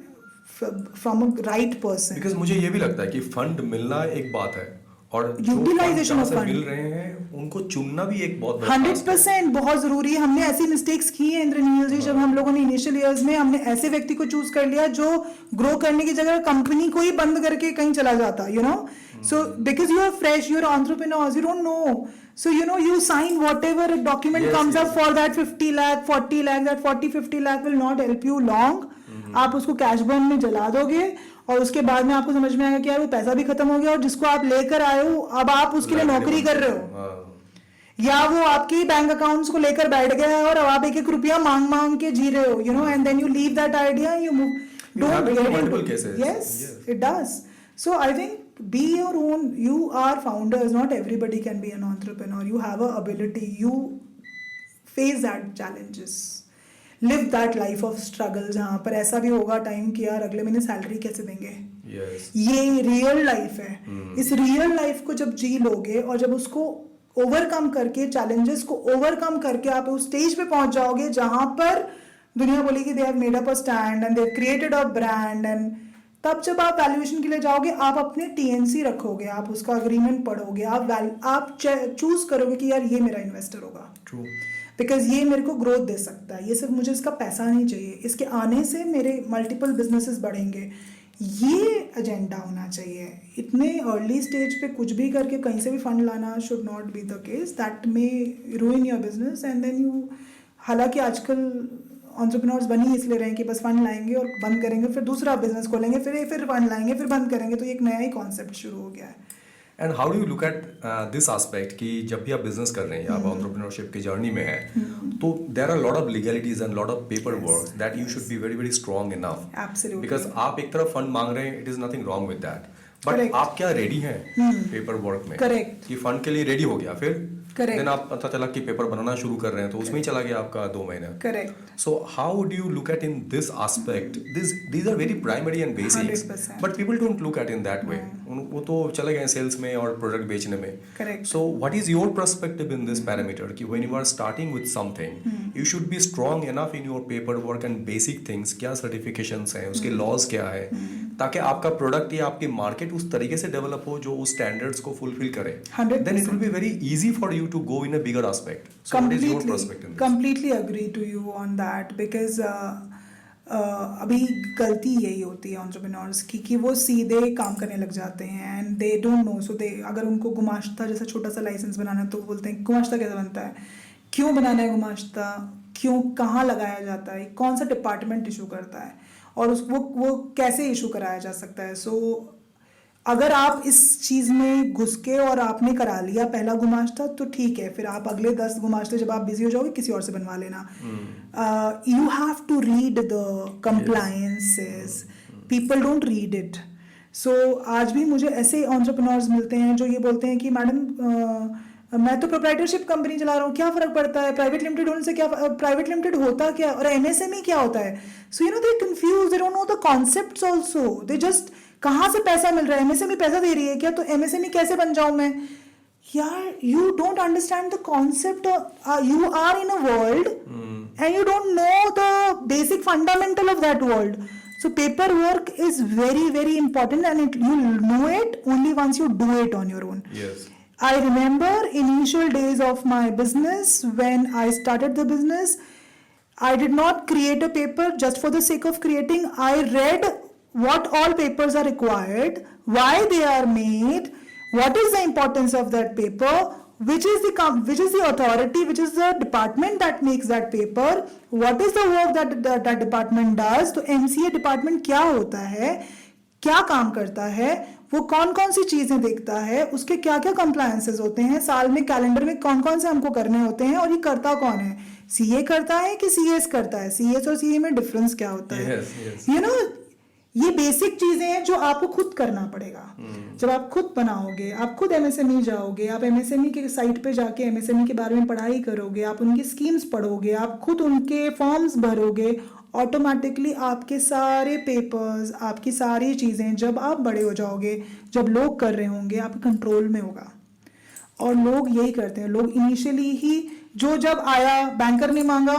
from a right person. Because मुझे ये भी लगता है कि fund मिलना एक बात है और यूटिलाइजेशन ऑफ फंड मिल रहे हैं उनको चुनना भी एक बहुत 100% बहुत जरूरी है. हमने ऐसी मिस्टेक्स की है इंद्रनील जी, जब हम लोगों ने इनिशियल ईयर्स में हमने ऐसे व्यक्ति को चूज कर लिया जो ग्रो करने की जगह कंपनी को ही बंद करके कहीं चला जाता, so because you are fresh, you are entrepreneurs, you don't know, so you sign whatever a document comes up for that 50 lakh 40 lakh, that 40-50 lakh will not help you long. आप उसको cash burn में जला दोगे और उसके बाद में आपको समझ में आएगा कि यार वो पैसा भी खत्म हो गया और जिसको आप लेकर आए हो अब आप उसके लिए नौकरी कर रहे हो, या वो आपके बैंक अकाउंट्स को लेकर बैठ गया है और अब आप एक रुपया मांग के जी रहे हो, and then you leave that idea, you move. Don't get into yes, it does. So I think be your own. You are founders. Not everybody can be an entrepreneur. You have a ability. You face that challenges. Live that life of struggle. जहाँ पर ऐसा भी होगा time कि यार अगले महीने salary कैसे देंगे. ये रियल लाइफ है. इस रियल लाइफ को जब जी लोगे और जब उसको ओवरकम करके, चैलेंजेस को ओवरकम करके आप उस स्टेज पे पहुंच जाओगे जहां पर दुनिया बोलेगी they have made up a stand and they have created a brand, and तब जब आप वैल्यूएशन के लिए जाओगे आप अपने टीएनसी रखोगे, आप उसका अग्रीमेंट पढ़ोगे, आप चूज करोगे कि यार ये मेरा इन्वेस्टर होगा, बिकॉज ये मेरे को ग्रोथ दे सकता है, ये सिर्फ मुझे इसका पैसा नहीं चाहिए, इसके आने से मेरे मल्टीपल बिजनेसेस बढ़ेंगे, ये एजेंडा होना चाहिए। इतने अर्ली स्टेज पे कुछ भी करके कहीं से भी फंड लाना should not be the case, that may ruin your business and then you. हालांकि आजकल एंटरप्रेन्योर्स बन ही इसलिए रहे हैं कि बस फंड लाएंगे और बंद करेंगे, फिर दूसरा बिजनेस खोलेंगे, फिर फंड लाएंगे, फिर बंद करेंगे, तो ये एक नया ही कॉन्सेप्ट शुरू हो गया है। And how do you look at this aspect कि जब भी आप बिजनेस कर रहे हैं, आप एंटरप्रेन्योरशिप की जर्नी में हैं, तो there are lot of legalities and lot of paper work that you should be very very strong enough. Absolutely. Because आप एक तरफ फंड मांग रहे हैं, it is nothing wrong with that, but Correct. आप क्या रेडी हैं पेपर वर्क में? Correct. कि फंड के लिए रेडी हो गया, फिर Correct. देन आप पता चला कि पेपर बनाना शुरू कर रहे हैं, तो उसमें ही चला गया आपका 2 महीना। Correct. So how do you look at in this aspect? These are very primary and basics, 100%. but people don't look at in that way. वो तो चले गए सेल्स में और प्रोडक्ट बेचने में। Correct. So what is your perspective in this parameter? कि when you are starting with something, you should be strong enough in your paperwork and basic things. क्या certifications हैं, उसके laws क्या है, ताकि आपका प्रोडक्ट या आपकी मार्केट उस तरीके से डेवलप हो जो उस स्टैंडर्ड्स को फुलफिल करे। 100%. Then it will be very easy for you to go in a bigger aspect. So what is your perspective in this? Completely agree to you on that because अभी गलती यही होती है एंटरप्रेन्योर्स की कि वो सीधे काम करने लग जाते हैं एंड दे डोंट नो। सो दे, अगर उनको गुमाश्ता जैसा छोटा सा लाइसेंस बनाना है तो बोलते हैं गुमाश्ता कैसे बनता है, क्यों बनाना है गुमाश्ता, क्यों, कहाँ लगाया जाता है, कौन सा डिपार्टमेंट इशू करता है और वो कैसे इशू कराया जा सकता है। सो अगर आप इस चीज़ में घुस के और आपने करा लिया पहला गुमाश्ता तो ठीक है, फिर आप अगले 10 गुमाश्ते जब आप बिजी हो जाओगे किसी और से बनवा लेना। You have to read the compliances, people don't read it. So आज भी मुझे ऐसे एंटरप्रेन्योर्स मिलते हैं जो ये बोलते हैं कि मैडम मैं तो प्रोप्राइटरशिप कंपनी चला रहा हूँ, क्या फ़र्क पड़ता है, प्राइवेट लिमिटेड होने से क्या, प्राइवेट लिमिटेड होता क्या और एमएसएमई क्या होता है। सो you no they confuse, they don't know the concepts also, they just कहाँ से पैसा मिल रहा है, एमएसएमई पैसा दे रही है क्या, तो एमएसएमई कैसे बन जाऊँ मैं। यार you don't understand the concept, you are in a world and you don't know the basic fundamental of that world. So paperwork is very very important and you'll know it only once you do it on your own. Yes. I remember initial days of my business when I started the business, I did not create a paper just for the sake of creating. I read what all papers are required, why they are made, what is the importance of that paper, which is the authority, which is the department that makes that paper, what is the work that department does. तो MCA department क्या होता है, क्या काम करता है, वो कौन कौन सी चीज़ें देखता है, उसके क्या क्या कंप्लायंसेस होते हैं, साल में कैलेंडर में कौन कौन से हमको करने होते हैं और ये करता कौन है, सीए करता है कि सीएस करता है, सीएस और सीए में डिफरेंस क्या होता है। यू नो ये बेसिक चीज़ें हैं जो आपको खुद करना पड़ेगा। जब आप खुद बनाओगे, आप खुद एमएसएमई जाओगे, आप एमएसएमई के साइट पे जाके एमएसएमई के बारे में पढ़ाई करोगे, आप उनकी स्कीम्स पढ़ोगे, आप खुद उनके फॉर्म्स भरोगे, ऑटोमेटिकली आपके सारे पेपर्स, आपकी सारी चीज़ें जब आप बड़े हो जाओगे, जब लोग कर रहे होंगे, आपके कंट्रोल में होगा। और लोग यही करते हैं, लोग इनिशियली ही जो जब आया बैंकर ने मांगा,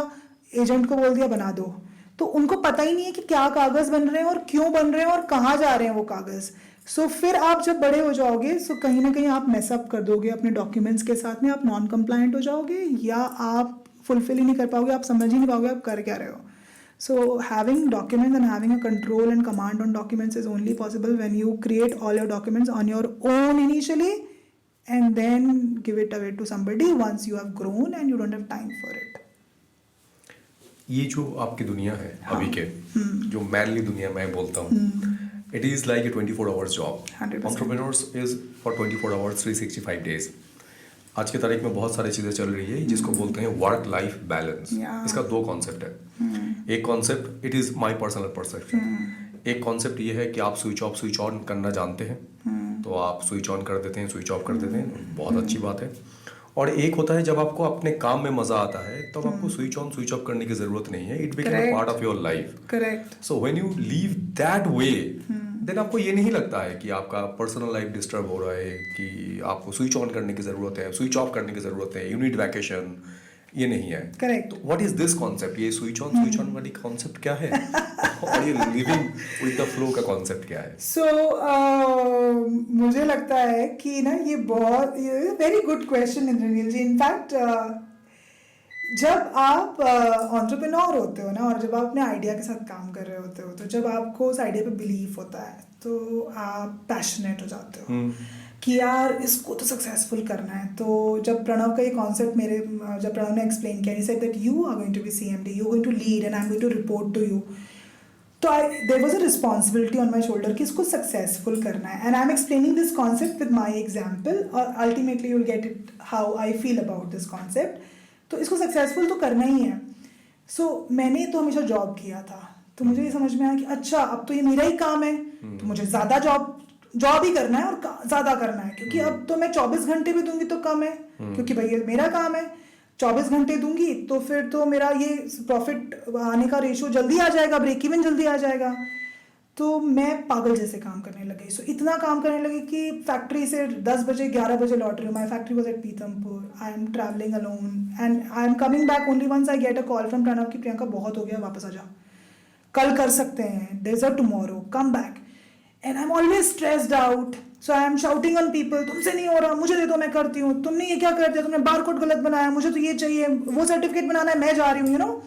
एजेंट को बोल दिया बना दो, तो उनको पता ही नहीं है कि क्या कागज़ बन रहे हैं और क्यों बन रहे हैं और कहाँ जा रहे हैं वो कागज़। सो फिर आप जब बड़े हो जाओगे सो कहीं ना कहीं आप मैसअप कर दोगे अपने डॉक्यूमेंट्स के साथ में, आप नॉन कंप्लायंट हो जाओगे या आप फुलफिल ही नहीं कर पाओगे, आप समझ ही नहीं पाओगे आप कर क्या रहे हो। So having documents and having a control and command on documents is only possible when you create all your documents on your own initially and then give it away to somebody once you have grown and you don't have time for it. ये जो आपकी दुनिया है अभी के, जो mainly दुनिया मैं बोलता हूँ, it is like a 24 hours job. Entrepreneurs is for 24 hours 365 days. आज की तारीख में बहुत सारी चीज़ें चल रही है जिसको बोलते हैं वर्क लाइफ बैलेंस। इसका 2 कॉन्सेप्ट है। एक concept, it is my personal perception, एक कॉन्सेप्ट ये है कि आप स्विच ऑफ स्विच ऑन करना जानते हैं, तो आप स्विच ऑन कर देते हैं, स्विच ऑफ कर देते हैं, बहुत अच्छी बात है। और एक होता है जब आपको अपने काम में मजा आता है तब तो आपको स्विच ऑन स्विच ऑफ करने की जरूरत नहीं है, it become a part of your life. Correct. So when you leave that way then आपको ये नहीं लगता है कि आपका पर्सनल लाइफ डिस्टर्ब हो रहा है, कि आपको स्विच ऑन करने की जरूरत है, स्विच ऑफ करने की जरूरत है, यू नीड वैकेशन, ये नहीं है। करेक्ट। तो व्हाट इज दिस कॉन्सेप्ट, ये स्विच ऑन वाली कॉन्सेप्ट क्या है और ये लिविंग विद द फ्लो का कॉन्सेप्ट क्या है? सो मुझे लगता है कि ना ये वेरी गुड क्वेश्चन इंद्रनील जी। इनफैक्ट जब आप एंटरप्रेन्योर होते हो ना, और जब आप अपने आइडिया के साथ काम कर रहे होते हो, तो जब आपको उस आइडिया पे बिलीव होता है तो आप पैशनेट हो जाते हो कि यार इसको तो सक्सेसफुल करना है। तो जब प्रणव का ये कॉन्सेप्ट जब प्रणव ने एक्सप्लेन किया, he said that you are going to be CMD, you are going to lead and I am going to report to you. तो there was a responsibility on my shoulder कि इसको successful करना है, and I am explaining this concept with my example, और ultimately you will get it how I feel about this concept. तो इसको successful तो करना ही है। मैंने तो हमेशा जॉब किया था, तो मुझे ये समझ में आया कि अच्छा अब तो ये मेरा ही काम है, तो मुझे ज़्यादा जॉब ही करना है और ज़्यादा करना है, क्योंकि अब तो मैं 24 घंटे भी दूंगी तो कम है, क्योंकि भाई ये मेरा काम है। 24 घंटे दूंगी तो फिर तो मेरा ये प्रॉफिट आने का रेशियो जल्दी आ जाएगा, ब्रेक इवन जल्दी आ जाएगा। तो मैं पागल जैसे काम करने लगी। इतना काम करने लगी कि फैक्ट्री से 10 बजे 11 बजे लौट रही हूँ। My factory was at Pitampur, I am travelling alone and I am coming back only once I get a call from Pranav की प्रियंका बहुत हो गया, वापस आ जाओ, कल कर सकते हैं, there is a tomorrow, come back. And I am always stressed out, so I am shouting on people, तुमसे नहीं हो रहा, मुझे दे दो मैं करती हूँ, तुमने ये क्या कर दिया, तुमने बार कोड गलत बनाया, मुझे तो ये चाहिए, वो सर्टिफिकेट बनाना है, मैं जा रही हूँ, you know.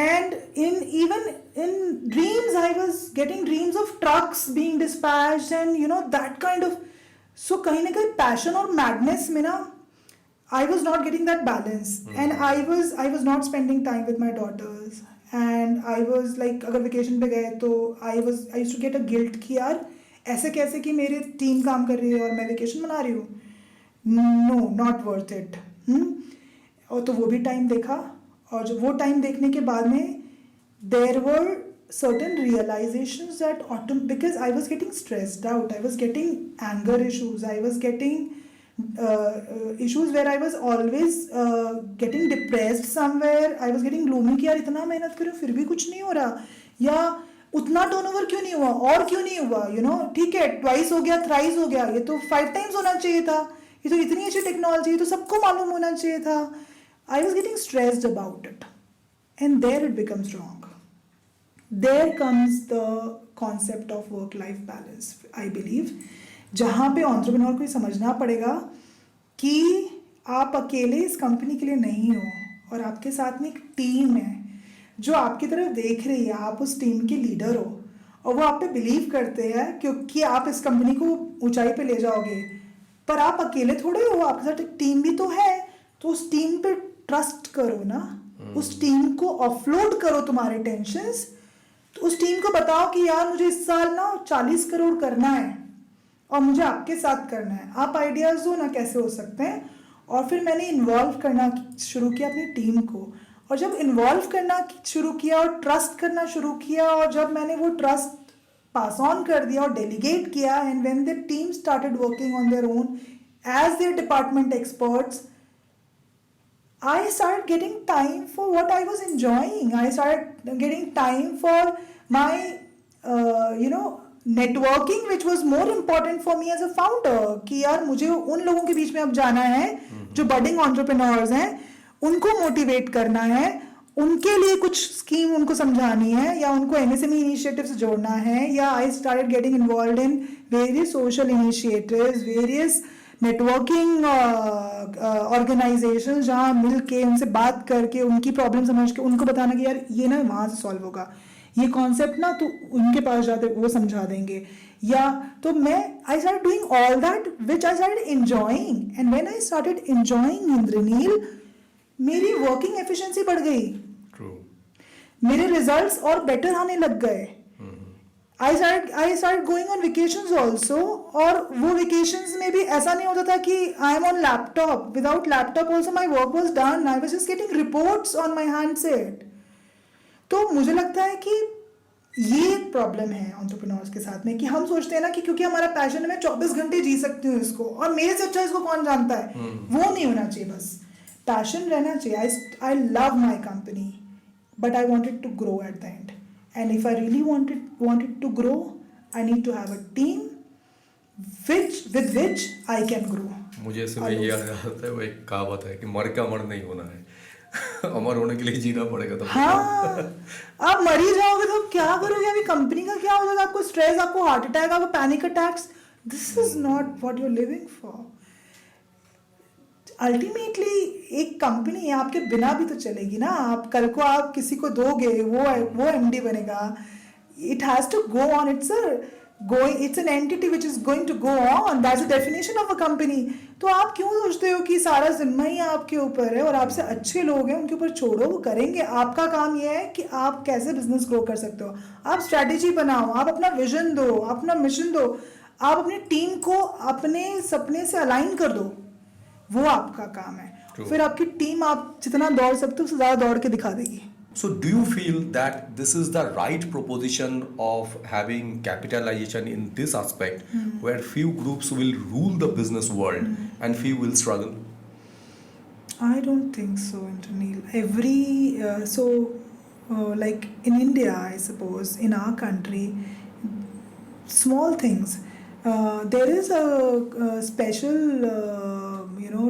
And even in dreams, I was getting dreams of trucks being dispatched and that kind of. So कहीं ना कहीं passion और madness में ना, I was not getting that balance, and I was not spending time with my daughters, and I was like अगर vacation पे गए तो I used to get a guilt कि यार ऐसे कैसे कि मेरी टीम काम कर रही है और मैं वेकेशन मना रही हूँ, no not worth it। और तो वो भी टाइम देखा, और जो वो टाइम देखने के बाद में there were certain realizations that because I was getting stressed out, I was getting anger issues, I was getting issues where I was always getting depressed somewhere, I was getting gloomy कि यार इतना मेहनत करूँ फिर भी कुछ नहीं हो रहा, या उतना टर्नओवर क्यों नहीं हुआ, और क्यों नहीं हुआ, ठीक है ट्वाइस हो गया, थ्राइस हो गया, ये तो 5 times होना चाहिए था, ये तो इतनी अच्छी टेक्नोलॉजी, ये तो सबको मालूम होना चाहिए था। I was getting stressed about it, and there it becomes wrong. There comes the concept of work-life balance, I believe, जहाँ पे entrepreneur को समझना पड़ेगा कि आप अकेले इस कंपनी के लिए नहीं हो, और आपके साथ में एक टीम है जो आपकी तरफ देख रही है, आप उस टीम के लीडर हो, और वो आप पे बिलीव करते हैं क्योंकि आप इस कंपनी को ऊंचाई पे ले जाओगे, पर आप अकेले थोड़े हो, आपके साथ एक टीम भी तो है। तो उस टीम पे ट्रस्ट करो ना, उस टीम को ऑफलोड करो तुम्हारे टेंशन्स, तो उस टीम को बताओ कि यार मुझे इस साल ना 40 करोड़ करना है और मुझे आपके साथ करना है, आप आइडियाज दो ना कैसे हो सकते हैं। और फिर मैंने इन्वॉल्व करना शुरू किया अपनी टीम को, और जब इन्वॉल्व करना शुरू किया और ट्रस्ट करना शुरू किया, और जब मैंने वो ट्रस्ट पास ऑन कर दिया और डेलीगेट किया, and when the team started working on their own as their department experts, I started getting time for what I was enjoying. I started getting time for my, networking, which was more important for me as a founder. कि यार मुझे उन लोगों के बीच में अब जाना है जो budding entrepreneurs हैं, उनको मोटिवेट करना है, उनके लिए कुछ स्कीम उनको समझानी है, या उनको MSME इनिशिएटिव से जोड़ना है, या I started getting involved in various social initiatives, various networking organization, जहाँ मिल के उनसे बात करके उनकी प्रॉब्लम समझ के उनको बताना कि यार ये ना वहाँ से सॉल्व होगा, ये कॉन्सेप्ट ना तो उनके पास जाते वो समझा देंगे। या तो मैं I started doing all that which I started enjoying, and when I started enjoying Indraneel, मेरी वर्किंग एफिशिएंसी बढ़ गई। True. मेरे रिजल्ट्स और बेटर आने लग गए। I started going on vacations also, और वो vacations में भी ऐसा नहीं होता था कि I am on laptop. Without laptop also my work was done. I was just getting reports on my handset. तो मुझे लगता है कि ये एक प्रॉब्लम है एंटरप्रेन्योर्स के साथ में, कि हम सोचते हैं ना कि क्योंकि हमारा पैशन है, मैं 24 घंटे जी सकती हूँ इसको, और मेरे से अच्छा इसको कौन जानता है। वो नहीं होना चाहिए, बस पैशन रहना चाहिए। I love my company, but I wanted to grow at the end. And if I really wanted to grow, I need to have a team with which I can grow. मुझे इसमें ये याद आता है, वो एक कहावत है कि मर का अमर नहीं होना है, अमर होने के लिए जीना पड़ेगा। तो हाँ, आप मर ही जाओगे तो क्या करोगे? अभी कंपनी का क्या हो जाएगा? आपको स्ट्रेस, आपको हार्ट अटैक, आपको panic attacks. This is not what you are living for. Ultimately एक कंपनी आपके बिना भी तो चलेगी ना. आप कल को आप किसी को दोगे, वो एमडी बनेगा. It has to go on. It's an entity which is going to go on. That's the definition of a company. तो आप क्यों सोचते हो कि सारा जिम्मा ही आपके ऊपर है और आपसे अच्छे लोग हैं उनके ऊपर छोड़ो, वो करेंगे. आपका काम ये है कि आप कैसे बिजनेस ग्रो कर सकते हो. आप स्ट्रैटेजी बनाओ, आप अपना विजन दो, अपना मिशन दो, आप अपनी टीम को अपने सपने से अलाइन कर दो. वो आपका काम है. फिर आपकी टीम आप जितना दौड़ सकते हो उससे ज़्यादा दौड़ के दिखा देगी. So, do you feel that this is the right proposition of having capitalization in this aspect, where few groups will rule the business world and few will struggle? I don't think so, Indranil. Like in India, I suppose, in our country, small things. There is a special,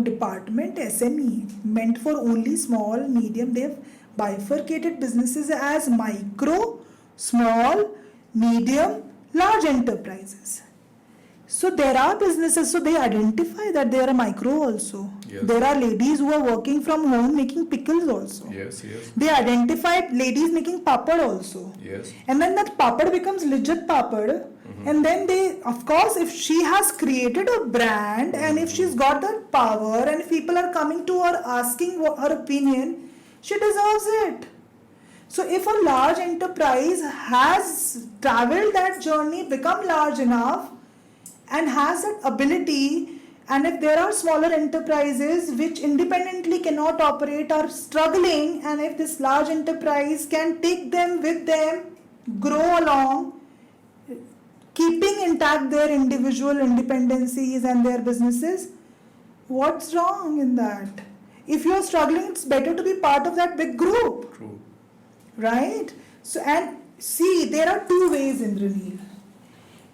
department, SME, meant for only small, medium. They've bifurcated businesses as micro, small, medium, large enterprises. So there are businesses, so they identify that they are a micro also. Yes. There are ladies who are working from home making pickles also. Yes, yes. They identify ladies making papad also. Yes. And then that papad becomes legit papad. And then of course, if she has created a brand and if she's got that power and if people are coming to her asking her opinion, she deserves it. So if a large enterprise has traveled that journey, become large enough and has that ability, and if there are smaller enterprises which independently cannot operate, are struggling, and if this large enterprise can take them with them, grow along, keeping intact their individual independencies and their businesses, what's wrong in that? If you're struggling, it's better to be part of that big group. True. Right? So, and see, there are two ways, Indranil.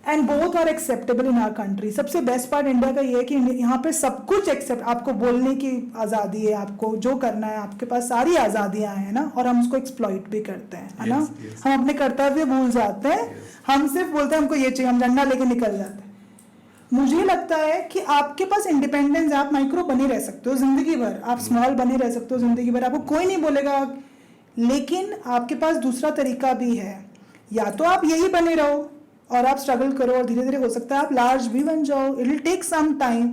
And both are acceptable in our country. सबसे best part India का ये है कि यहाँ पे सब कुछ accept, आपको बोलने की आज़ादी है, आपको जो करना है, आपके पास सारी आज़ादियाँ हैं ना, और हम उसको एक्सप्लॉइट भी करते हैं, है ना. हम अपने कर्तव्य भूल जाते हैं. हम सिर्फ बोलते हैं हमको ये चाहिए, हम झंडा लेके निकल जाते हैं. मुझे लगता है कि आपके पास इंडिपेंडेंस है, आप माइक्रो बने रह सकते हो जिंदगी भर, आप स्मॉल बने रह सकते हो जिंदगी भर, आपको कोई नहीं बोलेगा. लेकिन आपके पास दूसरा तरीका भी है. या तो आप यही बने रहो और आप स्ट्रगल करो और धीरे धीरे हो सकता है आप लार्ज भी बन जाओ. It will take some time.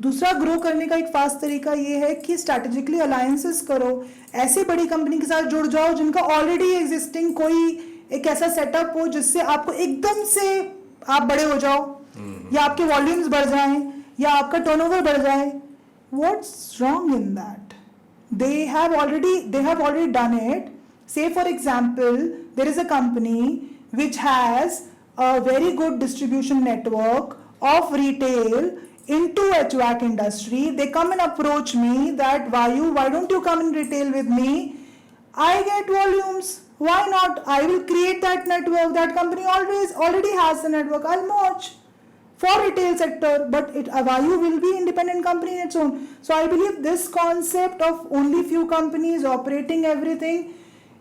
दूसरा ग्रो करने का एक फास्ट तरीका ये है कि स्ट्रैटेजिकली अलायंसेस करो. ऐसी बड़ी कंपनी के साथ जुड़ जाओ जिनका ऑलरेडी एग्जिस्टिंग कोई एक ऐसा सेटअप हो जिससे आपको एकदम से आप बड़े हो जाओ, या आपके वॉल्यूम्स बढ़ जाएं, या आपका टर्नओवर बढ़ जाए. What's wrong in that? They have already done it. Say for example, there is a company which has a very good distribution network of retail into HVAC industry. They come and approach me that why don't you come in retail with me? I get volumes. Why not? I will create that network. That company already has the network. I'll merge for retail sector, but Avayu will be independent company in its own. So I believe this concept of only few companies operating everything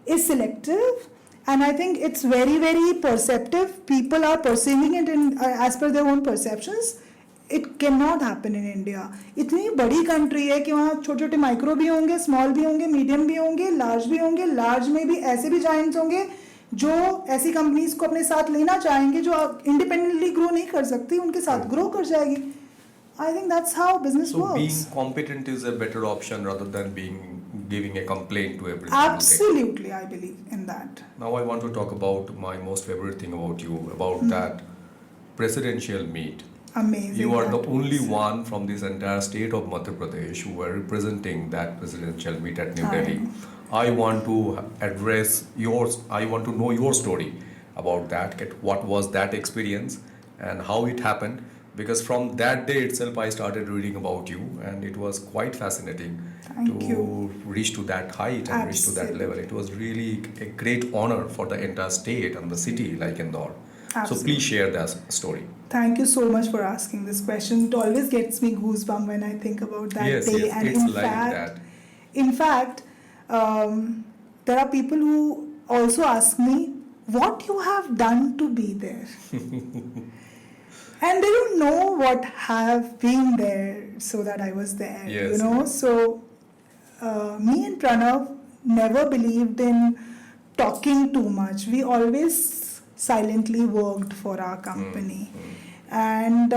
is selective, and I think it's very, very perceptive. People are perceiving it as per their own perceptions. It cannot happen in India. इतनी बड़ी country है कि वहाँ छोटे छोटे micro भी होंगे, small भी होंगे, मीडियम भी होंगे, लार्ज भी होंगे. लार्ज में भी ऐसे भी जायंट्स होंगे जो ऐसी कंपनीज को अपने साथ लेना चाहेंगे जो इंडिपेंडेंटली ग्रो नहीं कर सकती, उनके साथ ग्रो कर जाएगी. I think that's how business works. So being competent is a better option rather than giving a complaint to everything. Absolutely, I believe in that. Now I want to talk about my most favorite thing about you, about that presidential meet. Amazing. You are the that only was. one from this entire state of Madhya Pradesh who were representing that presidential meet at New Delhi. I want to address yours. I want to know your story about that. What was that experience and how it happened? Because from that day itself, I started reading about you, and it was quite fascinating reach to that height and reach to that level. It was really a great honor for the entire state and the city like Indore. So please share that story. Thank you so much for asking this question. It always gets me goosebumps when I think about that Yes, day. yes, And it's like that. In fact, there are people who also ask me what you have done to be there. And they don't know what have been there so that I was there, Yes, you know. yes. So me and Pranav never believed in talking too much. We always silently worked for our company. And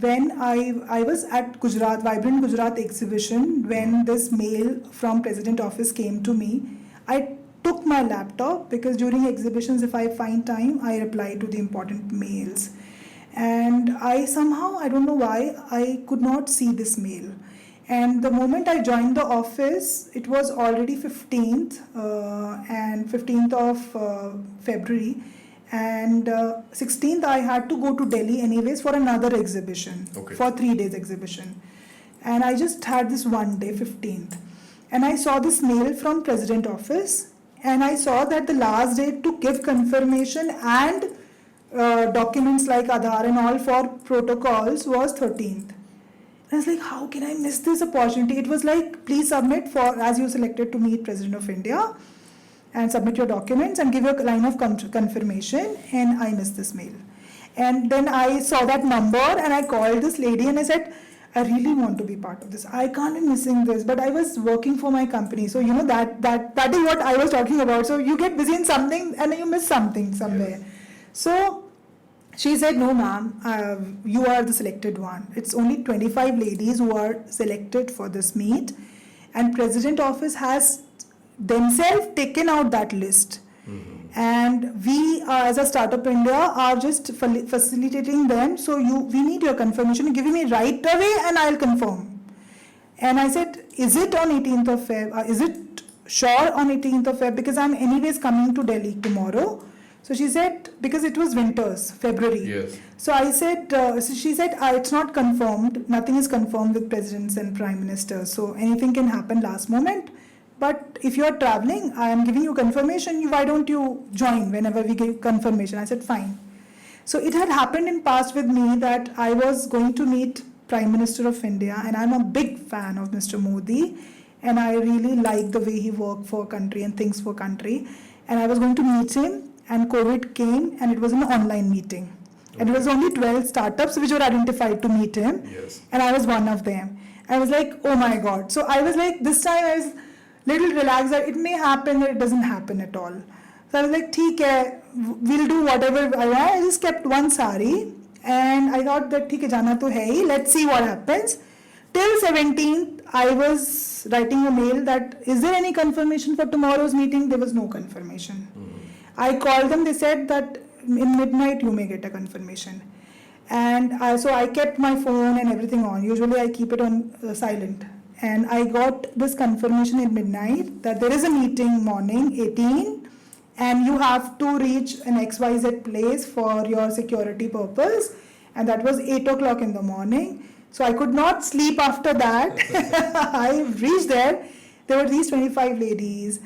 when I was at Gujarat, Vibrant Gujarat exhibition, when this mail from President Office came to me, I took my laptop because during exhibitions, if I find time, I reply to the important mails. And I somehow, I don't know why, I could not see this mail. And the moment I joined the office, it was already 15th and 15th of February. And 16th, I had to go to Delhi anyways for another exhibition, Okay. for 3 days exhibition. And I just had this one day, 15th. And I saw this mail from President Office, and I saw that the last date to give confirmation and documents like Aadhaar and all for protocols was 13th. And I was like, how can I miss this opportunity? It was like, please submit for, as you selected to meet President of India, and submit your documents and give your line of confirmation. And I missed this mail. And then I saw that number and I called this lady and I said, I really want to be part of this. I can't be missing this. But I was working for my company. So, you know, that is what I was talking about. So you get busy in something and you miss something somewhere. Yes. So she said, no, ma'am, you are the selected one. It's only 25 ladies who are selected for this meet. And President Office has themselves taken out that list. And we, as a Startup India, are just facilitating them. So we need your confirmation. You give me right away and I'll confirm. And I said, is it on 18th of Feb? Is it sure on 18th of Feb? Because I'm anyways coming to Delhi tomorrow. So she said, because it was winters, February. Yes. So I said, so she said, it's not confirmed. Nothing is confirmed with presidents and prime ministers. So anything can happen last moment. But if you're traveling, I am giving you confirmation. Why don't you join whenever we give confirmation? I said, fine. So it had happened in past with me that I was going to meet Prime Minister of India, and I'm a big fan of Mr. Modi, and I really like the way he worked for country and thinks for country. And I was going to meet him, and COVID came, and it was an online meeting. And it was only 12 startups which were identified to meet him. Yes. And I was one of them. I was like, oh my God. So I was like, this time I was little relaxed that it may happen or it doesn't happen at all. So I was like, theek hai, we'll do whatever I want. I just kept one sari and I thought that theek hai, jana to hai hi, let's see what happens. Till 17th, I was writing a mail that, is there any confirmation for tomorrow's meeting? There was no confirmation. I called them, they said that in midnight you may get a confirmation. And so I kept my phone and everything on. Usually I keep it on silent. And I got this confirmation at midnight that there is a meeting morning 18 and you have to reach an XYZ place for your security purpose. And that was 8 o'clock in the morning. So I could not sleep after that. I reached there. There were these 25 ladies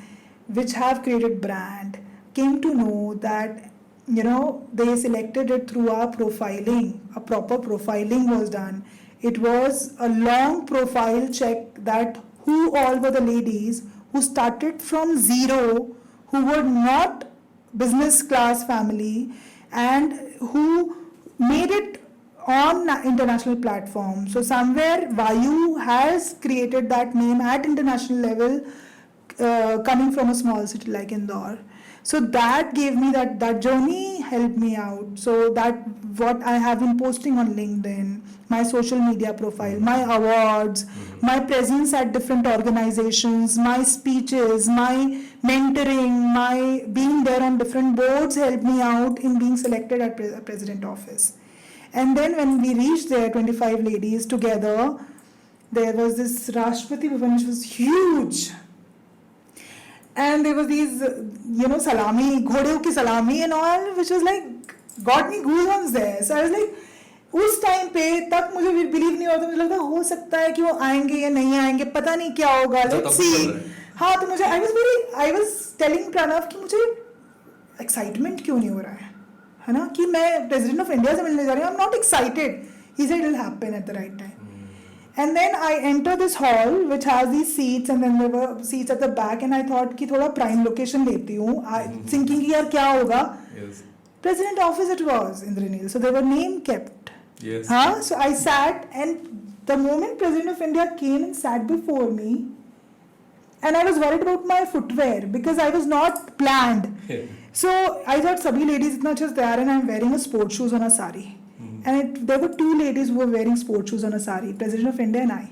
which have created brand. Came to know that, you know, they selected it through our profiling. A proper profiling was done. It was a long profile check that who all were the ladies who started from zero, who were not business class family and who made it on international platform. So somewhere Vayu has created that name at international level, coming from a small city like Indore. So that gave me that journey helped me out. So that what I have been posting on LinkedIn, my social media profile, my awards, my presence at different organizations, my speeches, my mentoring, my being there on different boards helped me out in being selected at President Office. And then when we reached there, 25 ladies together, there was this Rashtrapati Bhavan which was huge. And there was these, salami, ghodeo ki salami and all, which was like, got me goosebumps there. So I was like, उस time पे तब मुझे believe नहीं होता, मुझे लगता हो सकता है कि वो आएंगे या नहीं आएंगे, पता नहीं क्या होगा, लेट्स सी. हाँ, तो मुझे आई वाज टेलिंग प्रणव कि मुझे एक्साइटमेंट क्यों नहीं हो रहा है ना, कि मैं प्रेसिडेंट ऑफ इंडिया से मिलने जा रही हूँ. I am not excited. He said it will happen at the right time. And then I enter this hall which has these seats and then there were seats at the back and I thought कि थोड़ा prime location लेती हूँ, thinking कि यार क्या होगा. President office it was, Indranil. So they were name kept. Yes. Huh? So I sat, and the moment President of India came and sat before me, and I was worried about my footwear because I was not planned. Yeah. So I thought sabhi ladies itna just there, and I'm wearing a sport shoes on a sari. And there were two ladies who were wearing sport shoes on a sari, President of India and I.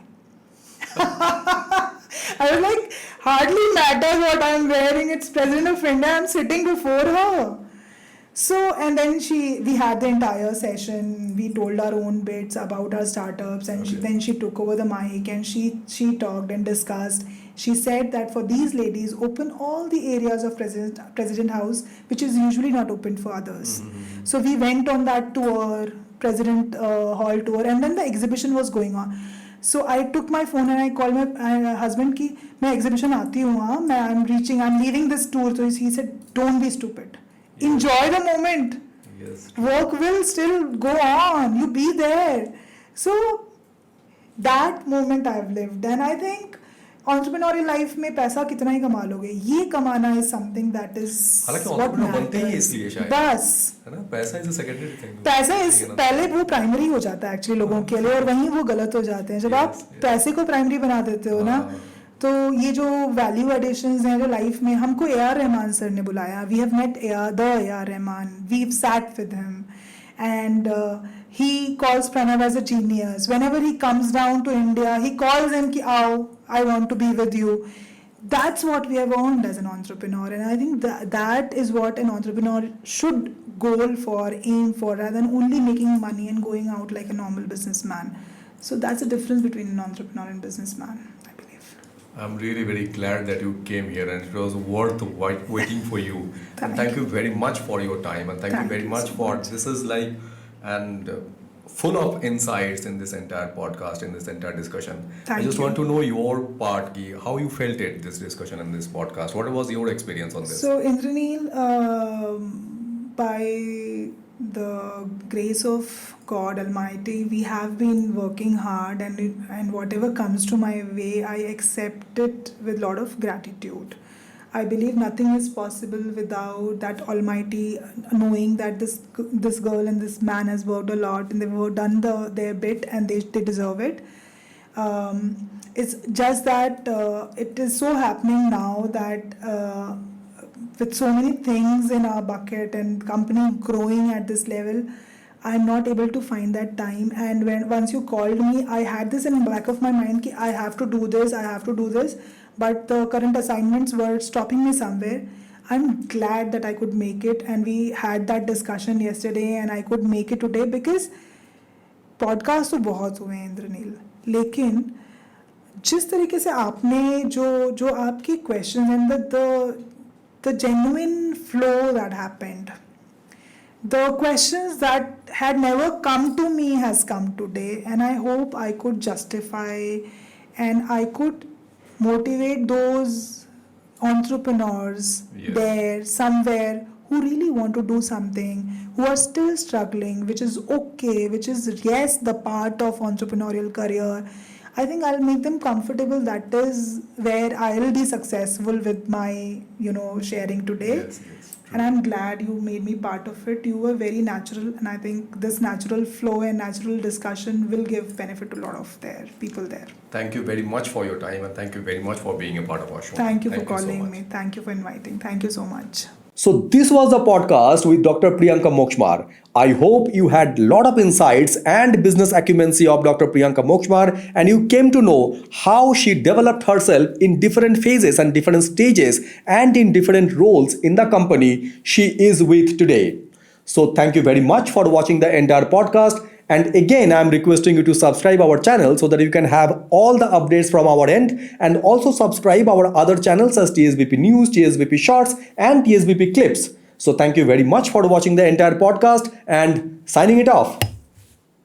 I was like, hardly matters what I'm wearing, it's President of India, I'm sitting before her. So, and then we had the entire session, we told our own bits about our startups, and then she took over the mic and she talked and discussed. She said that for these ladies, open all the areas of President House, which is usually not open for others. So we went on that tour, President Hall tour, and then the exhibition was going on. So I took my phone and I called my husband ki, मैं exhibition आती हूँ हाँ, I'm leaving this tour. So he said, don't be stupid. Enjoy the moment. Yes. Work will still go on. You be there. So that moment I've lived, and I think entrepreneurial life में पैसा कितना ही कमा लोगे, ये कमाना is something that is हालांकि what entrepreneur बनते ही matters. इसलिए शायद, बस है ना, पैसा इज अ सेकेंडरी थिंग. पैसा इस पहले वो प्राइमरी हो जाता है एक्चुअली लोगों के लिए, और वहीं वो गलत हो जाते हैं जब आप पैसे को प्राइमरी बना देते हो ना. तो ये जो वैल्यू एडिशंस हैं जो लाइफ में, हमको A.R. रहमान सर ने बुलाया. We have met A.R. Rahman, we have sat with him, and he calls Pranav as a genius. Whenever he comes down to India, he calls him ki aao, I want to be with you. That's what we have earned as an entrepreneur, and I think that is what an entrepreneur should goal for, aim for, rather than only making money and going out like a normal businessman. So that's the difference between an entrepreneur and businessman, I believe. I'm really very glad that you came here, and it was worth waiting for you. And thank you very much for your time, and thank you very much for this is like and full of insights in this entire podcast, in this entire discussion. I just want to know your part, ki, how you felt it, this discussion and this podcast. What was your experience on this? So Indranil, by the grace of God Almighty, we have been working hard, and whatever comes to my way, I accept it with a lot of gratitude. I believe nothing is possible without that Almighty knowing that this girl and this man has worked a lot, and they've done their bit, and they deserve it. It's just that it is so happening now that with so many things in our bucket and company growing at this level, I'm not able to find that time. And once you called me, I had this in the back of my mind ki I have to do this, but the current assignments were stopping me somewhere. I'm glad that I could make it, and we had that discussion yesterday, and I could make it today, because podcast तो बहुत हुए हैं इंद्रनील, लेकिन जिस तरीके से आपने जो आपकी questions and the genuine flow that happened, the questions that had never come to me has come today, and I hope I could justify and I could motivate those entrepreneurs there somewhere who really want to do something, who are still struggling, which is okay, which is yes the part of entrepreneurial career. I think I'll make them comfortable. That is where I'll be successful with my sharing today. Yes. And I'm glad you made me part of it. You were very natural, and I think this natural flow and natural discussion will give benefit to a lot of people there. Thank you very much for your time, and thank you very much for being a part of our show. Thank you for calling me. Thank you for inviting. Thank you so much. So this was the podcast with Dr. Priyanka Mokshmar. I hope you had a lot of insights and business acumen of Dr. Priyanka Mokshmar, and you came to know how she developed herself in different phases and different stages and in different roles in the company she is with today. So thank you very much for watching the entire podcast. And again, I am requesting you to subscribe our channel so that you can have all the updates from our end, and also subscribe our other channels as TSBP News, TSBP Shorts and TSBP Clips. So thank you very much for watching the entire podcast, and signing it off.